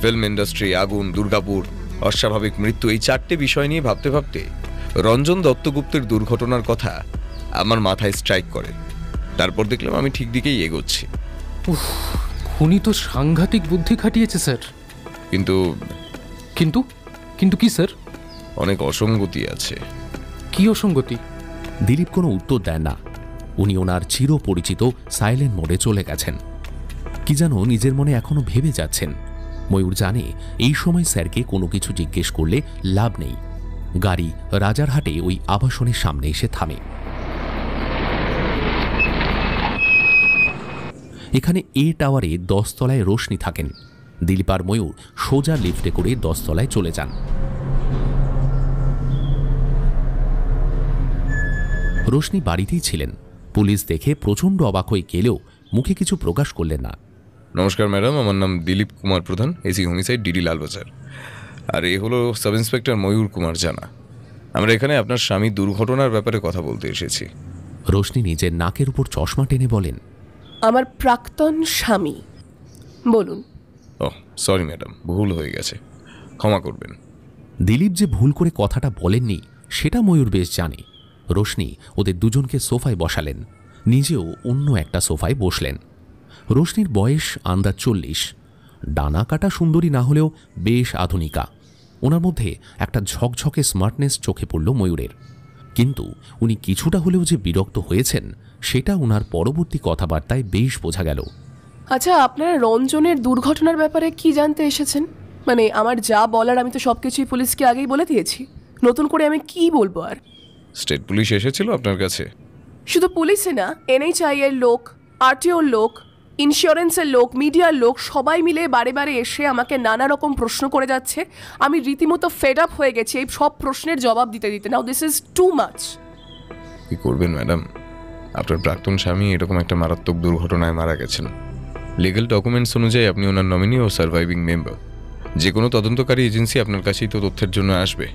ফিল্ম ইন্ডাস্ট্রি, আগুন, দুর্গাপুর, অস্বাভাবিক মৃত্যু, এই 4টে বিষয় নিয়ে ভাবতে ভাবতে রঞ্জন দত্তগুপ্তের দুর্ঘটনার কথা আমার মাথায় স্ট্রাইক করে। তারপর দেখলাম আমি ঠিক দিকেই এগোচ্ছি। খুনি তো সাংঘাতিক বুদ্ধি খাটিয়েছে স্যার। কিন্তু কিন্তু কিন্তু কি স্যার? অনেক অসঙ্গতি আছে। কি অসঙ্গতি? দিলীপ কোনো উত্তর দেন না। উনি ওনার চিরপরিচিত সাইলেন্ট মোডে চলে গেছেন। কি যেন নিজের মনে এখনো ভেবে যাচ্ছেন। ময়ূর জানে এই সময় স্যারকে কোনো কিছু জিজ্ঞেস করলে লাভ নেই। গাড়ি রাজারহাটে ওই আবাসনের সামনে এসে থামে। এখানে এ টাওয়ারে 10 তলায় রোশনি থাকেন। দিলীপ আর ময়ূর সোজা লিফটে করে 10 তলায় চলে যান। রোশনি বাড়িতেই ছিলেন। পুলিশ দেখে প্রচণ্ড অবাক হয়ে গেলেও মুখে কিছু প্রকাশ করলেন না। নমস্কার ম্যাডাম, আমার নাম দিলীপ কুমার প্রধান, এসি হোমিসাইড, ডিডি লালবাজার। আর এ হলো সাব ইন্সপেক্টর ময়ূর কুমার জানা। আমরা এখানে আপনার স্বামী দুর্ঘটনার ব্যাপারে কথা বলতে এসেছি। রোশনি নিজের নাকের উপর চশমা টেনে বলেন, আমার প্রাক্তন স্বামী, বলুন। ও সরি ম্যাডাম, ভুল হয়ে গেছে, ক্ষমা করবেন। দিলীপ যে ভুল করে কথাটা বলেননি সেটা ময়ূর বেশ জানে। রোশনি ওদের দুজনকে সোফায় বসালেন, নিজেও অন্য একটা সোফায় বসলেন। রোশনির বয়স আন্দাজ 40, ডানা কাটা সুন্দরী না হলেও বেশ আধুনিকা। ওনার মধ্যে একটা ঝকঝকে স্মার্টনেস চোখে পড়ল ময়ূরের। কিন্তু উনি কিছুটা হলেও যে বিরক্ত হয়েছেন সেটা ওনার পরবর্তী কথাবার্তায় বেশ বোঝা গেল। আচ্ছা, আপনারা রঞ্জনের দুর্ঘটনার ব্যাপারে কি জানতে এসেছেন? মানে আমার যা বলার আমি তো সব কিছুই পুলিশকে আগেই বলে দিয়েছি, নতুন করে আমি কি বলবো আর? স্টেট পুলিশ এসেছিল আপনার কাছে? শুধু পুলিশে না, NHI এর লোক, RTOর লোক, ইন্স্যুরেন্সের লোক, মিডিয়ার লোক সবাই মিলে বারে বারে এসে আমাকে নানা রকম প্রশ্ন করে যাচ্ছে। আমি রীতিমতো ফেড আপ হয়ে গেছি এই সব প্রশ্নের জবাব দিতে দিতে। নাও দিস ইজ টু মাচ। কি করবেন ম্যাডাম, আপনার প্রাক্তন স্বামী এরকম একটা মারাত্মক দুর্ঘটনায় মারা গেছেন। লিগ্যাল ডকুমেন্টস অনুযায়ী আপনি ওনার নমিনি ও সার্ভাইভিং মেম্বার। যে কোনো তদন্তকারী এজেন্সি আপনার কাছেই তো তথ্যের জন্য আসবে।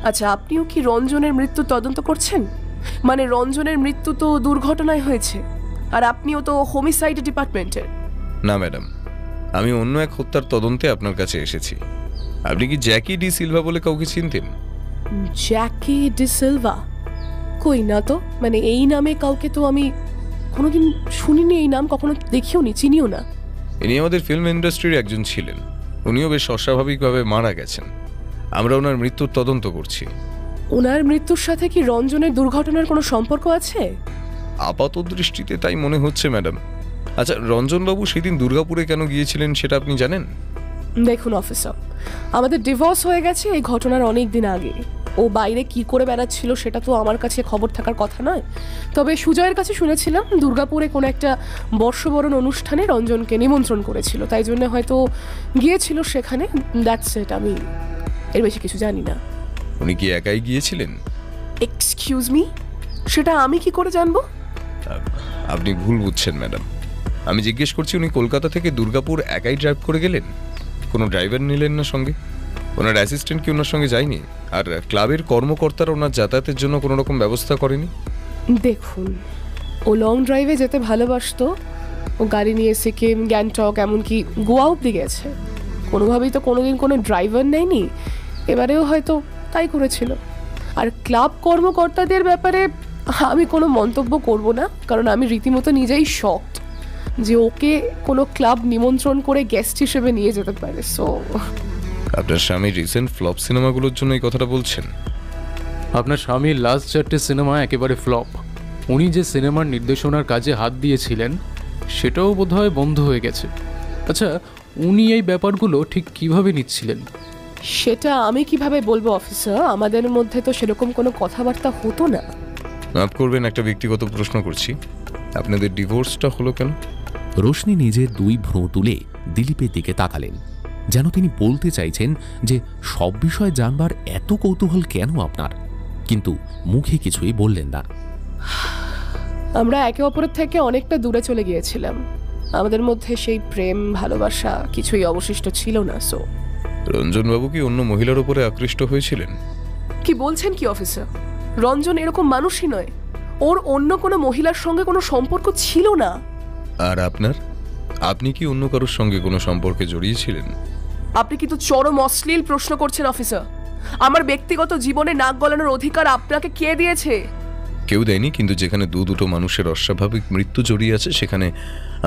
আচ্ছা, আপনিও কি রঞ্জনের মৃত্যু তদন্ত করছেন? মানে রঞ্জনের মৃত্যু তো দুর্ঘটনায় হয়েছে, আর আপনিও তো হোমিসাইড ডিপার্টমেন্টের। না ম্যাডাম, আমি অন্য এক হত্যার তদন্তে আপনার কাছে এসেছি। আপনি কি জ্যাকি ডি সিলভা বলে কাউকে চিনতেন? Jackie de Silva? কই না তো, মানে এই নামে কাউকে তো আমি কোনোদিন শুনিনি, এই নাম কখনো দেখিও নি, চিনিও না। ইনি আমাদের ফিল্ম ইন্ডাস্ট্রির একজন ছিলেন, উনিও বেশ অস্বাভাবিকভাবে মারা গেছেন। আমরা ওনার মৃত্যুর তদন্ত করছি। ওনার মৃত্যুর সাথে কি রঞ্জনের দুর্ঘটনার কোনো সম্পর্ক আছে? আপাত দৃষ্টিতে তাই মনে হচ্ছে ম্যাডাম। আচ্ছা, রঞ্জনবাবু সেদিন দুর্গাপুরে কেন গিয়েছিলেন সেটা আপনি জানেন? দেখুন অফিসার, আমাদের ডিভোর্স হয়ে গেছে এই ঘটনার অনেক দিন আগে। ও বাইরে কি করে বেড়াচ্ছিল সেটা তো আমার কাছে খবর থাকার কথা নয়। তবে সুজয়ের কাছে শুনেছিলাম দুর্গাপুরে কোনো একটা বর্ষবরণ অনুষ্ঠানে রঞ্জনকে নিমন্ত্রণ করেছিল, তাই জন্য হয়তো গিয়েছিল সেখানে। দ্যাটস ইট, আমি এর বেশি কিছু জানি না। উনি কি একাই গিয়েছিলেন? এক্সকিউজ মি, সেটা আমি কি করে জানবো? আপনি ভুল বুঝছেন ম্যাডাম। আমি জিজ্ঞেস করছি উনি কলকাতা থেকে দুর্গাপুর একাই ড্রাইভ করে গেলেন? কোনো ড্রাইভার নিলেন না সঙ্গে? ওনার অ্যাসিস্ট্যান্ট কি ওনার সঙ্গে যায়নি? আর ক্লাবের কর্মকর্তারা ওনার যাতায়াতের জন্য কোনো রকম ব্যবস্থা করেনি? দেখুন, ও লং ড্রাইভে যেতে ভালোবাসতো। ও গাড়ি নিয়ে সিকিম, গ্যাংটক, এমনকি গোয়া অব্দি গেছে। কোনোভাবেই তো কোনোদিন কোনো ড্রাইভার নেয়নি, এবারেও হয়তো তাই করেছিল। আর ক্লাব কর্মকর্তাদের ব্যাপারে আমি কোনো মন্তব্য করব না, কারণ আমি রীতিমতো নিজেই শকড যে ওকে কোনো ক্লাব নিমন্ত্রণ করে গেস্ট হিসেবে নিয়ে যেতে পারে। সো আপনার স্বামী রিসেন্ট ফ্লপ সিনেমাগুলোর জন্য এই কথাটা বলছেন? আপনার স্বামীর লাস্ট 4টে সিনেমা একেবারে ফ্লপ। উনি যে সিনেমার নির্দেশনার কাজে হাত দিয়েছিলেন সেটাও বোধহয় বন্ধ হয়ে গেছে। আচ্ছা, উনি এই ব্যাপারগুলো ঠিক কিভাবে নিচ্ছিলেন? সেটা আমি কিভাবে বলবো অফিসার, আমাদের মধ্যে তো সেরকম কোনো কথাবার্তা হতো না। মাফ করবেন, একটা ব্যক্তিগত প্রশ্ন করছি, আপনাদের ডিভোর্সটা হলো কেন? রোশনি নিজের 2 ভ্রু তুলে দিলীপের দিকে তাকালেন, যেন তিনি বলতে চাইছেন যে সব বিষয় জানবার এত কৌতূহল কেন আপনার, কিন্তু মুখে কিছুই বললেন না। আমরা একে অপরের থেকে অনেকটা দূরে চলে গিয়েছিলাম। আমাদের মধ্যে সেই প্রেম ভালোবাসা কিছুই অবশিষ্ট ছিল না। সো রঞ্জনবাবু কি অন্য মহিলার উপরে আকৃষ্ট হয়েছিলেন? কি বলছেন কি অফিসার? রঞ্জন এরকম মানুষই নয়, ওর অন্য কোনো মহিলার সঙ্গে কোনো সম্পর্ক ছিল না। আর আপনার? আপনি কি অন্য কারোর সঙ্গে কোনো সম্পর্কে জড়িয়েছিলেন? আপনি কিন্তু চরম অশ্লীল প্রশ্ন করছেন অফিসার। আমার ব্যক্তিগত জীবনে নাক গলানোর অধিকার আপনাকে কে দিয়েছে? কেউ দেয়নি, কিন্তু যেখানে দুটো মানুষের অস্বাভাবিক মৃত্যু জড়িয়ে আছে সেখানে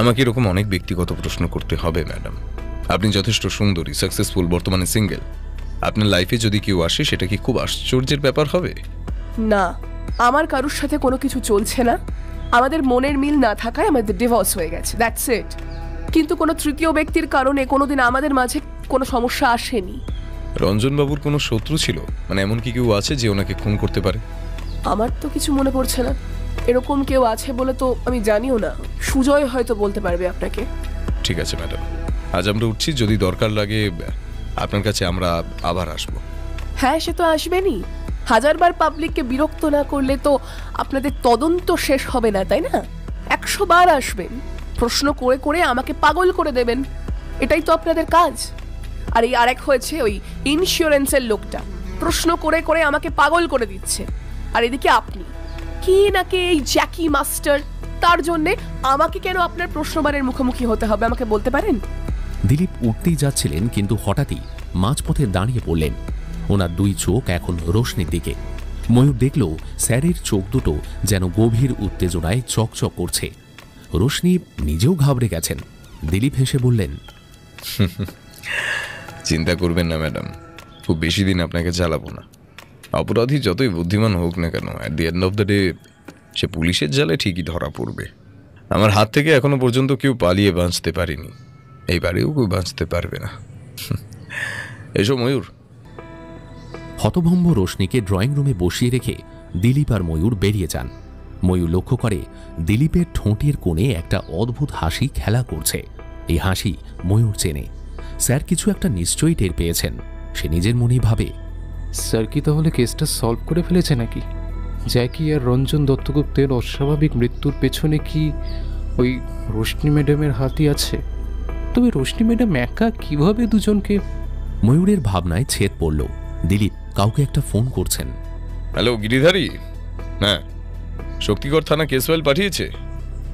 আমাকে এরকম অনেক ব্যক্তিগত প্রশ্ন করতে হবে ম্যাডাম। আপনি যথেষ্ট সুন্দরী, সাকসেসফুল, বর্তমানে সিঙ্গেল। আপনার লাইফে যদি কেউ আসে সেটা কি খুব আশ্চর্যের ব্যাপার হবে? না, আমার কারোর সাথে কোনো কিছু চলছে না। আমাদের মনের মিল না থাকায় আমাদের ডিভোর্স হয়ে গেছে, দ্যাটস ইট। কিন্তু কোনো তৃতীয় ব্যক্তির কারণে কোনোদিন আমাদের মাঝে কোনো সমস্যা আসেনি। রঞ্জনবাবুর কোনো শত্রু ছিল? মানে এমন কি কেউ আছে যে ওনাকে খুন করতে পারে? আমার তো কিছু মনে পড়ছে না। এরকম কেউ আছে বলে তো আমি জানিও না। সুজয় হয়তো বলতে পারবে আপনাকে। ঠিক আছে ম্যাডাম, আজ আমরা উঠছি। যদি দরকার লাগে আপনার কাছে আমরা আবার আসব। হ্যাঁ, সে তো আসবেনই। 1000 বার পাবলিককে বিরক্ত না করলে তো আপনাদের তদন্ত শেষ হবে না, তাই না? 100 বার আসবেন, প্রশ্ন করে করে আমাকে পাগল করে দেবেন, এটাই তো আপনাদের কাজ। আর এই আরেক হয়েছে ওই ইন্স্যুরেন্সের লোকটা, প্রশ্ন করে করে আমাকে পাগল করে দিচ্ছে। আর এদিকে আপনি কি নাকি এই জ্যাকি মাস্টার, তার জন্যে আমাকে কেন আপনার প্রশ্নবারের মুখোমুখি হতে হবে আমাকে বলতে পারেন? দিলীপ উঠতেই যাচ্ছিলেন, কিন্তু হঠাৎই মাঝপথে দাঁড়িয়ে পড়লেন। ওনার দুই চোখ এখন রোশনির দিকে। ময়ূর দেখল স্যারের চোখ দুটো যেন গভীর উত্তেজনায় চকচক করছে। রোশনি নিজেও ঘাবড়ে গেছেন। দিলীপ হেসে বললেন, চিন্তা করবেন না ম্যাডাম, খুব বেশি দিন আপনাকে চালাবো না। অপরাধী যতই বুদ্ধিমান হোক না কেন, at the end of the day সে পুলিশের জালে ঠিকই ধরা পড়বে। আমার হাত থেকে এখনো পর্যন্ত কেউ পালিয়ে বাঁচতে পারেনি, এইবারেও কেউ বাঁচতে পারবে না। এসো ময়ূর। হতভম্ব রোশনিকে ড্রয়িং রুমে বসিয়ে রেখে দিলীপ আর ময়ূর বেরিয়ে যান। ময়ূর লক্ষ্য করে দিলীপের ঠোঁটের কোণে একটা অদ্ভুত হাসি খেলা করছে। এই হাসি ময়ূর চেনে। স্যার কিছু একটা নিশ্চয়ই টের পেয়েছেন। সে নিজের মনেই ভাবে, স্যার কি তাহলে কেসটা সলভ করে ফেলেছে নাকি? জ্যাকি আর রঞ্জন দত্তগুপ্তের অস্বাভাবিক মৃত্যুর পেছনে কি ওই রোশনি ম্যাডামের হাতই আছে? তবে রোশনি ম্যাডাম একা কিভাবে দুজনকে? ময়ূরের ভাবনায় ছেদ পড়ল। দিলীপ কাউকে একটা ফোন করছেন। হ্যালো গিরিধারী। হ্যাঁ, শক্তিগড় থানা কেস ফাইল পাঠিয়েছে।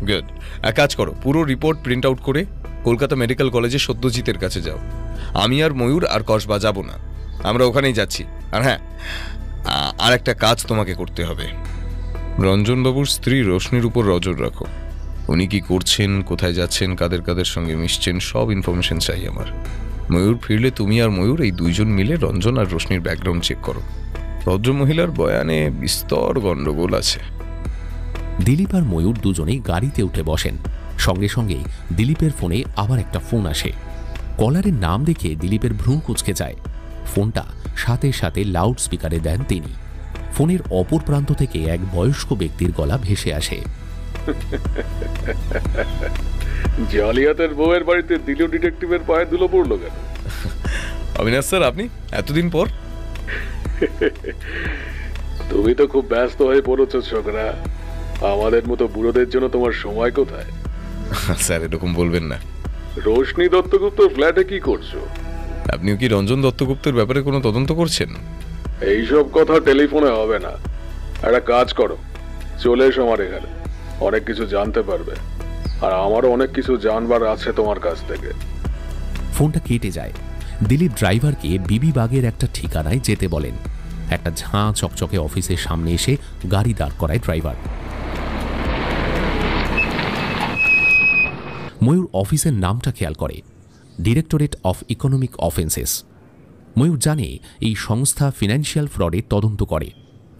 গুড। এক কাজ করো, পুরো রিপোর্ট প্রিন্ট আউট করে কলকাতা মেডিকেল কলেজে সত্যজিতের কাছে যাও। আমি আর ময়ূর আর কসবা যাব না, আমরা ওখানেই যাচ্ছি। আর হ্যাঁ, আর একটা কাজ তোমাকে করতে হবে। রঞ্জনবাবুর স্ত্রী রোশনির উপর নজর রাখো। উনি কি করছেন, কোথায় যাচ্ছেন, কাদের কাদের সঙ্গে মিশছেন, সব ইনফরমেশন চাই আমার। ময়ূর ফিরলে তুমি আর ময়ূর এই দুইজন মিলে রঞ্জন আর রোশনির ব্যাকগ্রাউন্ড চেক করো। ভদ্রমহিলার বয়ানে বিস্তর গন্ডগোল আছে। দিলীপ আর ময়ূর দুজনেই গাড়িতে উঠে বসেন। সঙ্গে সঙ্গে দিলীপের ফোনে আবার একটা ফোন আসে। কলারের নাম দেখে দিলীপের ভ্রূণ কুঁচকে যায়। ফোনটা সাথে সাথে লাউড স্পিকারে দেন তিনি। ফোনের অপর প্রান্ত থেকে এক বয়স্ক ব্যক্তির গলা ভেসে আসে। জালিয়াতের বউয়ের বাড়িতে দিলীপ ডিটেকটিভের পায়ে ধুলো পড়লো কেন? অবিনাশ স্যার, আপনি এতদিন পর? তুমি তো খুব ব্যস্ত হয়ে পড়েছো ছোকরা, আমাদের মতো বুড়োদের জন্য তোমার সময় কোথায়? স্যার এরকম বলবেন না। রোশনি দত্তগুপ্তর ফ্ল্যাটে কি করছো? আপনিও কি রঞ্জন দত্তগুপ্তের ব্যাপারে কোনো তদন্ত করছেন? এইসব কথা টেলিফোনে হবে না। একটা কাজ করো, চলে এসো আমার এখানে, অনেক কিছু জানতে পারবে। আর আমারও অনেক কিছু জানবার আছে তোমার কাছ থেকে। ফোনটা কেটে যায়। দিলীপ ড্রাইভারকে বিবি বাগের একটা ঠিকানায় যেতে বলেন। একটা ঝাঁ চকচকে অফিসের সামনে এসে গাড়ি দাঁড় করায় ড্রাইভার। ময়ূর অফিসের নামটা খেয়াল করে, ডিরেক্টরেট অফ ইকোনমিক অফেন্সেস। ময়ূর জানে এই সংস্থা ফিনান্সিয়াল ফ্রডের তদন্ত করে।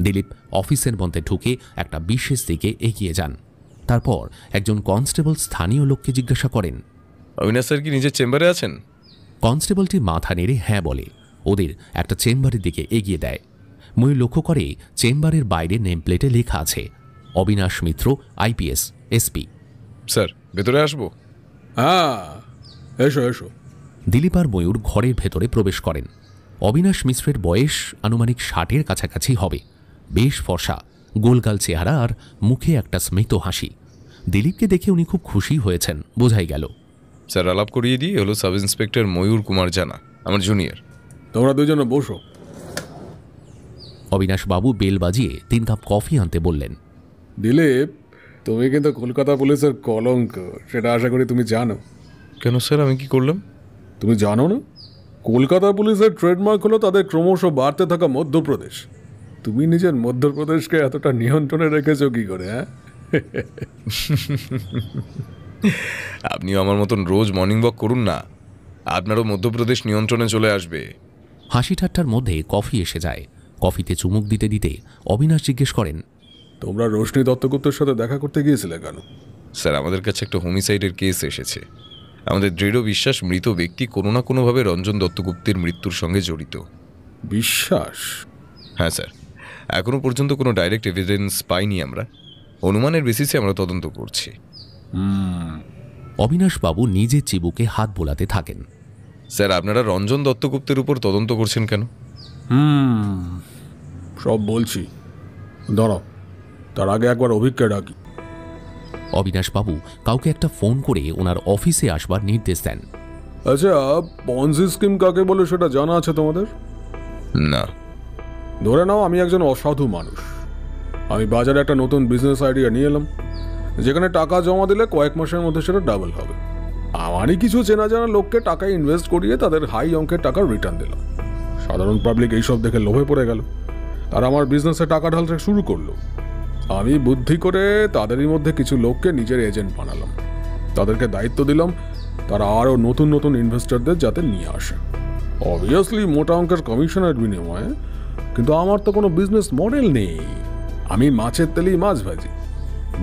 দিলীপ অফিসের মধ্যে ঢুকে একটা বিশেষ দিকে এগিয়ে যান। তারপর একজন কনস্টেবল স্থানীয় লোককে জিজ্ঞাসা করেন, অবিনাশ স্যার কি নিজের চেম্বারে আছেন? কনস্টেবলটি মাথা নেড়ে হ্যাঁ বলে ওদের একটা চেম্বারের দিকে এগিয়ে দেয়। ময়ূর লক্ষ্য করে চেম্বারের বাইরে নেম প্লেটে লেখা আছে অবিনাশ মিত্র, আইপিএস, এসপি। স্যার ভেতরে আসবো? হ্যাঁ, এসো এসো। দিলীপ আর ময়ূর ঘরের ভেতরে প্রবেশ করেন। অবিনাশ মিশ্রের বয়স আনুমানিক 60-এর কাছাকাছি হবে। বেশ ফর্সা, গোলগাল চেহারা আর মুখে একটা স্মিত হাসি। দিলীপকে দেখে উনি খুব খুশি হয়েছেন বোঝাই গেল। স্যার আলাপ করিয়ে দিই, হলো সাব ইন্সপেক্টর ময়ূর কুমার জানা, আমার জুনিয়র। তোমরা দুজনে বসো। অবিনাশ বাবু বেল বাজিয়ে 3 কাপ কফি আনতে বললেন। দিলীপ, তুমি কিন্তু কলকাতা পুলিশের কলঙ্ক, সেটা আশা করি তুমি জানো। কেন স্যার, আমি কি করলাম? তুমি জানো না, কলকাতা পুলিশের ট্রেডমার্ক হলো তাদের ক্রমশ বাড়তে থাকা মধ্যপ্রদেশ। তুমি নিজের মধ্যপ্রদেশকে এতটা নিয়ন্ত্রণে রেখেছো কি করে? হ্যাঁ, আপনিও আমার মতন রোজ মর্নিং ওয়াক করুন না, আপনারও মধ্যপ্রদেশ নিয়ন্ত্রণে চলে আসবে। হাসি ঠাট্টার মধ্যে কফি এসে যায়। কফিতে চুমুক দিতে দিতে অবিনাশ জিজ্ঞেস করেন, তোমরা রোশনি দত্তগুপ্তের সাথে দেখা করতে গিয়েছিলে কেন? স্যার আমাদের কাছে একটা হোমিসাইডের কেস এসেছে। আমাদের দৃঢ় বিশ্বাস মৃত ব্যক্তি কোনো না কোনোভাবে রঞ্জন দত্তগুপ্তের মৃত্যুর সঙ্গে জড়িত। বিশ্বাস? হ্যাঁ স্যার, এখনো পর্যন্ত কোনো ডাইরেক্ট এভিডেন্স পাইনি আমরা, অনুমানের বেসিসে আমরা তদন্ত করছি। অবিনাশ বাবু নিজে চিবুকে হাত বোলাতে থাকেন। স্যার আপনারা রঞ্জন দত্তগুপ্তের উপর তদন্ত করছেন কেন? সব বলছি, দাঁড়াও, তার আগে একবার অভিজ্ঞতা ডাকি। অবিনাশ বাবু কাউকে একটা ফোন করে ওনার অফিসে আসবার নির্দেশ দেন। আচ্ছা, পঞ্জি স্কিম কাকে বলে সেটা জানা আছে তোমাদের? না। ধরে নাও আমি একজন অসাধু মানুষ, আমি বাজারে একটা নতুন বিজনেস আইডিয়া নিয়ে এলাম, যেখানে টাকা জমা দিলে কয়েক মাসের মধ্যে সেটা ডাবল হবে। আমারই কিছু চেনা জানা লোককে টাকা ইনভেস্ট করিয়ে তাদের হাই অঙ্কের টাকা রিটার্ন দিলাম। সাধারণ পাবলিক এইসব দেখে লোভে পড়ে গেল, তারা আমার বিজনেসে টাকা ঢালতে শুরু করলো। আমি বুদ্ধি করে তাদেরই মধ্যে কিছু লোককে নিজের এজেন্ট বানালাম, তাদেরকে দায়িত্ব দিলাম তারা আরও নতুন নতুন ইনভেস্টরদের যাতে নিয়ে আসে। অবভিয়াসলি মোটা অঙ্কের কমিশনের বিনিময়ে, কিন্তু আমার তো কোনো বিজনেস মডেল নেই। আমি মাছের তেলেই মাছ ভাজি।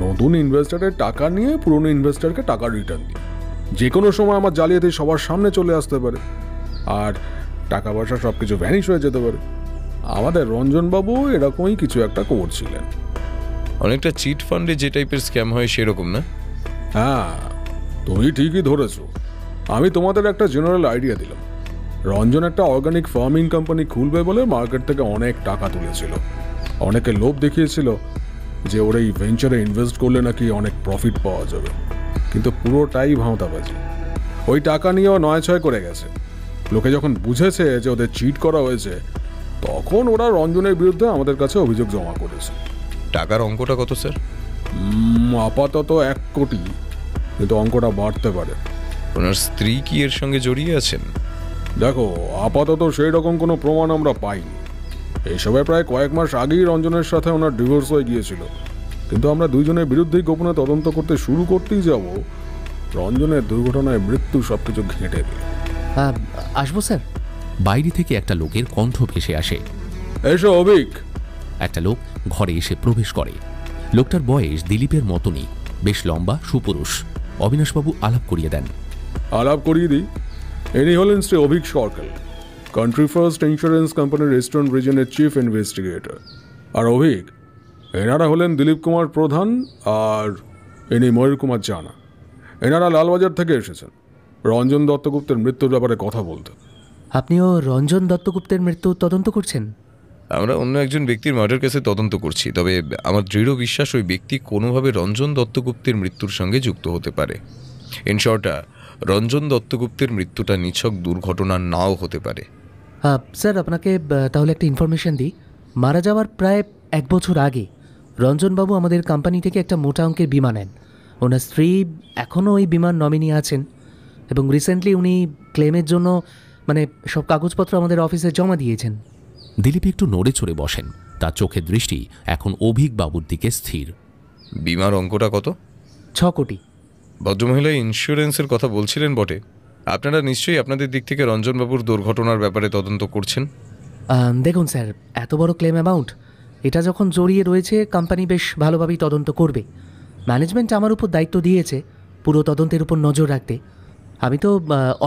নতুন ইনভেস্টরের টাকা নিয়ে পুরনো ইনভেস্টরকে টাকা রিটার্ন দিই। যে কোনো সময় আমার জালিয়াতি সবার সামনে চলে আসতে পারে, আর টাকা পয়সা সব কিছু ভ্যানিশ হয়ে যেতে পারে। আমাদের রঞ্জনবাবু এরকমই কিছু একটা করছিলেন। অনেকটা চিট ফান্ডে যে টাইপের স্ক্যাম হয় সেরকম না? হ্যাঁ, তুমি ঠিকই ধরেছো। আমি তোমাদের একটা জেনারেল আইডিয়া দিলাম। রঞ্জন একটা অর্গানিক ফার্মিং কোম্পানি খুলবে বলে মার্কেট থেকে অনেক টাকা তুলেছিল। অনেকে লোভ দেখিয়েছিল যে ওরা এই ভেঞ্চারে ইনভেস্ট করলে নাকি অনেক প্রফিট পাওয়া যাবে, কিন্তু পুরোটাই ভাঁওতাবাজি। ওই টাকা নিয়েও নয় ছয় করে গেছে। লোকে যখন বুঝেছে যে ওদের চিট করা হয়েছে, তখন ওরা রঞ্জনের বিরুদ্ধে আমাদের কাছে অভিযোগ জমা করেছে। টাকার অঙ্কটা কত স্যার? আপাতত 1 কোটি, কিন্তু অঙ্কটা বাড়তে পারে। ওনার স্ত্রী কি এর সঙ্গে জড়িয়ে আছেন? দেখো, আপাতত সেই রকম কোনো প্রমাণ আমরা পাইনি। এসবে প্রায় কয়েক মাস আগেই রঞ্জনের সাথে ওনার ডিভোর্স হয়ে গিয়েছিল, কিন্তু আমরা দুইজনের বিরুদ্ধেই গোপনে তদন্ত করতে শুরু করতেই যাব রঞ্জনের দুর্ঘটনায় মৃত্যু সবকিছু ঘেঁটে দিল। আসবো স্যার? বাইরে থেকে একটা লোকের কণ্ঠ ভেসে আসে। এসো অভিক। একটা লোক ঘরে এসে প্রবেশ করে। লোকটার বয়স দিলীপের মতনই, বেশ লম্বা, সুপুরুষ। অবিনাশবাবু আলাপ করিয়ে দেন। আলাপ করিয়ে দিই, ইনি হলেন শ্রী অভিক সরকার, কান্ট্রি ফার্স্ট ইন্স্যুরেন্স কোম্পানির ইস্টার্ন রিজনের চিফ ইনভেস্টিগেটর। আর অভিক, এনারা হলেন দিলীপ কুমার প্রধান, আর ইনি ময়ূর কুমার জানা। এনারা লালবাজার থেকে এসেছেন রঞ্জন দত্তগুপ্তের মৃত্যুর ব্যাপারে কথা বলতে। আপনিও রঞ্জন দত্তগুপ্তের মৃত্যু তদন্ত করছেন? আমরা অন্য একজন ব্যক্তির মার্ডার কেসে তদন্ত করছি, তবে আমার দৃঢ় বিশ্বাস ওই ব্যক্তি কোনোভাবে রঞ্জন দত্তগুপ্তের মৃত্যুর সঙ্গে যুক্ত হতে পারে। ইন শর্ট, রঞ্জন দত্তগুপ্তের মৃত্যুটা নিছক দুর্ঘটনা নাও হতে পারে। স্যার, আপনাকে তাহলে একটা ইনফরমেশন দিই। মারা যাওয়ার প্রায় 1 বছর আগে রঞ্জনবাবু আমাদের কোম্পানি থেকে একটা মোটা অঙ্কের বিমা নেন। ওনার স্ত্রী এখনও ওই বিমার নমিনি আছেন, এবং রিসেন্টলি উনি ক্লেমের জন্য সব কাগজপত্র আমাদের অফিসে জমা দিয়েছেন। দিলীপ একটু নড়ে চড়ে বসেন। তার চোখের দৃষ্টি এখন অভিক বাবুর দিকে স্থির। বিমার অঙ্কটা কত? 6 কোটি। ভদ্রমহিলা ইন্স্যুরেন্সের কথা বলছিলেন বটে। আপনারা নিশ্চয়ই আপনাদের দিক থেকে রঞ্জনবাবুর দুর্ঘটনার ব্যাপারে তদন্ত করছেন। দেখুন স্যার, এত বড় ক্লেম অ্যামাউন্ট, এটা যখন জড়িয়ে রয়েছে, কোম্পানি বেশ ভালোভাবেই তদন্ত করবে। ম্যানেজমেন্ট আমার উপর দায়িত্ব দিয়েছে পুরো তদন্তের উপর নজর রাখতে। আমি তো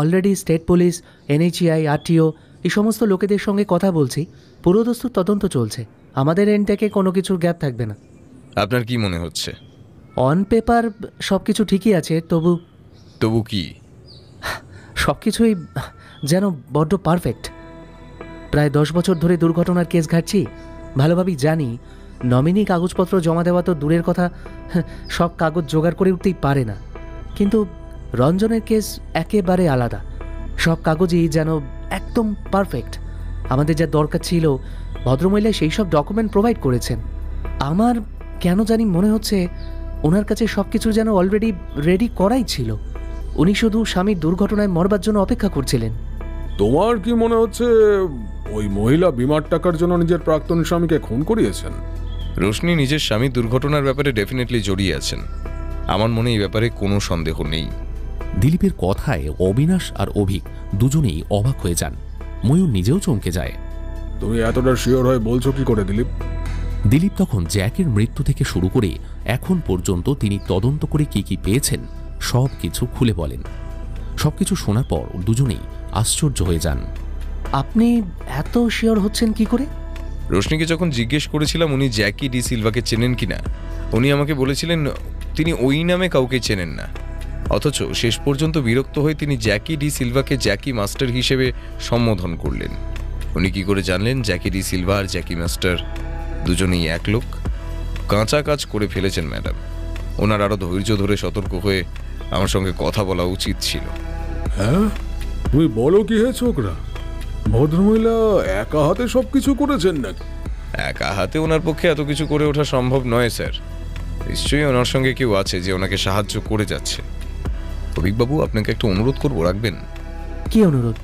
already state police, NHAI, RTO এই সমস্ত লোকেদের সঙ্গে কথা বলছি। পুরোদস্তুর তদন্ত চলছে। আমাদের এন্ড থেকে কোনো কিছুর গ্যাপ থাকবে না। আপনার কি মনে হচ্ছে? অন পেপার সব কিছু ঠিকই আছে, তবু কি? সব কিছুই যেন বড্ড পারফেক্ট। প্রায় 10 বছর ধরে দুর্ঘটনার কেস ঘাটছি, ভালোভাবেই জানি নমিনি কাগজপত্র জমা দেওয়া তো দূরের কথা, সব কাগজ জোগাড় করে উঠতেই পারে না। কিন্তু রঞ্জনের কেস একেবারে আলাদা। সব কাগজই যেন একদম পারফেক্ট। আমাদের যা দরকার ছিল, ভদ্রমহিলা সেই সব ডকুমেন্ট প্রোভাইড করেছেন। আমার কেন জানি মনে হচ্ছে ওনার কাছে সব কিছু যেন অলরেডি রেডি করাই ছিল। উনি শুধু স্বামীর দুর্ঘটনায় মরবার জন্য অপেক্ষা করছিলেন। তোমার কি মনে হচ্ছে ওই মহিলা বিমার টাকার জন্য নিজের প্রাক্তন স্বামীকে খুন করিয়েছেন? রোশনি নিজের স্বামীর দুর্ঘটনার ব্যাপারে ডেফিনেটলি জড়িয়ে আছেন। আমার মনে এই ব্যাপারে কোনো সন্দেহ নেই। দিলীপের কথায় অবিনাশ আর অভিক দুজনেই অবাক হয়ে যান। ময়ূর নিজেও চমকে যায়। তুমি এতটা শিওর হয়ে বলছো কি করে দিলীপ? দিলীপ তখন জ্যাকের মৃত্যু থেকে শুরু করে এখন পর্যন্ত তিনি তদন্ত করে কি কি পেয়েছেন সব কিছু খুলে বলেন। সবকিছু শোনার পর দুজনেই আশ্চর্য হয়ে যান। আপনি এত শিওর হচ্ছেন কি করে? রোশনিকে যখন জিজ্ঞেস করেছিলাম উনি জ্যাকি ডি সিলভাকে চেনেন কিনা, উনি আমাকে বলেছিলেন তিনি ওই নামে কাউকে চেনেন না। অথচ শেষ পর্যন্ত বিরক্ত হয়ে তিনি জ্যাকি ডি সিলভাকে জ্যাকি মাস্টার হিসেবে সম্বোধন করলেন। উনি কি করে জানলেন জ্যাকি ডি সিলভা আর জ্যাকি মাস্টার দুজনেই এক লোক? কাঁচা কাজ করে ফেলেছেন ম্যাডাম। ওনার আরো ধৈর্য ধরে সতর্ক হয়ে আমার সঙ্গে কথা বলা উচিত ছিল। হ্যাঁ, তুমি বলো কি হে ছোকরা, ভদ্রমহিলা একা হাতে সবকিছু করেছেন নাকি? একা হাতে ওনার পক্ষে এত কিছু করে ওঠা সম্ভব নয় স্যার। নিশ্চয়ই ওনার সঙ্গে কেউ আছে যে ওনাকে সাহায্য করে যাচ্ছে। অভিকবাবু, আপনাকে একটা অনুরোধ করবো, রাখবেন? কি অনুরোধ?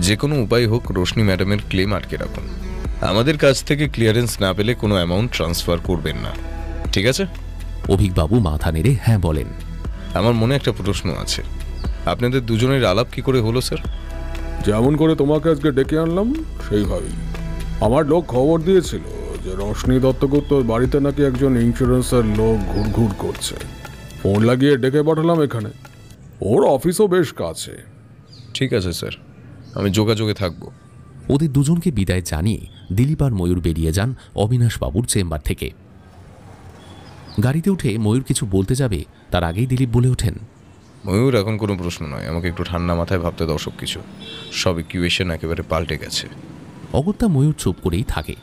যে কোনো উপায় হোক রোশনি ম্যাডামের ক্লেম আটকে রাখুন। আমাদের কাছ থেকে ক্লিয়ারেন্স না পেলে কোনো অ্যামাউন্ট ট্রান্সফার করবেন না, ঠিক আছে? অভিকবাবু মাথা নেড়ে হ্যাঁ বলেন। আমার মনে একটা প্রশ্ন আছে, আপনাদের দুজনের আলাপ কি করে হলো স্যার? যেমন করে তোমাকে আজকে ডেকে আনলাম সেইভাবেই। আমার লোক খবর দিয়েছিল যে রোশনি দত্তগুপ্তর বাড়িতে নাকি একজন ইন্স্যুরেন্সের লোক ঘুরঘুর করছে। ফোন লাগিয়ে ডেকে পাঠালাম এখানে। ওর অফিসও বেশ কাছে। ঠিক আছে স্যার, আমি যোগাযোগে থাকবো। ওদের দুজনকে বিদায় জানিয়ে দিলীপ আর ময়ূর বেরিয়ে যান অবিনাশবাবুর চেম্বার থেকে। গাড়িতে উঠে ময়ূর কিছু বলতে যাবে, তার আগেই দিলীপ বলে ওঠেন, ময়ূর এখন কোনো প্রশ্ন নয়, আমাকে একটু ঠান্ডা মাথায় ভাবতে দাও সব কিছু। সব ইকুয়েশন একেবারে পাল্টে গেছে। অগত্যা ময়ূর চুপ করেই থাকে।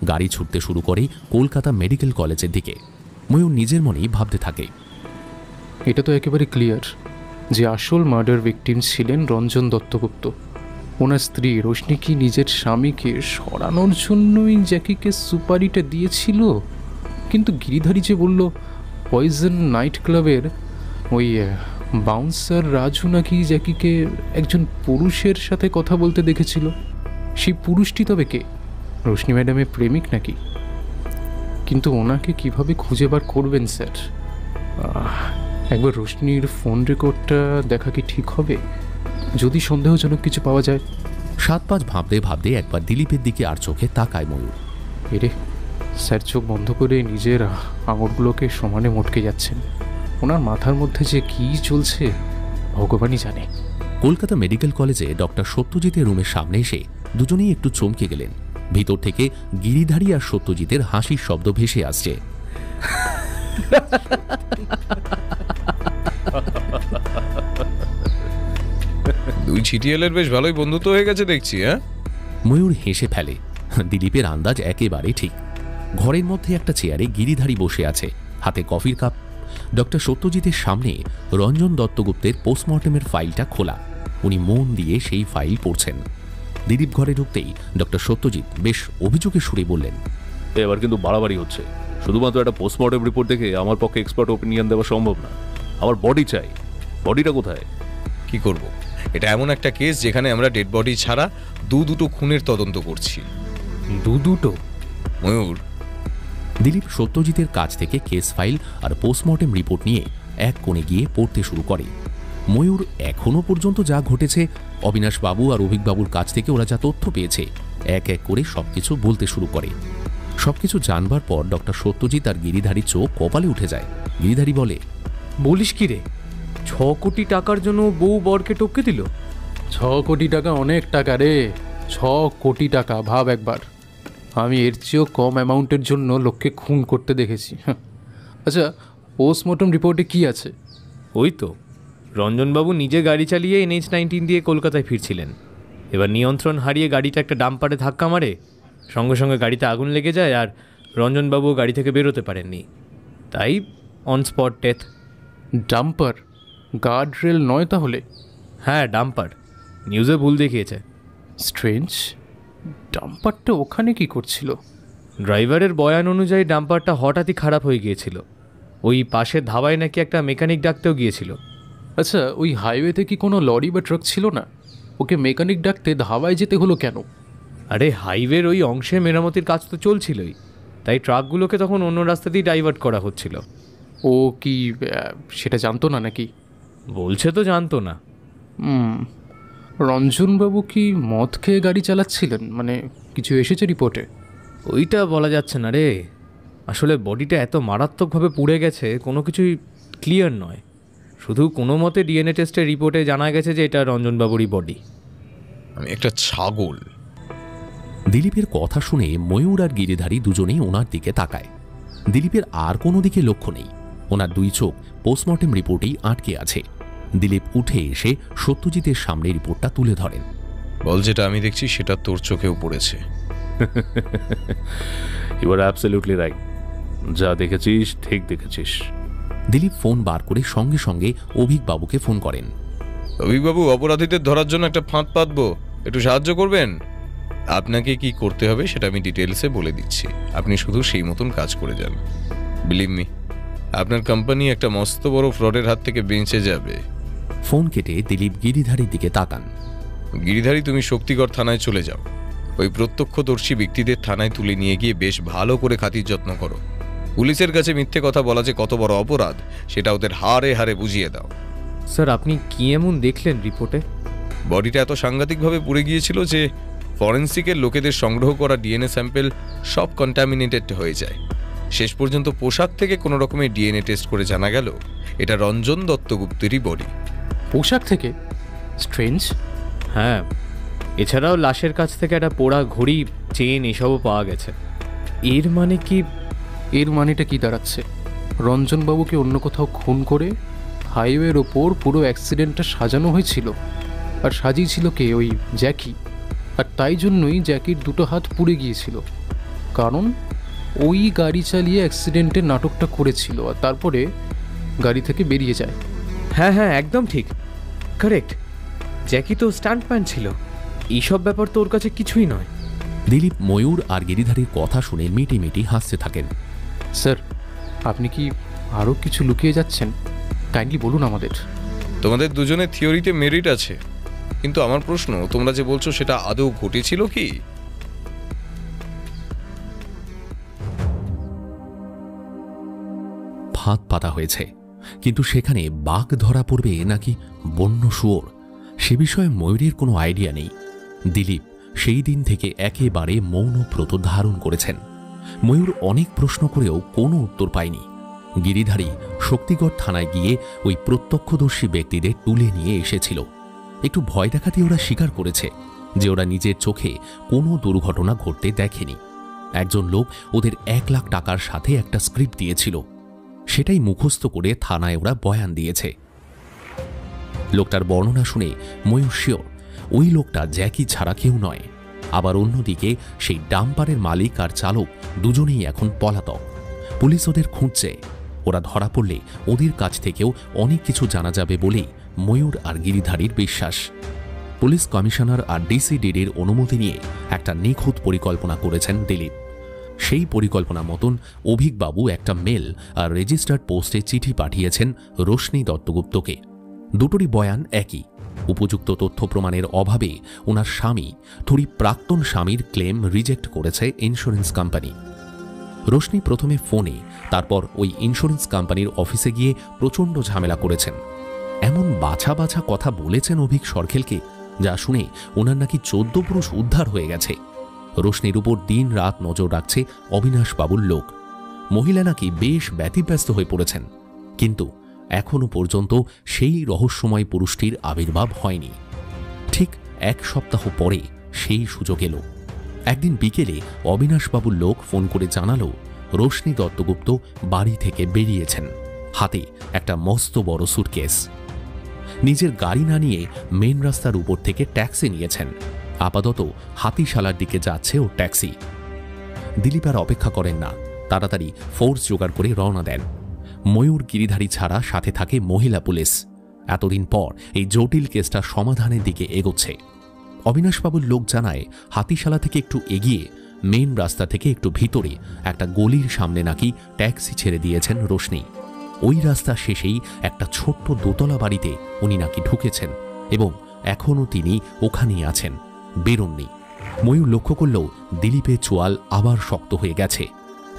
গাড়ি ছুটতে শুরু করে কলকাতা মেডিকেল কলেজের দিকে। ময়ূর নিজের মনেই ভাবতে থাকে, এটা তো একেবারে ক্লিয়ার যে আসল মার্ডার ভিকটিম ছিলেন রঞ্জন দত্তগুপ্ত। ওনার স্ত্রী রোশনি কি নিজের স্বামীকে সরানোর জন্যই জ্যাকিকে সুপারিটা দিয়েছিল? কিন্তু গিরিধারী যে বলল পয়জন নাইট ক্লাবের ওই বাউন্সার রাজু নাকি জ্যাকিকে একজন পুরুষের সাথে কথা বলতে দেখেছিল। সেই পুরুষটি তবে কে? রোশনি ম্যাডামের প্রেমিক নাকি? কিন্তু ওনাকে কিভাবে খুঁজে বার করবেন স্যার? একবার রোশনির ফোন রেকর্ডটা দেখা কি ঠিক হবে? যদি সন্দেহজনক কিছু পাওয়া যায়। 7-5 ভাবতে ভাবতে একবার দিলীপের দিকে আর চোখে তাকায় ময়ূর। এরে স্যার চোখ বন্ধ করে নিজের আঙুলগুলোকে সমানে মটকে যাচ্ছেন। ওনার মাথার মধ্যে যে কী চলছে ভগবানই জানে। কলকাতা মেডিকেল কলেজে ডক্টর সত্যজিতের রুমের সামনে এসে দুজনেই একটু চমকে গেলেন। ভিতর থেকে গিরিধারী আর সত্যজিতের হাসির শব্দ ভেসে আসছে। দুই ছিটিয়ালের বেশ ভালোই বন্ধুত্ব হয়ে গেছে দেখছি। হ্যাঁ, ময়ূর হেসে ফেলে। দিলীপের আন্দাজ একেবারে ঠিক। ঘরের মধ্যে একটা চেয়ারে গিরিধারী বসে আছে, হাতে কফির কাপ। ডক্টর সত্যজিতের সামনে রঞ্জন দত্তগুপ্তের পোস্টমর্টেমের ফাইলটা খোলা। উনি মন দিয়ে সেই ফাইল পড়ছেন। দিলীপ ঘরে ঢুকতেই ডক্টর সত্যজিৎ বেশ অভিযোগের সুরে বললেন, এবার কিন্তু বাড়াবাড়ি হচ্ছে। শুধুমাত্র একটা পোস্টমর্টেম রিপোর্ট দেখে আমার পক্ষে এক্সপার্ট ওপিনিয়ন দেওয়া সম্ভব না। আমার বডি চাই। বডিটা কোথায়? কি করব? এটা এমন একটা কেস যেখানে আমরা ডেড বডি ছাড়া দুটো খুনের তদন্ত করছি। দুটো? ময়ূর। দিলীপ সত্যজিতের কাছ থেকে কেস ফাইল আর পোস্টমর্টেম রিপোর্ট নিয়ে এক কোণে গিয়ে পড়তে শুরু করে। ময়ূর এখনো পর্যন্ত যা ঘটেছে, অবিনাশবাবু আর অভিকবাবুর কাছ থেকে ওরা যা তথ্য পেয়েছে, এক এক করে সবকিছু বলতে শুরু করে। সবকিছু জানবার পর ডক্টর সত্যজিৎ আর গিরিধারীর চোখ কপালে উঠে যায়। গিরিধারী বলে, বলিস কি রে, 6 কোটি টাকার জন্য বউ বরকে টপকে দিল? 6 কোটি টাকা অনেক টাকা রে। 6 কোটি টাকা ভাব একবার। আমি এর চেয়েও কম অ্যামাউন্টের জন্য লোককে খুন করতে দেখেছি। আচ্ছা, পোস্টমর্টম রিপোর্টে কি আছে? ওই তো, রঞ্জনবাবু নিজে গাড়ি চালিয়ে NH-19 দিয়ে কলকাতায় ফিরছিলেন। এবার নিয়ন্ত্রণ হারিয়ে গাড়িটা একটা ডাম্পারে ধাক্কা মারে, সঙ্গে সঙ্গে গাড়িতে আগুন লেগে যায় আর রঞ্জনবাবু গাড়ি থেকে বেরোতে পারেননি, তাই on spot death. Dumper? Guard rail নয় তাহলে? হ্যাঁ, ডাম্পার। নিউজে ভুল দেখিয়েছে। স্ট্রেঞ্জ, ডাম্পারটা ওখানে কি করছিল? ড্রাইভারের বয়ান অনুযায়ী ডাম্পারটা হঠাৎই খারাপ হয়ে গিয়েছিল। ওই পাশের ধাবায় নাকি একটা মেকানিক ডাকতেও গিয়েছিল। আচ্ছা, ওই হাইওয়েতে কি কোনো লরি বা ট্রাক ছিল না? ওকে মেকানিক ডাকতে ধাবায় যেতে হলো কেন? আরে হাইওয়ের ওই অংশে মেরামতির কাজ তো চলছিলই, তাই ট্রাকগুলোকে তখন অন্য রাস্তা দিয়ে ডাইভার্ট করা হচ্ছিল। ও কি সেটা জানতো না নাকি? বলছে তো জানতো না। রঞ্জনবাবু কি মদ খেয়ে গাড়ি চালাচ্ছিলেন? মানে কিছু এসেছে রিপোর্টে? ওইটা বলা যাচ্ছে না রে। আসলে বডিটা এত মারাত্মকভাবে পুড়ে গেছে, কোনো কিছুই ক্লিয়ার নয়। শুধু কোনো মতে ডিএনএ টেস্টের রিপোর্টে জানা গেছে যে এটা রঞ্জনবাবুরই বডি। আমি একটা ছাগল। দিলীপের কথা শুনে ময়ূর আর গিরিধারী দুজনেই ওনার দিকে তাকায়। দিলীপের আর কোনো দিকে লক্ষ্য নেই। ওনার দুই চোখ পোস্টমর্টেম রিপোর্টেই আটকে আছে। দিলীপ উঠে এসে সত্যজিতের সামনে রিপোর্টটা তুলে ধরেন। বল, যেটা আমি দেখছি সেটা তোর চোখেও পড়েছে। You are absolutely right. যা দেখেছিস ঠিক দেখেছিস। দিলীপ ফোন বার করে সঙ্গে সঙ্গে অভিকবাবুকে ফোন করেন। অভিকবাবু, অপরাধীদের ধরার জন্য একটা ফাঁদ পাতবো, একটু সাহায্য করবেন? আপনাকে কি করতে হবে সেটা আমি ডিটেলসে বলে দিচ্ছি, আপনি শুধু সেই মতন কাজ করে যান। বিলিভ মি, আপনার কোম্পানি একটা মস্ত বড় ফ্রডের হাত থেকে বেঁচে যাবে। ফোন কেটে দিলীপ গিরিধারীর দিকে তাকান। গিরিধারী, তুমি শক্তিগড় থানায় চলে যাও। ওই প্রত্যক্ষদর্শী ব্যক্তিদের থানায় তুলে নিয়ে গিয়ে বেশ ভালো করে খাতির যত্ন করো। পুলিশের কাছে মিথ্যে কথা বলা যে কত বড় অপরাধ সেটা ওদের হারে হারে বুঝিয়ে দাও। স্যার, আপনি কি এমন দেখলেন রিপোর্টে? বডিটা এত সাংঘাতিকভাবে পুড়ে গিয়েছিল যে ফরেন্সিকের লোকেদের সংগ্রহ করা ডিএনএ স্যাম্পেল সব কন্টামিনেটেড হয়ে যায়। শেষ পর্যন্ত পোশাক থেকে কোনো রকমের ডিএনএ টেস্ট করে জানা গেল এটা রঞ্জন দত্তগুপ্তেরই বডি। পোশাক থেকে? স্ট্রেঞ্জ। হ্যাঁ, এছাড়াও লাশের কাছ থেকে একটা পোড়া ঘড়ি, চেন এসবও পাওয়া গেছে। এর মানে কি? এর মানেটা কি দাঁড়াচ্ছে? রঞ্জনবাবুকে অন্য কোথাও খুন করে হাইওয়ের ওপর পুরো অ্যাক্সিডেন্টটা সাজানো হয়েছিল, আর সাজিয়েছিল কে? ওই জ্যাকি। আর তাই জন্যই জ্যাকির দুটো হাত পুড়ে গিয়েছিল, কারণ ওই গাড়ি চালিয়ে অ্যাক্সিডেন্টের নাটকটা করেছিল আর তারপরে গাড়ি থেকে বেরিয়ে যায়। হ্যাঁ হ্যাঁ, একদম ঠিক, কারেক্ট। জ্যাকি তো স্টান্টম্যান ছিল, এইসব ব্যাপার তো ওর কাছে কিছুই নয়। দিলীপ ময়ূর আর গিরিধারীর কথা শুনে মিটি মিটি হাসতে থাকেন। স্যার, আপনি কি আরও কিছু লুকিয়ে যাচ্ছেন? কাইন্ডলি বলুন আমাদের। তোমাদের দুজনের থিওরিতে মেরিট আছে, কিন্তু আমার প্রশ্ন, তোমরা যে বলছো সেটা আদৌ ঘটেছিল কি? ফাঁদ পাতা হয়েছে, কিন্তু সেখানে বাঘ ধরা পড়বে নাকি বন্য শুয়োর সে বিষয়ে ময়ূরের কোনো আইডিয়া নেই। দিলীপ সেই দিন থেকে একেবারে মৌনব্রত ধারণ করেছেন। ময়ূর অনেক প্রশ্ন করেও কোনো উত্তর পায়নি। গিরিধারী শক্তিগড় থানায় গিয়ে ওই প্রত্যক্ষদর্শী ব্যক্তিদের তুলে নিয়ে এসেছিল। একটু ভয় দেখাতে ওরা স্বীকার করেছে যে ওরা নিজের চোখে কোনো দুর্ঘটনা ঘটতে দেখেনি। একজন লোক ওদের 1 লাখ টাকার সাথে একটা স্ক্রিপ্ট দিয়েছিল, সেটাই মুখস্থ করে থানায় ওরা বয়ান দিয়েছে। লোকটার বর্ণনা শুনে ময়ূর শিওর ওই লোকটা জ্যাকি ছাড়া কেউ নয়। আবার অন্যদিকে সেই ডাম্পারের মালিক আর চালক দুজনেই এখন পলাতক। পুলিশ ওদের খুঁজছে। ওরা ধরা পড়লে ওদের কাছ থেকেও অনেক কিছু জানা যাবে বলেই ময়ূর আর গিরিধারীর বিশ্বাস। পুলিশ কমিশনার আর ডিসিডিডির অনুমতি নিয়ে একটা নিখুঁত পরিকল্পনা করেছেন দিলীপ। সেই পরিকল্পনা মতন অভিকবাবু একটা মেল আর রেজিস্টার্ড পোস্টে চিঠি পাঠিয়েছেন রোশনি দত্তগুপ্তকে। দুটোরই বয়ান একই। উপযুক্ত তথ্য প্রমাণের অভাবে ওনার স্বামী থোড়ি প্রাক্তন স্বামীর ক্লেম রিজেক্ট করেছে ইন্স্যুরেন্স কোম্পানি। রোশনি প্রথমে ফোনে, তারপর ওই ইন্স্যুরেন্স কোম্পানির অফিসে গিয়ে প্রচণ্ড ঝামেলা করেছেন। এমন বাছা বাছা কথা বলেছেন অভিক সরখেলকে, যা শুনে ওনার নাকি 14 পুরুষ উদ্ধার হয়ে গেছে। রোশনির উপর দিন রাত নজর রাখছে অবিনাশ বাবুর লোক। মহিলা নাকি বেশ ব্যতিব্যস্ত হয়ে পড়েছেন, কিন্তু এখনো পর্যন্ত সেই রহস্যময় পুরুষটির আবির্ভাব হয়নি। ঠিক 1 সপ্তাহ পরে সেই সুযোগ এলো। একদিন বিকেলে অবিনাশবাবুর লোক ফোন করে জানালো রোশনি দত্তগুপ্ত বাড়ি থেকে বেরিয়েছেন, হাতে একটা মস্ত বড় সুটকেস। নিজের গাড়ি না নিয়ে মেন রাস্তার উপর থেকে ট্যাক্সি নিয়েছেন। আপাতত হাতিশালার দিকে যাচ্ছে ও ট্যাক্সি। দিলীপ আর অপেক্ষা করেন না, তাড়াতাড়ি ফোর্স জোগাড় করে রওনা দেন। ময়ূর গিরিধারী ছাড়া সাথে থাকে মহিলা পুলিশ। এতদিন পর এই জটিল কেসটা সমাধানের দিকে এগোচ্ছে। অবিনাশবাবুর লোক জানায় হাতিশালা থেকে একটু এগিয়ে মেন রাস্তা থেকে একটু ভিতরে একটা গলির সামনে নাকি ট্যাক্সি ছেড়ে দিয়েছেন রোশনি। ওই রাস্তা শেষেই একটা ছোট্ট দোতলা বাড়িতে উনি নাকি ঢুকেছেন এবং এখনও তিনি ওখানেই আছেন, বেরোননি। ময়ূর লক্ষ্য করলেও দিলীপের চোয়াল আবার শক্ত হয়ে গেছে।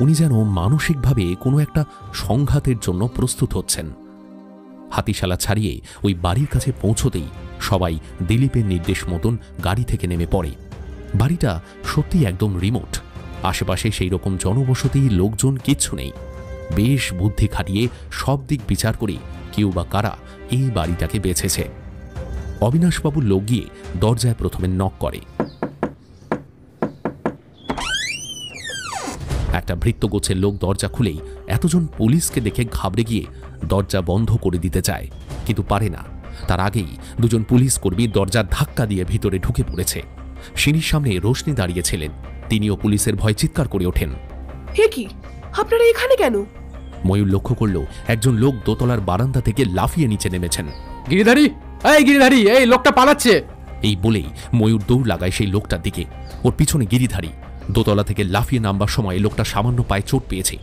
উনি যেন মানসিকভাবে কোনো একটা সংঘাতের জন্য প্রস্তুত হচ্ছেন। হাতিশালা ছাড়িয়ে ওই বাড়ির কাছে পৌঁছতেই সবাই দিলীপের নির্দেশ মতন গাড়ি থেকে নেমে পড়ে। বাড়িটা সত্যি একদম রিমোট, আশেপাশে সেই রকম জনবসতি, লোকজন কিচ্ছু নেই। বেশ বুদ্ধি খাটিয়ে সব দিক বিচার করে কেউ বা কারা এই বাড়িটাকে বেছেছে। অবিনাশবাবুর লোক গিয়ে দরজায় প্রথমে নক করে। একটা ভৃত্যগোছের লোক দরজা খুলেই এতজন পুলিশকে দেখে ঘাবড়ে গিয়ে দরজা বন্ধ করে দিতে চায়, কিন্তু পারে না। তার আগেই দুজন পুলিশ কর্মী দরজা ধাক্কা দিয়ে ভিতরে ঢুকে পড়েছে। সিঁড়ির সামনে রোশনি দাঁড়িয়েছিলেন, তিনিও পুলিশের ভয় চিৎকার করে ওঠেন। হে কি, আপনারা এখানে কেন? ময়ূর লক্ষ্য করল একজন লোক দোতলার বারান্দা থেকে লাফিয়ে নিচে নেমেছেন। গিরিধারী, এই গিরিধারী, এই লোকটা পালাচ্ছে। এই বলেই ময়ূর দৌড় লাগায় সেই লোকটার দিকে। ওর পিছনে গিরিধারী। দোতলা থেকে লাফিয়ে নামবার সময় লোকটা সামান্য পায়ে চোট পেয়েছে।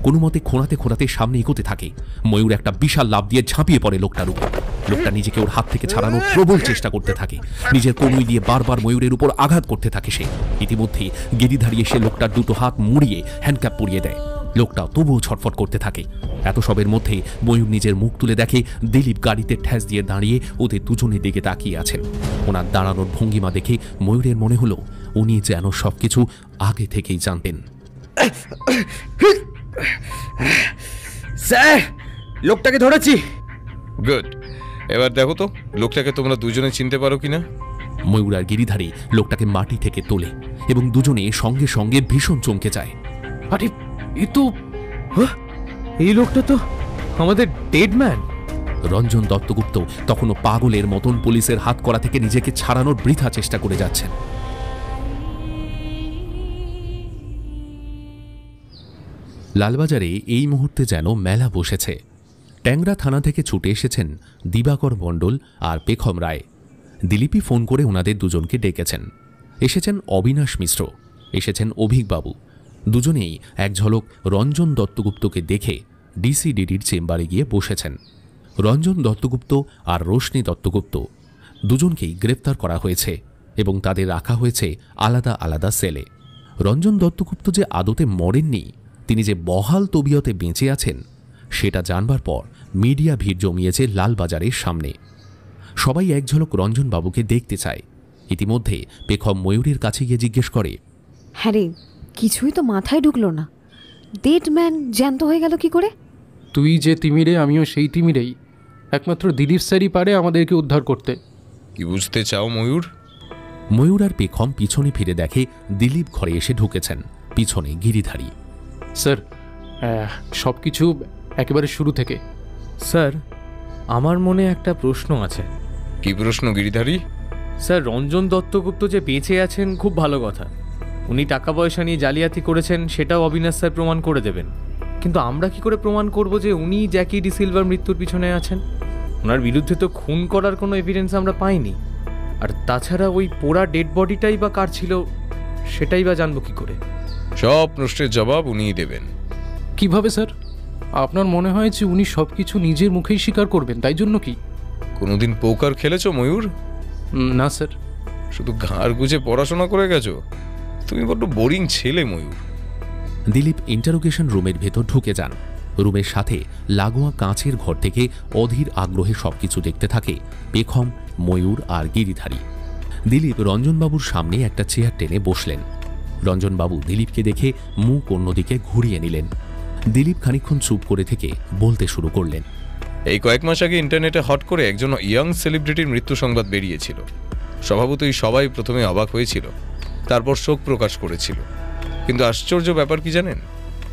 কোনো মতে খোঁড়াতে খোঁড়াতে সামনে এগোতে থাকে। ময়ূর একটা বিশাল লাফ দিয়ে ঝাঁপিয়ে পড়ে লোকটার উপর। লোকটা নিজেকে ওর হাত থেকে ছাড়ানোর প্রবল চেষ্টা করতে থাকে। নিজের কনুই দিয়ে বারবার ময়ূরের উপর আঘাত করতে থাকে সে। ইতিমধ্যে গিরিধারী এসে লোকটার দুটো হাত মুড়িয়ে হ্যান্ডক্যাপ পরিয়ে দেয়। লোকটা তবুও ছটফট করতে থাকে। এত সবের মধ্যে ময়ূর নিজের মুখ তুলে দেখে দিলীপ গাড়িতে ঠ্যাস দিয়ে দাঁড়িয়ে ওদের দুজনের দিকে তাকিয়ে আছেন। ওনার দাঁড়ানোর ভঙ্গিমা দেখে ময়ূরের মনে হলো উনি যেন সবকিছু আগে থেকেই জানতেন। স্যার, লোকটাকে ধরেছি। গুড। এবার দেখো তো লোকটাকে তোমরা দুজনে চিনতে পারো কিনা। ময়ূর আর গিরিধারী লোকটাকে মাটি থেকে তোলে এবং দুজনে সঙ্গে সঙ্গে ভীষণ চমকে যায়। আরে এ তো, এই লোকটা তো আমাদের ডেড ম্যান। রঞ্জন দত্তগুপ্ত তখনও পাগলের মতন পুলিশের হাত করা থেকে নিজেকে ছাড়ানোর বৃথা চেষ্টা করে যাচ্ছেন। লালবাজারে এই মুহূর্তে যেন মেলা বসেছে। ট্যাংরা থানা থেকে ছুটে এসেছেন দিবাকর মণ্ডল আর পেখম রায়। দিলীপই ফোন করে ওনাদের দুজনকে ডেকেছেন। এসেছেন অবিনাশ মিশ্র, এসেছেন অভিকবাবু। দুজনেই এক ঝলক রঞ্জন দত্তগুপ্তকে দেখে ডিসিডিডির চেম্বারে গিয়ে বসেছেন। রঞ্জন দত্তগুপ্ত আর রোশনি দত্তগুপ্ত দুজনকেই গ্রেপ্তার করা হয়েছে এবং তাদের রাখা হয়েছে আলাদা আলাদা সেলে। রঞ্জন দত্তগুপ্ত যে আদতে মরেননি, তিনি যে বহাল তবিয়তে বেঁচে আছেন, সেটা জানবার পর মিডিয়া ভিড় জমিয়েছে লালবাজারের সামনে। সবাই এক ঝলক রঞ্জনবাবুকে দেখতে চায়। ইতিমধ্যে পেখম ময়ূরের কাছে গিয়ে জিজ্ঞেস করে, হ্যাঁ রে, কিছুই তো মাথায় ঢুকলো না। ডেড ম্যান জ্যান্ত হয়ে গেল কি করে? তুই যে তিমিরে, আমিও সেই তিমিরেই। একমাত্র দিলীপ স্যারই পারে আমাদেরকে উদ্ধার করতে। কি বুঝতে চাও ময়ূর? ময়ূর আর পেখম পিছনে ফিরে দেখে দিলীপ ঘরে এসে ঢুকেছেন, পিছনে গিরিধারী। স্যার, সব কিছু একেবারে শুরু থেকে। স্যার, আমার মনে একটা প্রশ্ন আছে। কি প্রশ্ন গিরিধারী? স্যার, রঞ্জন দত্তগুপ্ত যে বেঁচে আছেন খুব ভালো কথা। উনি টাকা পয়সা নিয়ে জালিয়াতি করেছেন সেটাও অবিনাশ স্যার প্রমাণ করে দেবেন। কিন্তু আমরা কি করে প্রমাণ করব যে উনি জ্যাকি ডি সিলভার মৃত্যুর পিছনে আছেন? ওনার বিরুদ্ধে তো খুন করার কোনো এভিডেন্স আমরা পাইনি। আর তাছাড়া ওই পোড়া ডেড বডিটাই বা কার ছিল সেটাই বা জানবো কি করে? সব প্রশ্নের জবাব উনিই দেবেন। কিভাবে স্যার? আপনার মনে হয় যে উনি সব কিছু নিজের মুখেই স্বীকার করবেন, তাই জন্য কি? কোনোদিন পোকার খেলেছো ময়ূর? না স্যার। শুধু ঘাড় গুজে পড়াশোনা করে গেছো? তুমি বড্ড বোরিং ছেলে ময়ূর। দিলীপ ইন্টারোগেশন রুমের ভেতর ঢুকে যান। রুমের সাথে লাগোয়া কাঁচের ঘর থেকে অধীর আগ্রহে সবকিছু দেখতে থাকে পেখম, ময়ূর আর গিরিধারী। দিলীপ রঞ্জনবাবুর সামনে একটা চেয়ার টেনে বসলেন। রঞ্জনবাবু দিলীপকে দেখে মুখ অন্যদিকে ঘুরিয়ে নিলেন। দিলীপ খানিকক্ষণ চুপ করে থেকে বলতে শুরু করলেন। এই কয়েক মাস আগে ইন্টারনেটে হট করে একজন ইয়াং সেলিব্রিটির মৃত্যু সংবাদ বেরিয়েছিল। স্বভাবতই সবাই প্রথমে অবাক হয়েছিল, তারপর শোক প্রকাশ করেছিল। কিন্তু আশ্চর্য ব্যাপার কি জানেন?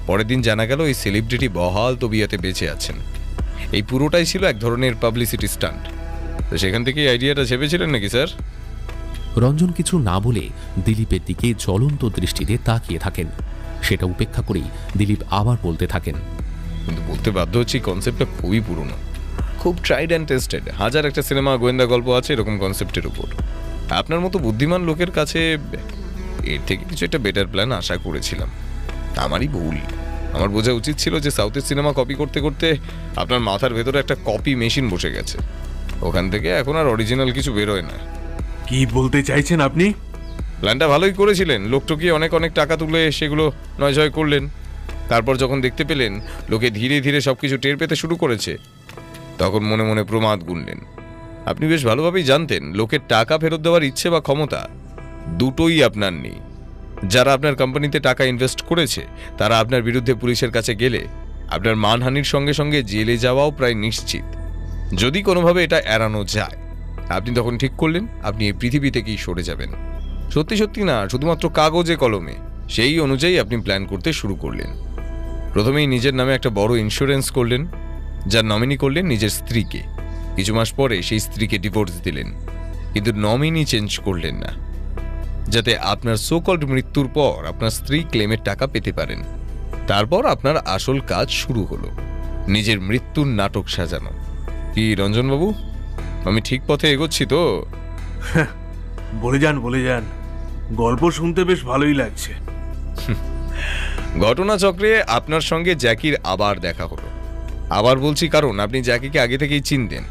পরের দিন জানা গেল এই সেলিব্রিটি বহাল তবিয়তে বেঁচে আছেন। এই পুরোটাই ছিল এক ধরনের পাবলিসিটি স্টান্ট। তো সেখান থেকেই আইডিয়াটা ছেপেছিলেন নাকি স্যার? রঞ্জন কিছু না বলে দিলীপের দিকে জ্বলন্ত দৃষ্টিতে তাকিয়ে থাকেন। সেটা উপেক্ষা করেই দিলীপ আবার বলতে থাকেন। কিন্তু বলতে বাধ্য হচ্ছি, কনসেপ্টটা খুবই পুরনো, খুব ট্রাইড অ্যান্ড টেস্টেড। হাজার একটা সিনেমা, গোয়েন্দা গল্প আছে এরকম কনসেপ্টের উপর। আপনার মতো বুদ্ধিমান লোকের কাছে এর থেকে কিছু একটা বেটার প্ল্যান আশা করেছিলাম। আমারই ভুল। আমার বোঝা উচিত ছিল যে সাউথের সিনেমা কপি করতে করতে আপনার মাথার ভেতরে একটা কপি মেশিন বসে গেছে। ওখান থেকে এখন আর অরিজিনাল কিছু বেরোয় না। কি বলতে চাইছেন আপনি? প্ল্যানটা ভালোই করেছিলেন, লোকটোকে অনেক অনেক টাকা তুলে সেগুলো নয়জয় করলেন। তারপর যখন দেখতে পেলেন লোকে ধীরে ধীরে সবকিছু টের পেতে শুরু করেছে, তখন মনে মনে প্রমাদ গুনলেন। আপনি বেশ ভালোভাবেই জানতেন লোকের টাকা ফেরত দেওয়ার ইচ্ছে বা ক্ষমতা দুটোই আপনার নেই। যারা আপনার কোম্পানিতে টাকা ইনভেস্ট করেছে তারা আপনার বিরুদ্ধে পুলিশের কাছে গেলে আপনার মানহানির সঙ্গে সঙ্গে জেলে যাওয়াও প্রায় নিশ্চিত। যদি কোনোভাবে এটা এড়ানো যায়, আপনি তখন ঠিক করলেন আপনি এই পৃথিবী থেকেই সরে যাবেন। সত্যি সত্যি না, শুধুমাত্র কাগজে কলমে। সেই অনুযায়ী আপনি প্ল্যান করতে শুরু করলেন। প্রথমেই নিজের নামে একটা বড় ইন্স্যুরেন্স করলেন, যার নমিনি করলেন নিজের স্ত্রীকে। কিছু মাস পরে সেই স্ত্রীকে ডিভোর্স দিলেন, কিন্তু নমিনি চেঞ্জ করলেন না, যাতে আপনার সোকল্ড মৃত্যুর পর আপনার স্ত্রী ক্লেমের টাকা পেতে পারেন। তারপর আপনার আসল কাজ শুরু হলো, নিজের মৃত্যুর নাটক সাজানো। কি রঞ্জনবাবু, আমি ঠিক পথে এগোচ্ছি তো? বলে যান, গল্প শুনতে বেশ ভালোই লাগছে। ঘটনাচক্রে আপনার সঙ্গে জ্যাকির আবার দেখা হলো। আবার বলছি কারণ আপনি জ্যাকিকে আগে থেকেই চিনতেন।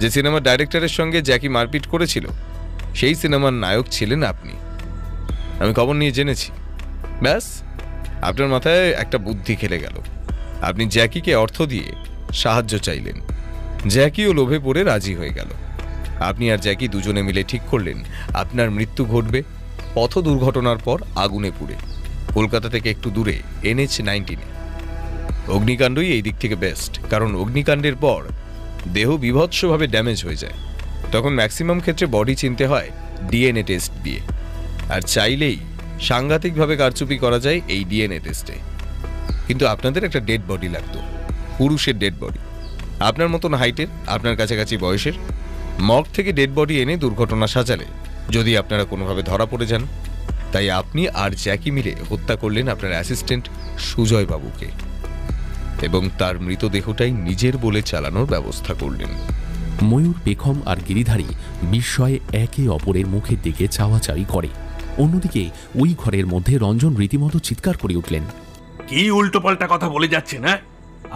যে সিনেমার ডাইরেক্টরের সঙ্গে জ্যাকি মারপিট করেছিল সেই সিনেমার নায়ক ছিলেন আপনি। আমি খবর নিয়ে জেনেছি। ব্যাস, আপনার মাথায় একটা বুদ্ধি খেলে গেল। আপনি জ্যাকিকে অর্থ দিয়ে সাহায্য চাইলেন। জ্যাকিও লোভে পড়ে রাজি হয়ে গেল। আপনি আর জ্যাকি দুজনে মিলে ঠিক করলেন আপনার মৃত্যু ঘটবে পথ দুর্ঘটনার পর আগুনে পুড়ে, কলকাতা থেকে একটু দূরে NH-19। অগ্নিকাণ্ডই এই দিক থেকে বেস্ট, কারণ অগ্নিকাণ্ডের পর দেহ বিভৎসভাবে ড্যামেজ হয়ে যায়। তখন ম্যাক্সিমাম ক্ষেত্রে বডি চিনতে হয় DNA টেস্ট দিয়ে, আর চাইলেই সাংঘাতিকভাবে কারচুপি করা যায় এই DNA টেস্টে। কিন্তু আপনাদের একটা ডেড বডি লাগতো, পুরুষের ডেড বডি, আপনার মতন হাইটের, আপনার কাছাকাছি বয়সের। মর্গ থেকে ডেড বডি এনে দুর্ঘটনা সাজালে যদি আপনারা কোনোভাবে ধরা পড়ে যান। তাই আপনি আর জ্যাকি মিলে হত্যা করলেন আপনার অ্যাসিস্ট্যান্ট সুজয় বাবুকে এবং তার মৃতদেহটাই নিজের বলে চালানোর ব্যবস্থা করলেন। ময়ূর, পেখম আর গিরিধারী বিস্ময়ে একে অপরের মুখের দিকে চাওয়াচাওয়ি করে। অন্যদিকে ওই ঘরের মধ্যে রঞ্জন রীতিমতো চিৎকার করে উঠলেন, কি উল্টোপাল্টা কথা বলে যাচ্ছে না?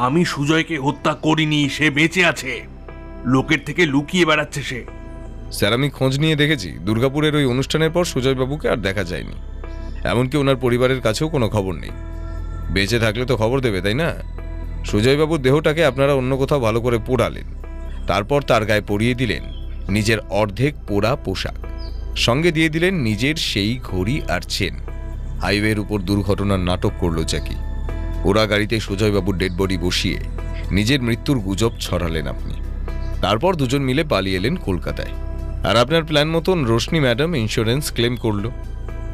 আমি সুজয়কে হত্যা করিনি, সে বেঁচে আছে। লোকের থেকে লুকিয়ে বেড়াচ্ছে সে। স্যার, আমি খোঁজ নিয়ে দেখেছি দুর্গাপুরের ওই অনুষ্ঠানের পর সুজয়বাবুকে আর দেখা যায়নি। এমনকি ওনার পরিবারের কাছেও কোনো খবর নেই। বেঁচে থাকলে তো খবর দেবে, তাই না? সুজয়বাবুর দেহটাকে আপনারা অন্য কোথাও ভালো করে পোড়ালেন, তারপর তার গায়ে পরিয়ে দিলেন নিজের অর্ধেক পোড়া পোশাক, সঙ্গে দিয়ে দিলেন নিজের সেই ঘড়ি আর চেন। হাইওয়ের উপর দুর্ঘটনার নাটক করলো জ্যাকি। পোড়া গাড়িতে সুজয়বাবুর ডেড বডি বসিয়ে নিজের মৃত্যুর গুজব ছড়ালেন আপনি। তারপর দুজন মিলে পালিয়ে এলেন কলকাতায়। আর আপনার প্ল্যান মতন রোশনি ম্যাডাম ইন্স্যুরেন্স ক্লেম করলো।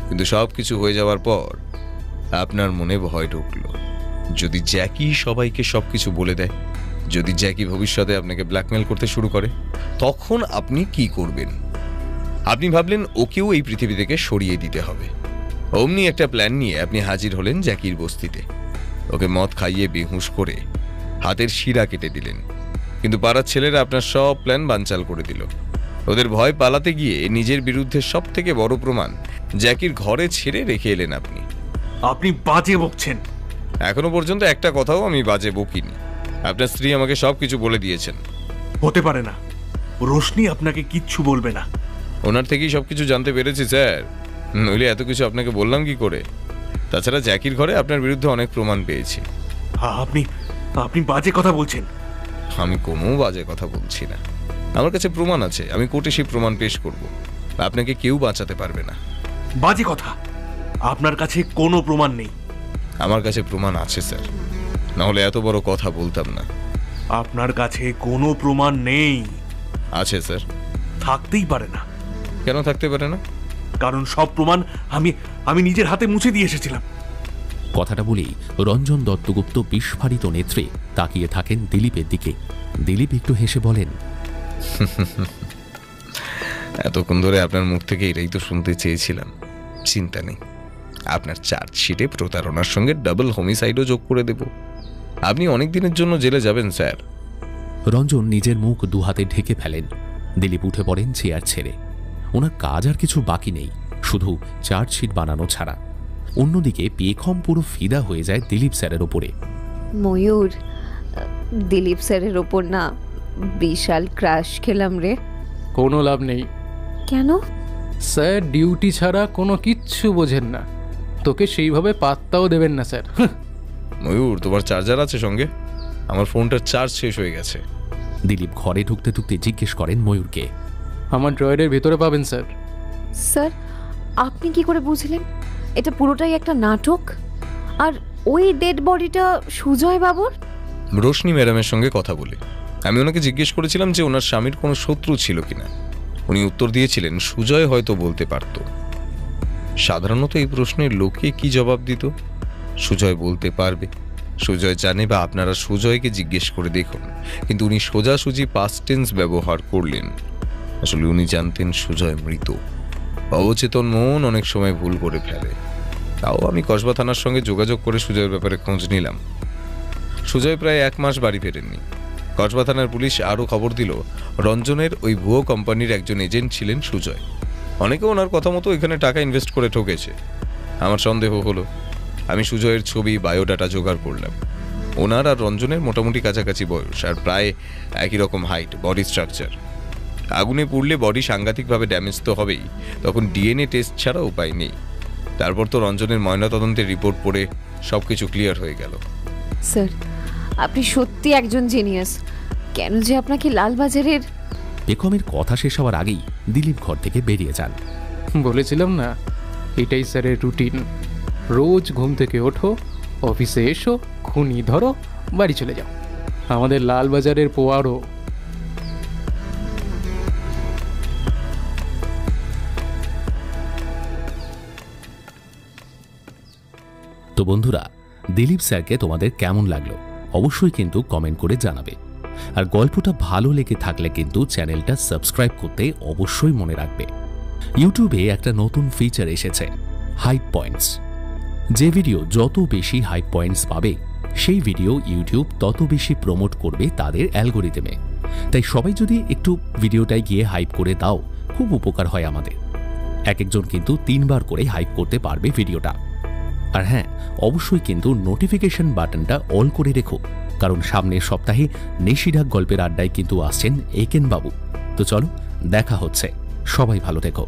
কিন্তু সব কিছু হয়ে যাওয়ার পর আপনার মনে ভয় ঢুকলো, যদি জ্যাকি সবাইকে সবকিছু বলে দেয়, যদি জ্যাকি ভবিষ্যতে আপনাকে ব্ল্যাকমেল করতে শুরু করে, তখন আপনি কি করবেন? আপনি ভাবলেন ওকেও এই পৃথিবী থেকে সরিয়ে দিতে হবে। অমনি একটা প্ল্যান নিয়ে আপনি হাজির হলেন জ্যাকির বস্তিতে। ওকে মদ খাইয়ে বেহুঁশ করে হাতের শিরা কেটে দিলেন। কিন্তু পাড়ার ছেলেরা আপনার সব প্ল্যান বানচাল করে দিল। ওদের ভয় পালাতে গিয়ে নিজের বিরুদ্ধে সব থেকে বড় প্রমাণ জ্যাকির ঘরে ছেড়ে রেখে এলেন আপনি। আপনি বাজে বকছেন। এখনো পর্যন্ত একটা কথাও আমি বাজে বকিনি। আপনার স্ত্রী আমাকে সবকিছু বলে দিয়েছেন। হতে পারে না, রোশনি আপনাকে কিচ্ছু বলবে না। ওনার থেকেই সবকিছু জানতে পেরেছি স্যার, নইলে এত কিছু আপনাকে বললাম কি করে? তাছাড়া জ্যাকির ঘরে আপনার বিরুদ্ধে অনেক প্রমাণ পেয়েছি। আপনি বাজে কথা বলছেন। আমি কোনো বাজে কথা বলছি না। আমার কাছে প্রমাণ আছে, আমি কোর্টে সেই প্রমাণ পেশ করব। আপনাকে কেউ বাঁচাতে পারবে না। বাজে কথা, আপনার কাছে কোনো প্রমাণ নেই। আমার কাছে প্রমাণ আছে স্যার, না হলে এত বড় কথা বলতাম না। আপনার কাছে কোনো প্রমাণ নেই। আছে স্যার। থাকতেই পারে না। কেন থাকতে পারে না? কারণ সব প্রমাণ আমি নিজের হাতে মুছে দিয়ে এসেছিলাম। কথাটা বলেই রঞ্জন দত্তগুপ্ত বিস্ফারিত নেত্রে তাকিয়ে থাকেন দিলীপের দিকে। দিলীপ একটু হেসে বলেন, এতক্ষণ ধরে আপনার মুখ থেকে এটাই তো শুনতে চেয়েছিলাম। চিন্তা নেই, আপনার চার্জশিটে প্রতারণার সঙ্গে ডাবল হোমিসাইডও যোগ করে দেব। আপনি অনেক দিনের জন্য জেলে যাবেন স্যার। রঞ্জন নিজের মুখ দুহাতে ঢেকে ফেলেন। দিলীপ উঠে পড়েন চেয়ার ছেড়ে। ওনার কাজ আর কিছু বাকি নেই, শুধু চার্জশিট বানানো ছাড়া। অন্যদিকে পেখম পুরো ফিদা হয়ে যায় দিলীপ স্যারের ওপরে। ময়ূর, দিলীপ স্যারের ওপর না বিশাল ক্রাশ খেলাম রে। কোনো লাভ নেই। কেন? স্যার ডিউটি ছাড়া কোনো কিচ্ছু বোঝেন না, তোকে সেইভাবে পাত্তাও দেবেন না স্যার। ময়ূর, তোমার চার্জার আছে সঙ্গে? আমার ফোনটার চার্জ শেষ হয়ে গেছে। দিলীপ ঘরে ঢুকতে ঢুকতে জিজ্ঞেস করেন ময়ূরকে। আমার ড্রয়ারের ভেতরে পাবেন স্যার। স্যার, আপনি কি করে বুঝলেন এটা পুরোটাই একটা নাটক? আর ওই ডেড বডিটা সুজয় বাবুর? রোশনি ম্যাডামের সঙ্গে কথা বলে আমি ওনাকে জিজ্ঞেস করেছিলাম যে ওনার স্বামীর কোনো শত্রু ছিল কিনা। উনি উত্তর দিয়েছিলেন সুজয় হয়তো বলতে পারত। সাধারণত এই প্রশ্নের লোকে কি জবাব দিত? সুজয় বলতে পারবে, সুজয় জানে, বা আপনারা সুজয়কে জিজ্ঞেস করে দেখুন। কিন্তু উনি সোজাসুজি পাস্ট টেন্স ব্যবহার করলেন। আসলে উনি জানতেন সুজয় মৃত। অবচেতন মন অনেক সময় ভুল করে ফেলে। তাও আমি কসবা থানার সঙ্গে যোগাযোগ করে সুজয়ের ব্যাপারে খোঁজ নিলাম। সুজয় প্রায় 1 মাস বাড়ি ফেরেননি। কসবা থানার পুলিশ আরও খবর দিল রঞ্জনের ওই ভুয়ো কোম্পানির একজন এজেন্ট ছিলেন সুজয়। অনেকে ওনার কথা মতো এখানে টাকা ইনভেস্ট করে ঠকেছে। আমার সন্দেহ হলো আমি সুজয়ের ছবি, বায়োডাটা জোগাড় করলাম। ওনার আর রঞ্জনের মোটামুটি কাছাকাছি বয়স আর প্রায় একই রকম হাইট, বডি স্ট্রাকচার। আগুনে পুড়লে বডি সাংঘাতিকভাবে ড্যামেজ তো হবেই, তখন ডিএনএ টেস্ট ছাড়া উপায় নেই। তারপর তো রঞ্জনের ময়নাতদন্তের রিপোর্ট পড়ে সব কিছু ক্লিয়ার হয়ে গেল। স্যার, আপনি সত্যি একজন জিনিয়াস। কেন যে আপনাকে লালবাজারের... বেগমের কথা শেষ হওয়ার আগেই দিলীপ ঘর থেকে বেরিয়ে যান। বলেছিলাম না, এটাই স্যারের রুটিন। রোজ ঘুম থেকে ওঠো, অফিসে এসো, খুনি ধরো, বাড়ি চলে যাও। আমাদের লালবাজারের পোয়ারো। তো বন্ধুরা, দিলীপ স্যারকে তোমাদের কেমন লাগলো অবশ্যই কিন্তু কমেন্ট করে জানাবে। আর গল্পটা ভালো লেগে থাকলে কিন্তু চ্যানেলটা সাবস্ক্রাইব করতে অবশ্যই মনে রাখবে। ইউটিউবে একটা নতুন ফিচার এসেছে, হাইপ পয়েন্টস। যে ভিডিও যত বেশি হাইপ পয়েন্টস পাবে সেই ভিডিও ইউটিউব তত বেশি প্রমোট করবে তাদের অ্যালগোরিদমে। তাই সবাই যদি একটু ভিডিওটায় গিয়ে হাইপ করে দাও, খুব উপকার হয় আমাদের। এক একজন কিন্তু 3 বার করে হাইপ করতে পারবে ভিডিওটা। আর হ্যাঁ, অবশ্যই কিন্তু নোটিফিকেশন বাটনটা অল করে রেখো, কারণ সামনের সপ্তাহে নেশিডাক গল্পের আড্ডায় কিন্তু আসছেন একেন বাবু। তো চলো, দেখা হচ্ছে। সবাই ভালো থেকো।